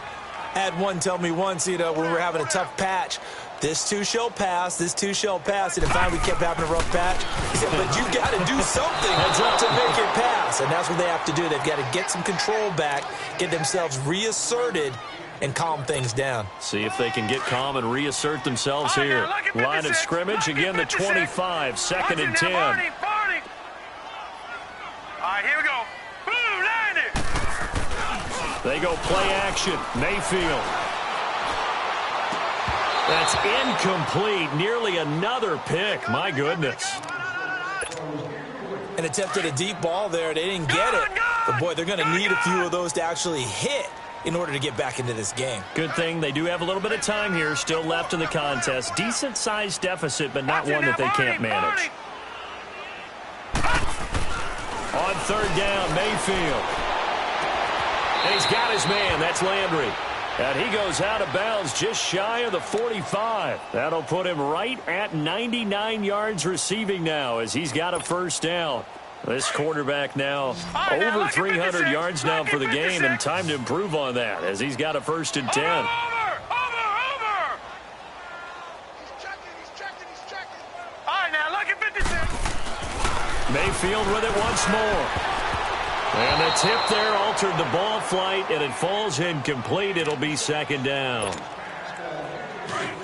I had one tell me once, you know, when we were having a tough patch, this too shall pass, this too shall pass. And finally we kept having a rough patch. He said, but you got to do something to make it pass. And that's what they have to do. They've got to get some control back, get themselves reasserted, and calm things down. See if they can get calm and reassert themselves here. Line of scrimmage, again the 25, 2nd and 10. All right, here we go. Boom, landed. They go play action. Mayfield. That's incomplete. Nearly another pick. My goodness. And attempted a deep ball there. They didn't get it. But, boy, they're going to need a few of those to actually hit in order to get back into this game. Good thing they do have a little bit of time here still left in the contest. Decent-sized deficit, but not one that they can't manage. On 3rd down, Mayfield. And he's got his man. That's Landry. And he goes out of bounds just shy of the 45. That'll put him right at 99 yards receiving now as he's got a 1st down. This quarterback now over 300 yards now for the game, and time to improve on that as he's got a 1st and 10. Over. All right, now, lucky 56. Mayfield with it once more. And the tip there altered the ball flight, and it falls incomplete. It'll be 2nd down.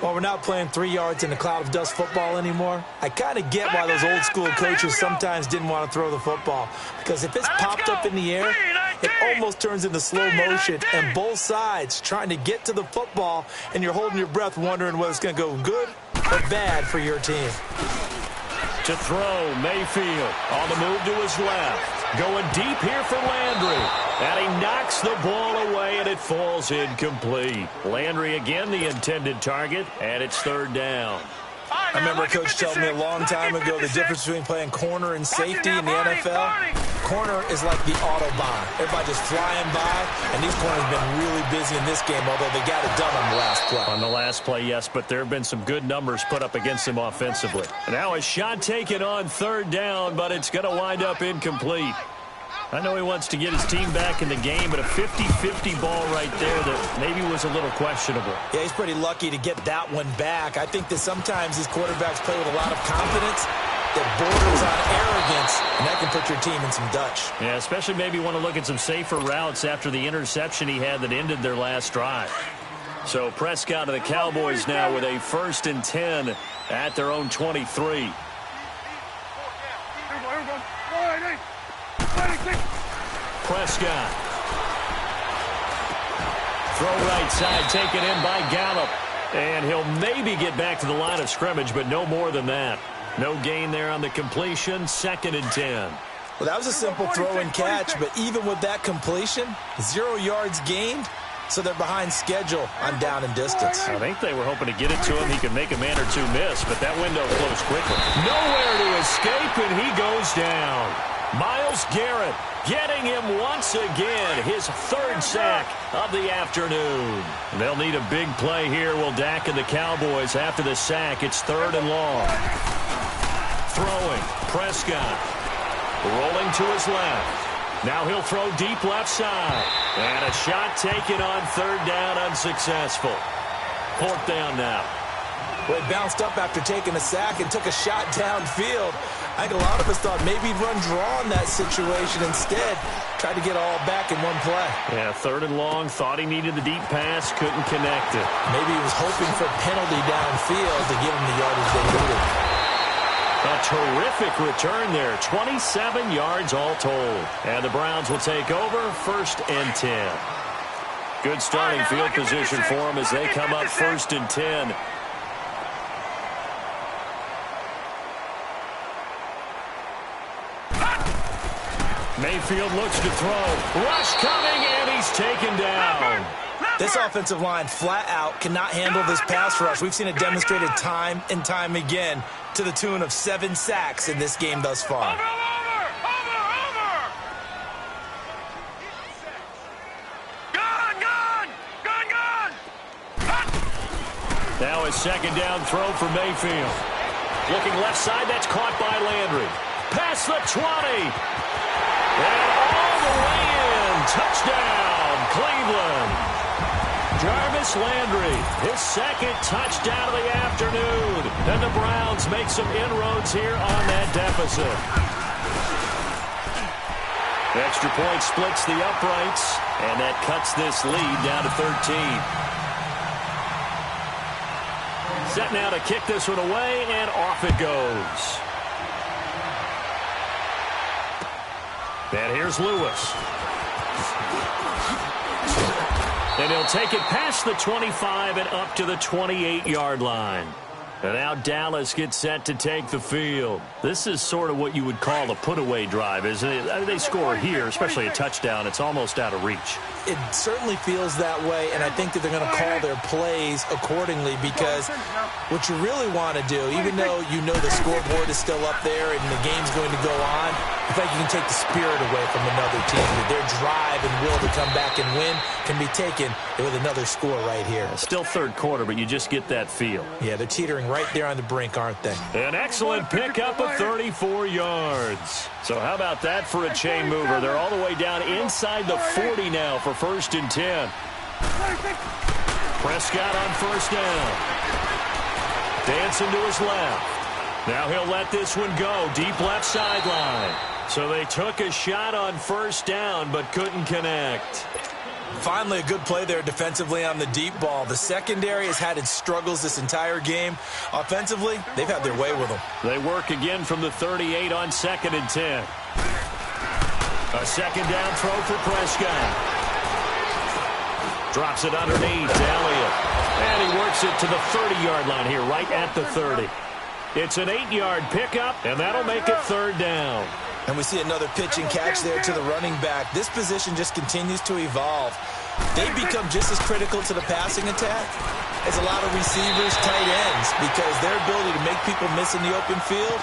Well, we're not playing 3 yards in a cloud of dust football anymore. I kind of get why those old school coaches sometimes didn't want to throw the football. Because if it's popped up in the air, it almost turns into slow motion. And both sides trying to get to the football, and you're holding your breath wondering whether it's going to go good or bad for your team. To throw, Mayfield on the move to his left. Going deep here for Landry. And he knocks the ball away, and it falls incomplete. Landry again the intended target, and it's third down. I remember a coach telling me a long time ago the difference between playing corner and safety in the NFL. Corner is like the Autobahn. Everybody just flying by, and these corners have been really busy in this game, although they got it done on the last play. On the last play, yes, but there have been some good numbers put up against him offensively. Now a shot taken on third down, but it's going to wind up incomplete. I know he wants to get his team back in the game, but a 50-50 ball right there that maybe was a little questionable. Yeah, he's pretty lucky to get that one back. I think that sometimes these quarterbacks play with a lot of confidence that borders on arrogance, and that can put your team in some Dutch. Yeah, especially maybe want to look at some safer routes after the interception he had that ended their last drive. So Prescott of the Cowboys now with a 1st and 10 at their own 23. Prescott. Throw right side, taken in by Gallup. And he'll maybe get back to the line of scrimmage, but no more than that. No gain there on the completion, 2nd and 10. Well, that was a simple throw and catch, but even with that completion, 0 yards gained, so they're behind schedule on down and distance. I think they were hoping to get it to him. He could make a man or two miss, but that window closed quickly. Nowhere to escape, and he goes down. Myles Garrett getting him once again, his 3rd sack of the afternoon. They'll need a big play here, will Dak and the Cowboys. After the sack, it's 3rd and long. Throwing, Prescott. Rolling to his left. Now he'll throw deep left side. And a shot taken on 3rd down, unsuccessful. 4th down now. Well, he bounced up after taking a sack and took a shot downfield. I think a lot of us thought maybe he'd run draw in that situation. Instead, tried to get all back in one play. Yeah, 3rd and long. Thought he needed the deep pass. Couldn't connect it. Maybe he was hoping for a penalty downfield to give him the yardage they needed. A terrific return there. 27 yards all told. And the Browns will take over 1st and 10. Good starting field position for them as they come up 1st and 10. Mayfield looks to throw. Rush coming, and he's taken down. This offensive line flat out cannot handle this pass rush. We've seen it demonstrated time and time again to the tune of 7 sacks in this game thus far. Now a 2nd down throw for Mayfield. Looking left side, that's caught by Landry. Past the 20. And all the way in. Touchdown, Cleveland. Jarvis Landry, his 2nd touchdown of the afternoon. And the Browns make some inroads here on that deficit. Extra point splits the uprights, and that cuts this lead down to 13. Set now to kick this one away, and off it goes. And here's Lewis. And he'll take it past the 25 and up to the 28-yard line. And now Dallas gets set to take the field. This is sort of what you would call a put-away drive, isn't it? I mean, they score here, especially a touchdown. It's almost out of reach. It certainly feels that way, and I think that they're going to call their plays accordingly because what you really want to do, even though you know the scoreboard is still up there and the game's going to go on, I think you can take the spirit away from another team. That their drive and will to come back and win can be taken with another score right here. Still 3rd quarter, but you just get that feel. Yeah, they're teetering right there on the brink, aren't they? An excellent pickup of 34 yards. So how about that for a chain mover? They're all the way down inside the 40 now for 1st and 10. Prescott on 1st down. Dancing to his left. Now he'll let this one go. Deep left sideline. So they took a shot on 1st down but couldn't connect. Finally, a good play there defensively on the deep ball. The secondary has had its struggles this entire game. Offensively, they've had their way with them. They work again from the 38 on 2nd and 10. A 2nd down throw for Prescott. Drops it underneath to Elliott. And he works it to the 30-yard line here, right at the 30. It's an 8-yard pickup, and that'll make it third down. And we see another pitch and catch there to the running back. This position just continues to evolve. They become just as critical to the passing attack as a lot of receivers, tight ends, because their ability to make people miss in the open field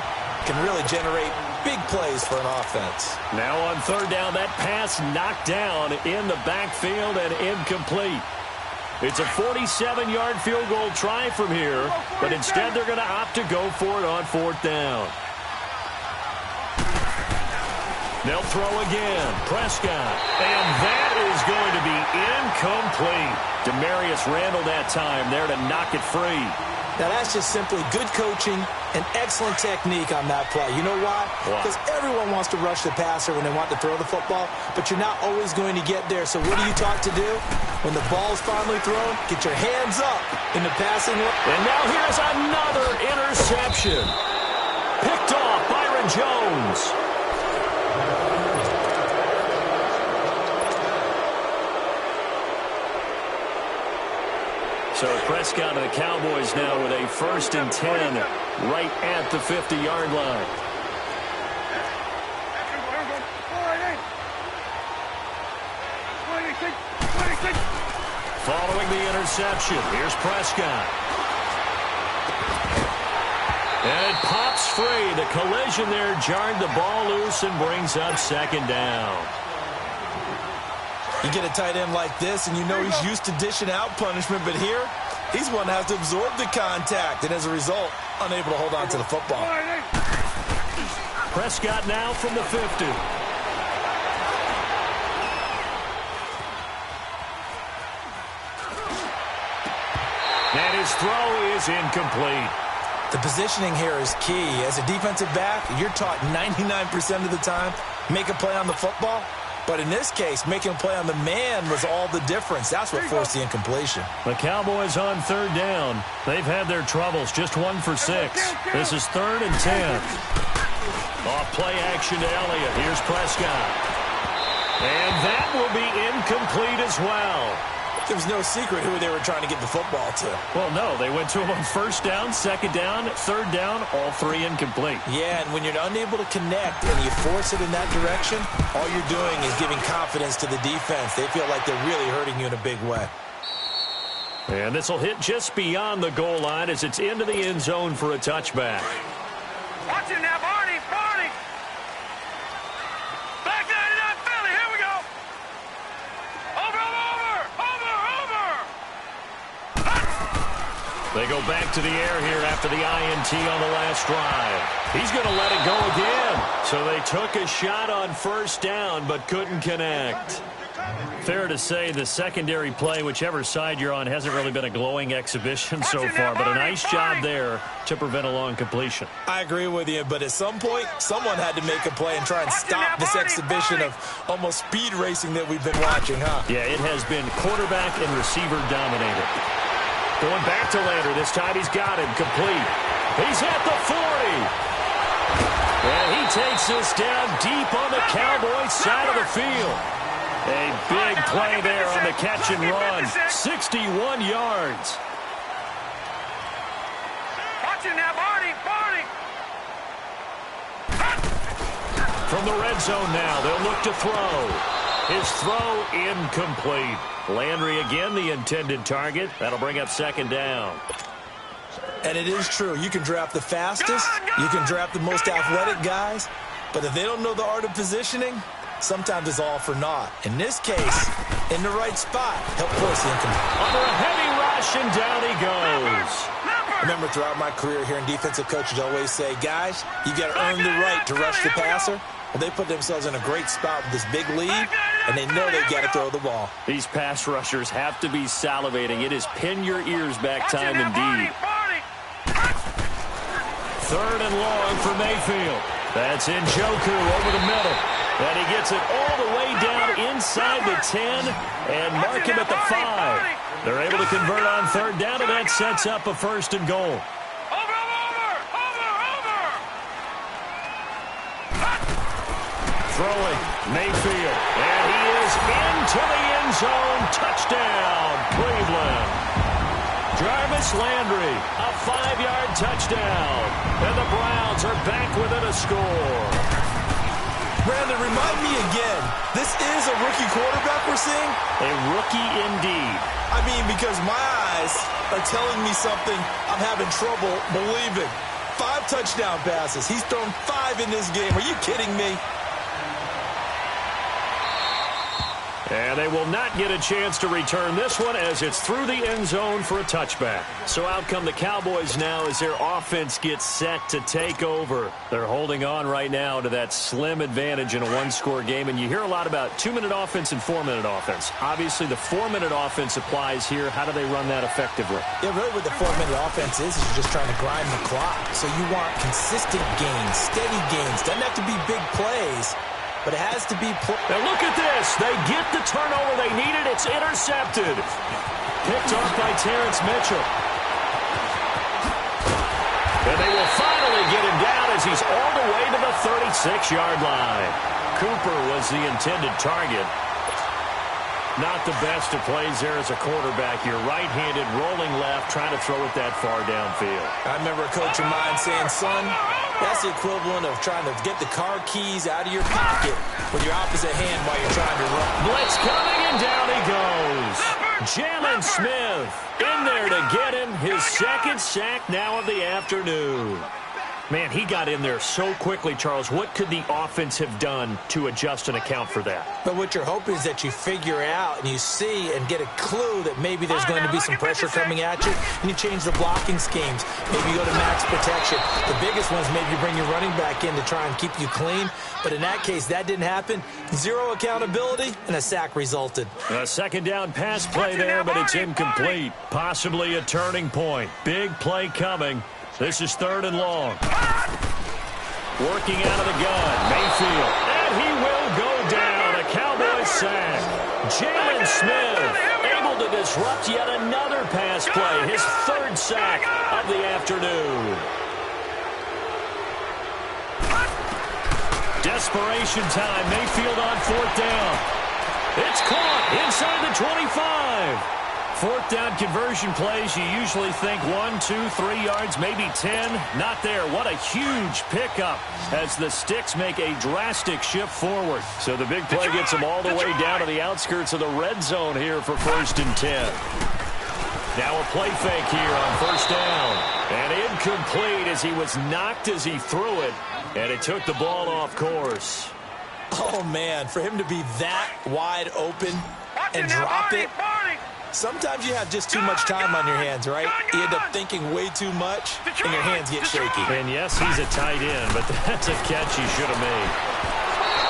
can really generate big plays for an offense. Now on third down, that pass knocked down in the backfield and incomplete. It's a 47-yard field goal try from here, but instead they're going to opt to go for it on fourth down. They'll throw again. Prescott. And that is going to be incomplete. Demarius Randall that time there to knock it free. Now that's just simply good coaching and excellent technique on that play. You know why? Because everyone wants to rush the passer when they want to throw the football, but you're not always going to get there. So what are you taught to do? When the ball's finally thrown, get your hands up in the passing lane. And now here's another interception. Picked off Byron Jones. So Prescott and the Cowboys now with a 1st and 10 right at the 50-yard line. Following the interception, here's Prescott. And it pops free. The collision there jarred the ball loose and brings up second down. You get a tight end like this, and you know he's used to dishing out punishment, but here, he's one that has to absorb the contact, and as a result, unable to hold on to the football. Prescott now from the 50. And his throw is incomplete. The positioning here is key. As a defensive back, you're taught 99% of the time, make a play on the football. But in this case, making a play on the man was all the difference. That's what forced the incompletion. The Cowboys on third down. They've had their troubles, just 1 for 6. This is 3rd and 10. Off play action to Elliott. Here's Prescott. And that will be incomplete as well. There was no secret who they were trying to get the football to. Well, no. They went to him on 1st down, 2nd down, 3rd down, all 3 incomplete. Yeah, and when you're unable to connect and you force it in that direction, all you're doing is giving confidence to the defense. They feel like they're really hurting you in a big way. And this will hit just beyond the goal line as it's into the end zone for a touchback. Watch it now, Barney, Barney. Back there to that Philly, here we go. Over. They go back to the air here after the INT on the last drive. He's going to let it go again. So they took a shot on 1st down but couldn't connect. Fair to say the secondary play, whichever side you're on, hasn't really been a glowing exhibition so far, but a nice job there to prevent a long completion. I agree with you, but at some point, someone had to make a play and try and stop this exhibition of almost speed racing that we've been watching, huh? Yeah, it has been quarterback and receiver dominated. Going back to Lander. This time he's got him complete. He's at the 40. And he takes this down deep on the Cowboys side of the field. A big play there on the catch and run. 61 yards. Watch it now, Barney. From the red zone now, they'll look to throw. His throw incomplete. Landry again the intended target. That'll bring up 2nd down. And it is true. You can draft the fastest. You can draft the most athletic guys. But if they don't know the art of positioning, sometimes it's all for naught. In this case, in the right spot, help force the incomplete. Under a heavy rush, and down he goes. Remember, throughout my career here in defensive coaches always say, guys, you got to earn the right to rush the passer. Well, they put themselves in a great spot with this big lead, and they know they've got to throw the ball. These pass rushers have to be salivating. It is pin your ears back time indeed. 3rd and long for Mayfield. That's Njoku over the middle. And he gets it all the way down inside the 10 and mark him at the 5. They're able to convert on 3rd down, and that sets up a 1st and goal. Throwing, Mayfield, and he is into the end zone. Touchdown, Cleveland. Jarvis Landry, a 5-yard touchdown. And the Browns are back within a score. Brandon, remind me again, this is a rookie quarterback we're seeing? A rookie indeed. I mean, because my eyes are telling me something I'm having trouble believing. 5 touchdown passes. He's thrown 5 in this game. Are you kidding me? And they will not get a chance to return this one as it's through the end zone for a touchback. So out come the Cowboys now as their offense gets set to take over. They're holding on right now to that slim advantage in a one-score game. And you hear a lot about 2-minute offense and 4-minute offense. Obviously, the 4-minute offense applies here. How do they run that effectively? Yeah, really what the 4-minute offense is you're just trying to grind the clock. So you want consistent gains, steady gains. Doesn't have to be big plays, but it has to be... Now look at this. They get the turnover they needed. It's intercepted. Picked off by Terrence Mitchell. And they will finally get him down as he's all the way to the 36-yard line. Cooper was the intended target. Not the best of plays there as a quarterback. You're right-handed, rolling left, trying to throw it that far downfield. I remember a coach of mine saying, son, that's the equivalent of trying to get the car keys out of your pocket with your opposite hand while you're trying to run. Blitz coming, and down he goes. Jalen Smith in there to get him. His second sack now of the afternoon. Man, he got in there so quickly, Charles. What could the offense have done to adjust and account for that? But what you're hoping is that you figure out and you see and get a clue that maybe there's going to be some pressure coming at you, and you change the blocking schemes. Maybe you go to max protection. The biggest one is maybe you bring your running back in to try and keep you clean. But in that case, that didn't happen. 0 accountability, and a sack resulted. A second down pass play there, but it's incomplete. Possibly a turning point. Big play coming. This is 3rd and long. Working out of the gun, Mayfield. And he will go down. A Cowboys sack. Jalen Smith able to disrupt yet another pass play. His 3rd sack of the afternoon. Desperation time. Mayfield on 4th down. It's caught inside the 25. 4th down conversion plays, you usually think 1, 2, 3 yards, maybe 10. Not there. What a huge pickup as the Sticks make a drastic shift forward. So the big play gets them all the way down to the outskirts of the red zone here for 1st and 10. Now a play fake here on 1st down. And incomplete as he was knocked as he threw it. And it took the ball off course. Oh, man, for him to be that wide open and drop it. Sometimes you have just too much time on your hands, right? You end up thinking way too much, and your hands get shaky. And yes, he's a tight end, but that's a catch he should have made.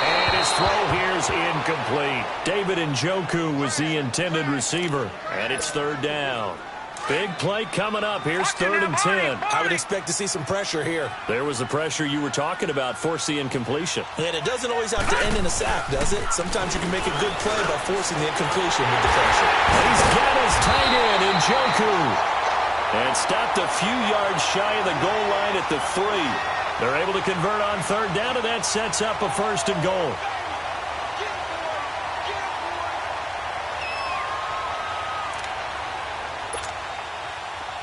And his throw here is incomplete. David Njoku was the intended receiver, and it's 3rd down. Big play coming up. Here's 3rd and 10. I would expect to see some pressure here. There was the pressure you were talking about, force the incompletion. And it doesn't always have to end in a sack, does it? Sometimes you can make a good play by forcing the incompletion with the pressure. He's got his tight end, Njoku. And stopped a few yards shy of the goal line at the 3. They're able to convert on 3rd down, and that sets up a 1st and goal.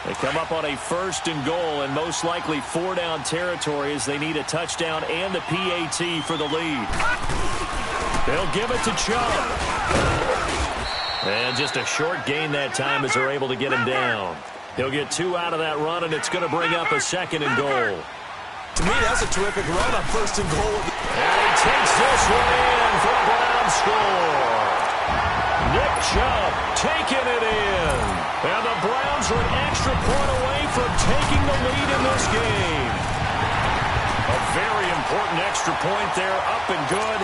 They come up on a 1st and goal, and most likely 4-down territory as they need a touchdown and the PAT for the lead. They'll give it to Chubb. And just a short gain that time as they're able to get him down. He'll get 2 out of that run, and it's going to bring up a 2nd and goal. To me, that's a terrific run on 1st and goal. And he takes this one in for a Brown score. Nick Chubb taking it in. And the Browns are an extra point away from taking the lead in this game. A very important extra point there, up and good.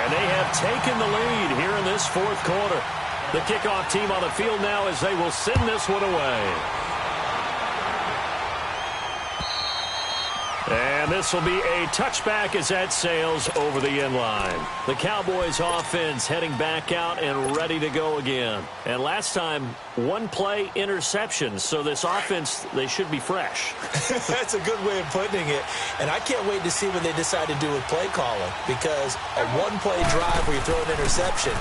And they have taken the lead here in this 4th quarter. The kickoff team on the field now as they will send this one away. And this will be a touchback as that sails over the end line. The Cowboys offense heading back out and ready to go again. And last time, 1 play interception. So this offense, they should be fresh. That's a good way of putting it. And I can't wait to see what they decide to do with play calling. Because a 1-play drive where you throw an interception,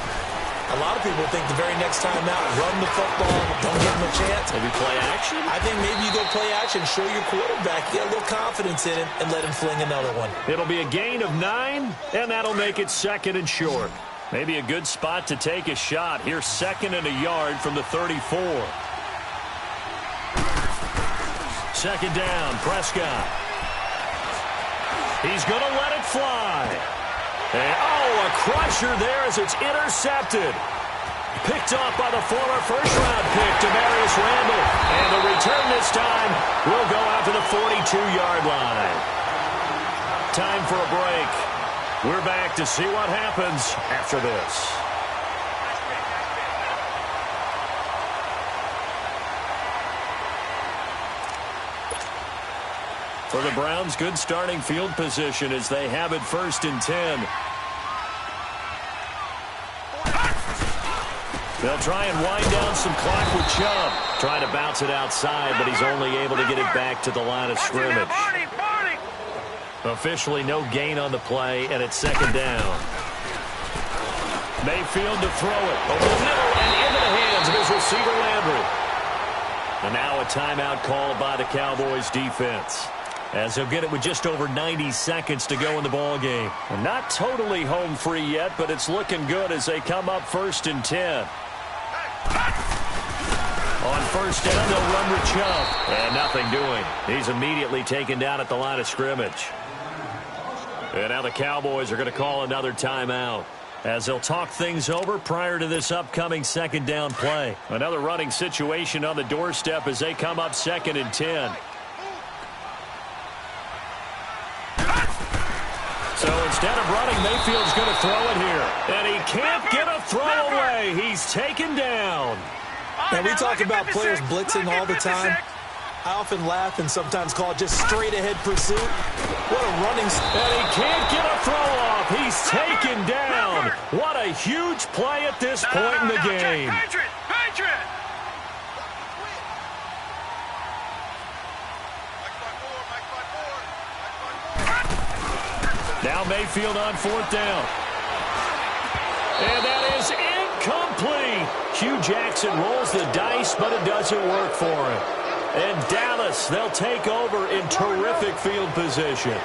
A lot of people think the very next time out, run the football, don't give him a chance. Maybe play action? I think maybe you go play action, show your quarterback, get a little confidence in him, and let him fling another one. It'll be a gain of 9, and that'll make it 2nd and short. Maybe a good spot to take a shot. Here's 2nd and a yard from the 34. 2nd down, Prescott. He's going to let it fly. And, a crusher there as it's intercepted. Picked off by the former first-round pick, Demarius Randall. And the return this time will go out to the 42-yard line. Time for a break. We're back to see what happens after this. For the Browns, good starting field position as they have it 1st and 10. They'll try and wind down some clock with Chubb. Trying to bounce it outside, but he's only able to get it back to the line of scrimmage. Officially no gain on the play, and it's 2nd down. Mayfield to throw it over the middle and into the hands of his receiver Landry. And now a timeout called by the Cowboys defense, as they'll get it with just over 90 seconds to go in the ballgame. Not totally home free yet, but it's looking good as they come up 1st and 10. On 1st down, they'll run with Chubb. And nothing doing. He's immediately taken down at the line of scrimmage. And now the Cowboys are going to call another timeout, as they'll talk things over prior to this upcoming 2nd down play. Another running situation on the doorstep as they come up 2nd and 10. So instead of running, Mayfield's going to throw it here. And he can't get a throw away. He's taken down. And we talk about players blitzing all the time. I often laugh and sometimes call it just straight-ahead pursuit. What a running... And he can't get a throw off. He's taken down. What a huge play at this point in the game. Now Mayfield on 4th down. And that is incomplete. Hugh Jackson rolls the dice, but it doesn't work for him. And Dallas, they'll take over in terrific field position.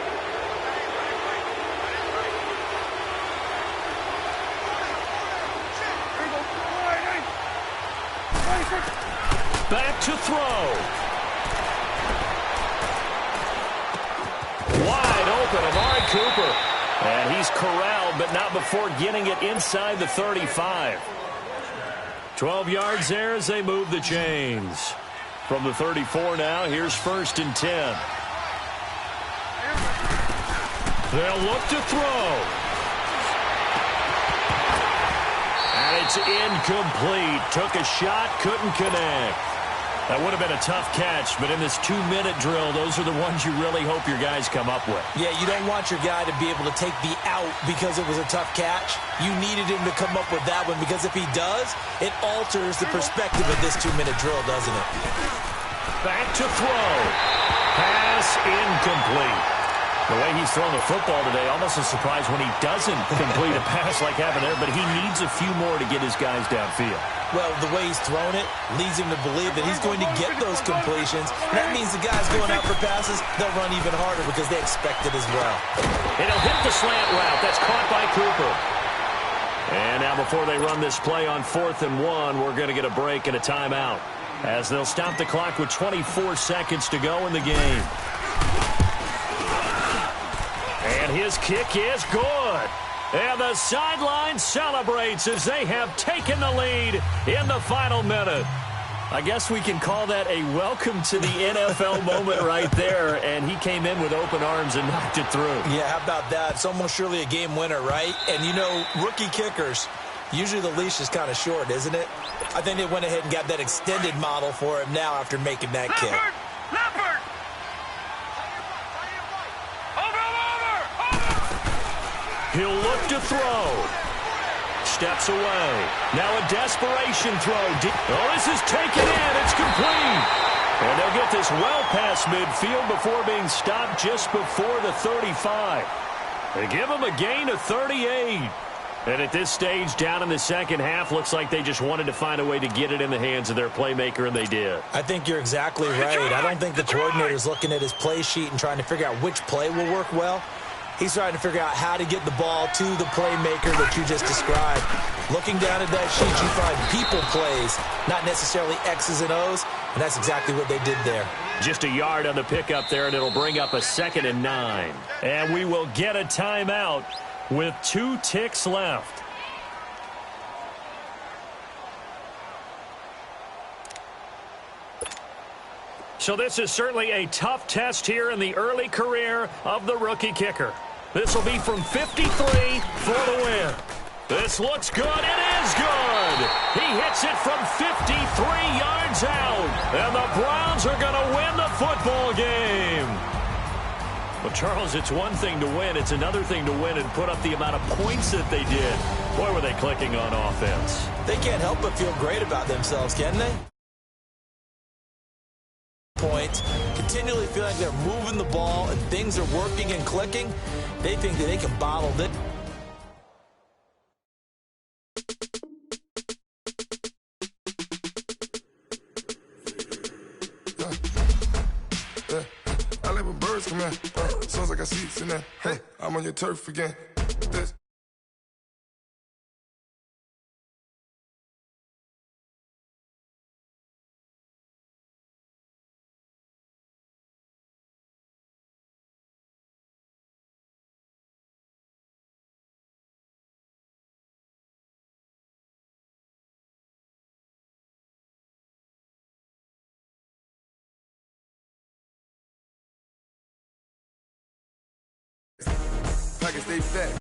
Back to throw. Wide open, Amari Cooper. And he's corralled, but not before getting it inside the 35. 12 yards there as they move the chains. From the 34 now, here's 1st and 10. They'll look to throw. And it's incomplete. Took a shot, couldn't connect. That would have been a tough catch, but in this 2-minute drill, those are the ones you really hope your guys come up with. Yeah, you don't want your guy to be able to take the out because it was a tough catch. You needed him to come up with that one, because if he does, it alters the perspective of this 2-minute drill, doesn't it? Back to throw. Pass incomplete. The way he's thrown the football today, almost a surprise when he doesn't complete a pass like happened there, but he needs a few more to get his guys downfield. Well, the way he's thrown it leads him to believe that he's going to get those completions. And that means the guys going out for passes, they'll run even harder because they expect it as well. And he'll hit the slant route. That's caught by Cooper. And now before they run this play on 4th and 1, we're going to get a break and a timeout, as they'll stop the clock with 24 seconds to go in the game. And his kick is good. And the sideline celebrates as they have taken the lead in the final minute. I guess we can call that a welcome to the NFL moment right there. And he came in with open arms and knocked it through. Yeah, how about that? It's almost surely a game winner, right? And, you know, rookie kickers, usually the leash is kind of short, isn't it? I think they went ahead and got that extended model for him now after making that kick. He'll look to throw. Steps away. Now a desperation throw. Oh, this is taken in. It's complete. And they'll get this well past midfield before being stopped just before the 35. They give him a gain of 38. And at this stage, down in the second half, looks like they just wanted to find a way to get it in the hands of their playmaker, and they did. I think you're exactly right. I don't think the coordinator's looking at his play sheet and trying to figure out which play will work well. He's trying to figure out how to get the ball to the playmaker that you just described. Looking down at that sheet, you find people plays, not necessarily X's and O's, and that's exactly what they did there. Just a yard on the pickup there, and it'll bring up a 2nd and 9. And we will get a timeout with 2 ticks left. So this is certainly a tough test here in the early career of the rookie kicker. This will be from 53 for the win. This looks good. It is good. He hits it from 53 yards out. And the Browns are going to win the football game. Well, Charles, it's one thing to win. It's another thing to win and put up the amount of points that they did. Boy, were they clicking on offense. They can't help but feel great about themselves, can they? Points, continually feeling like they're moving the ball and things are working and clicking. They think that they can bottle it. I like when birds come in. Sounds like I seats in there. Hey, I'm on your turf again. This. Pockets stay fat,